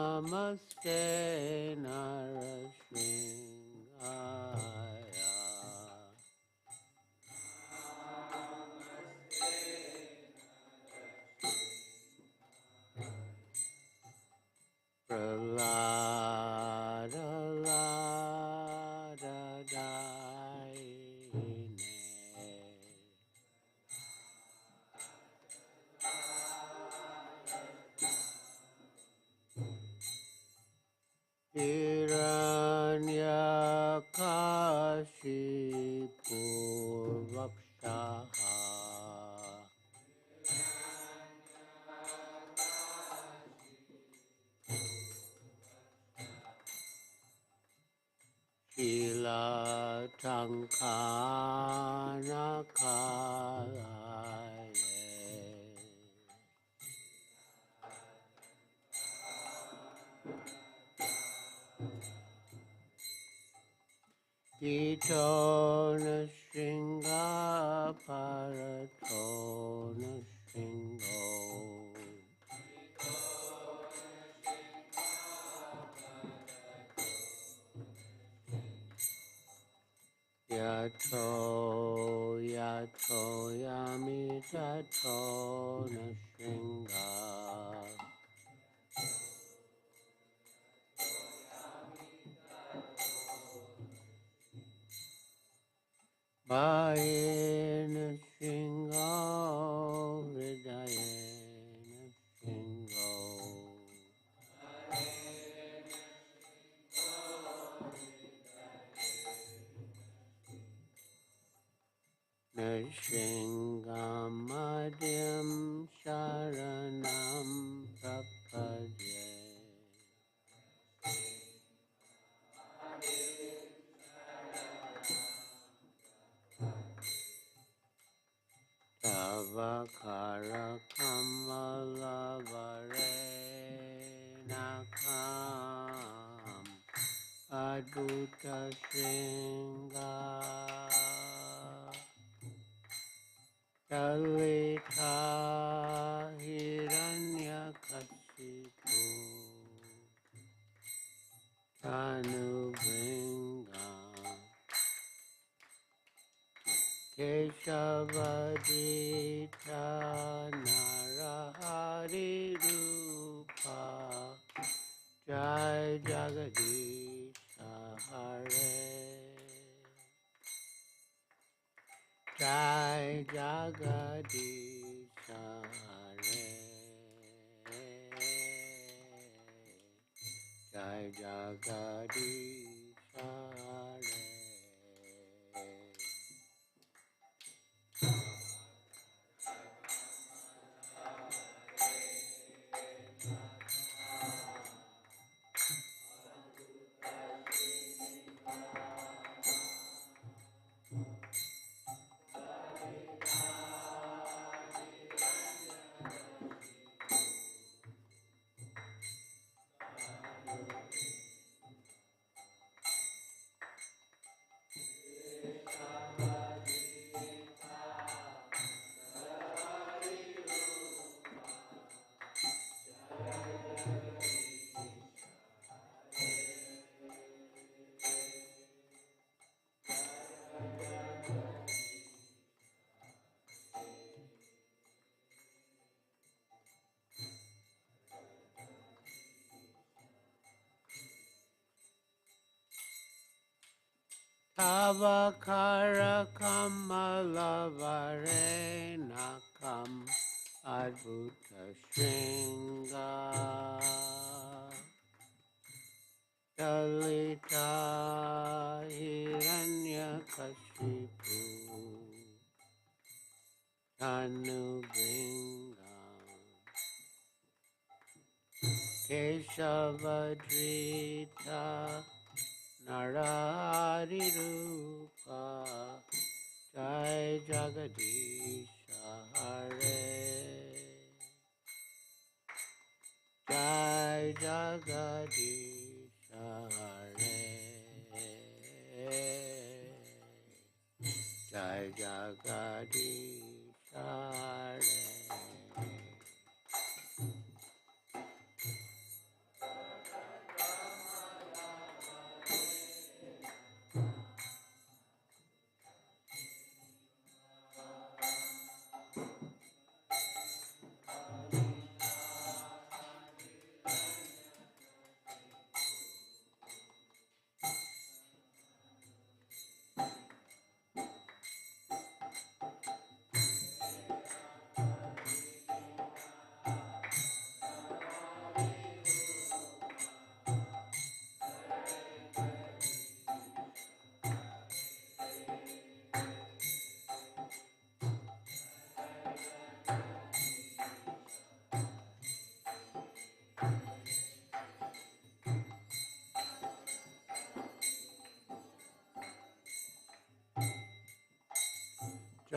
Namaste Narasingaya. Pralada Lada Daine. Hiranyakashipu Rakshaha. Shila Tankana Ditona Shinga Paratona Shingo Yato Yato Yami Tatona Shinga Bhayena Shingo Hridayena Shingo Nishingamadyam Sharanam Prapadye Tavakara Kamalavare Nakam Adhuta Shinga Talita Hiranyakasipu Tanubringa Keshavadita Narahari Rupa Jai Jagadisha Hare Jai Jagadisha Hare Jai Jagadisha Hare Tavakara Kamalavare Nakam Adhuta Shringa Dalita Hiranyakashipu Tanubringa Keshavadrita Narari Rupa Jai Jagadisha Hare Jai Jagadisha Hare Jai Jagadisha Hare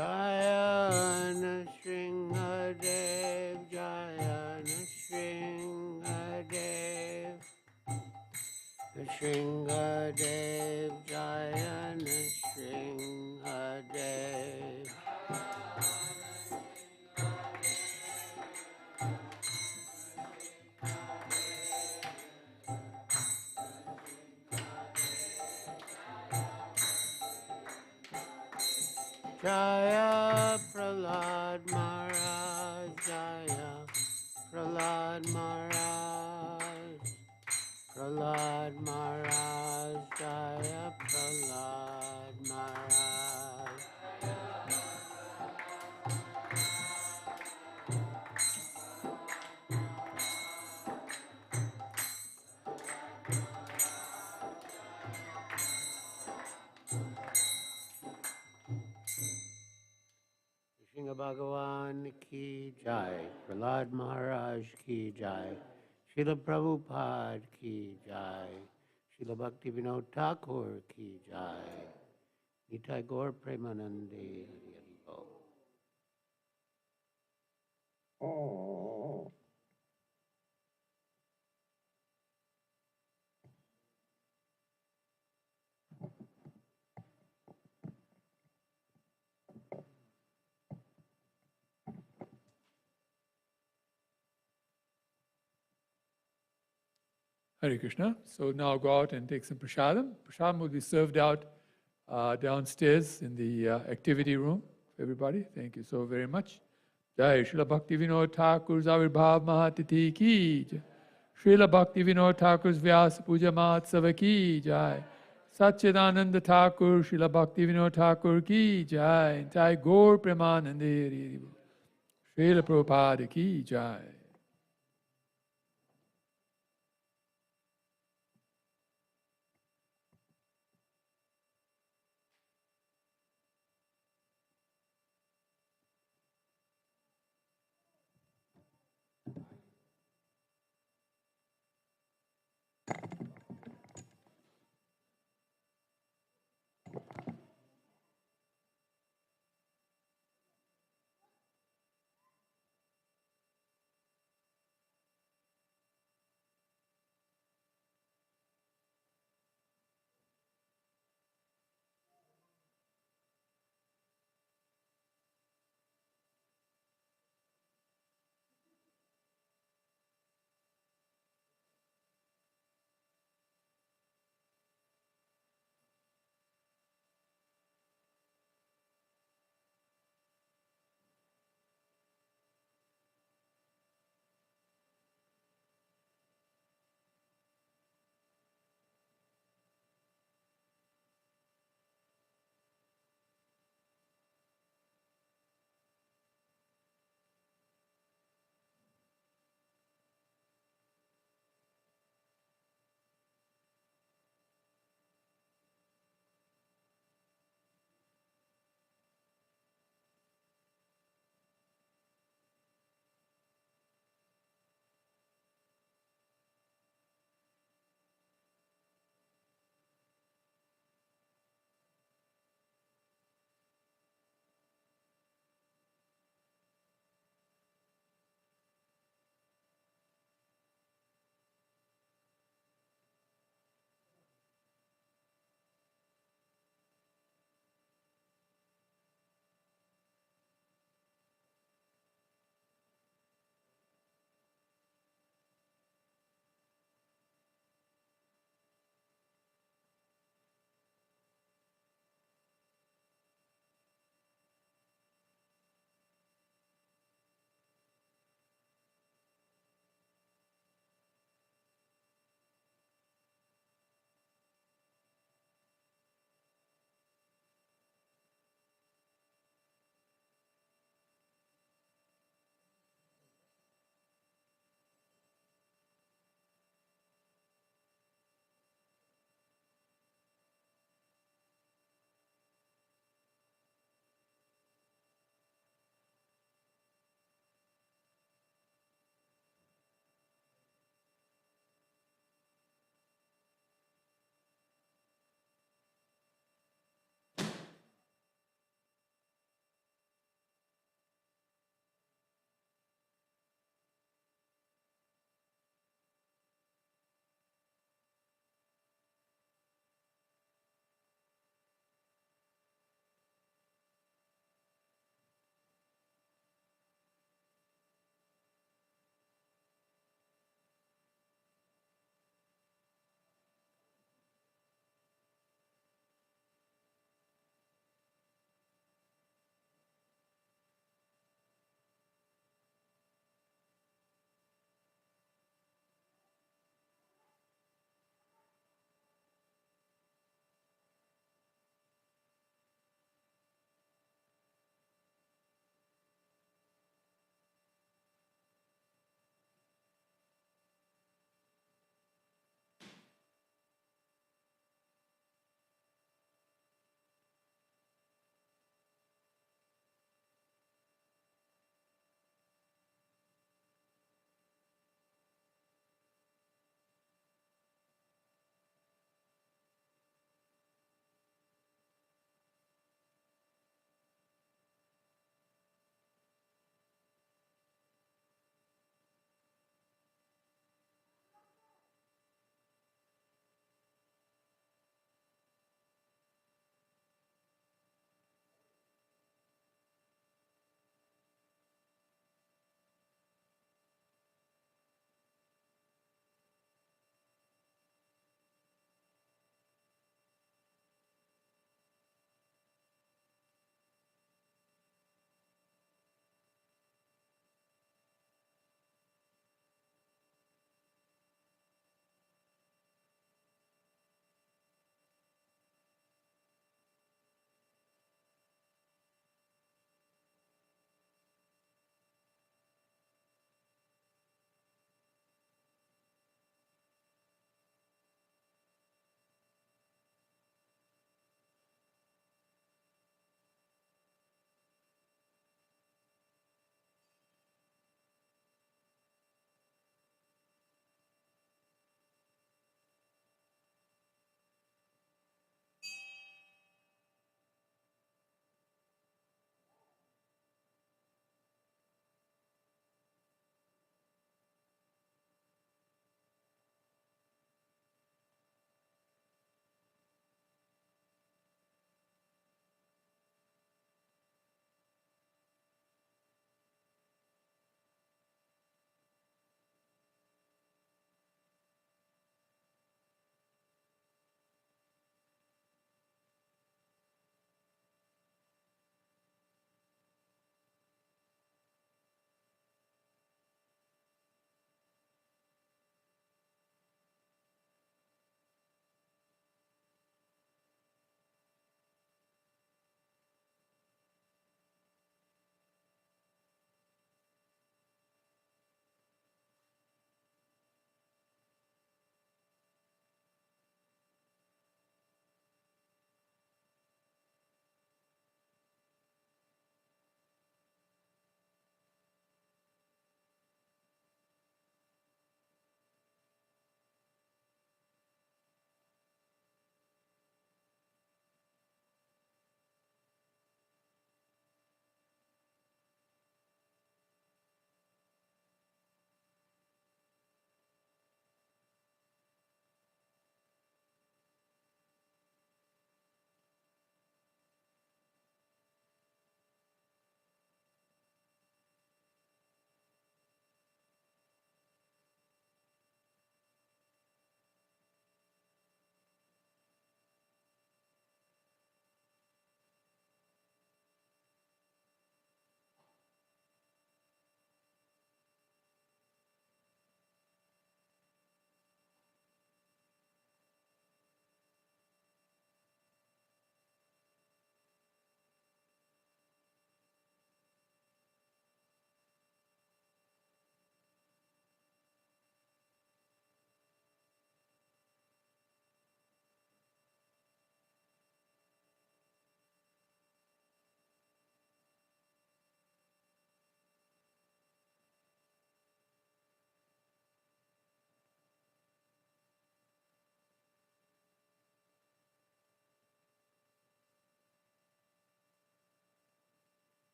Jaya Nrsimhadev, Jaya Nrsimhadev, Nrsimhadev, Jaya Nrsimhadev. Jaya Prahlad Maharaj, Jaya Prahlad Maharaj, Prahlad Maharaj, Jaya Prahlad Maharaj. Sringa Bhagavan ki jai, Prahlad Maharaj ki jai, Srila Prabhupada ki jai, Srila Bhaktivinoda Thakur ki jai, Nitai Gaur Premanande Hari Hari Bol. Hare Krishna. So now go out and take some prasadam. Prasadam will be served out downstairs in the activity room for everybody. Thank you so very much. Jai Srila Bhaktivinoda Thakur's Avirbhav Mahatiti ki jai. Srila Bhaktivinoda Thakur's Vyasa Puja Mahatsava ki jai. Satchidananda Thakur, Srila Bhaktivinoda Thakur ki jai. Jai Gaur Premanande Hari Hari Bol. Srila Prabhupada ki jai.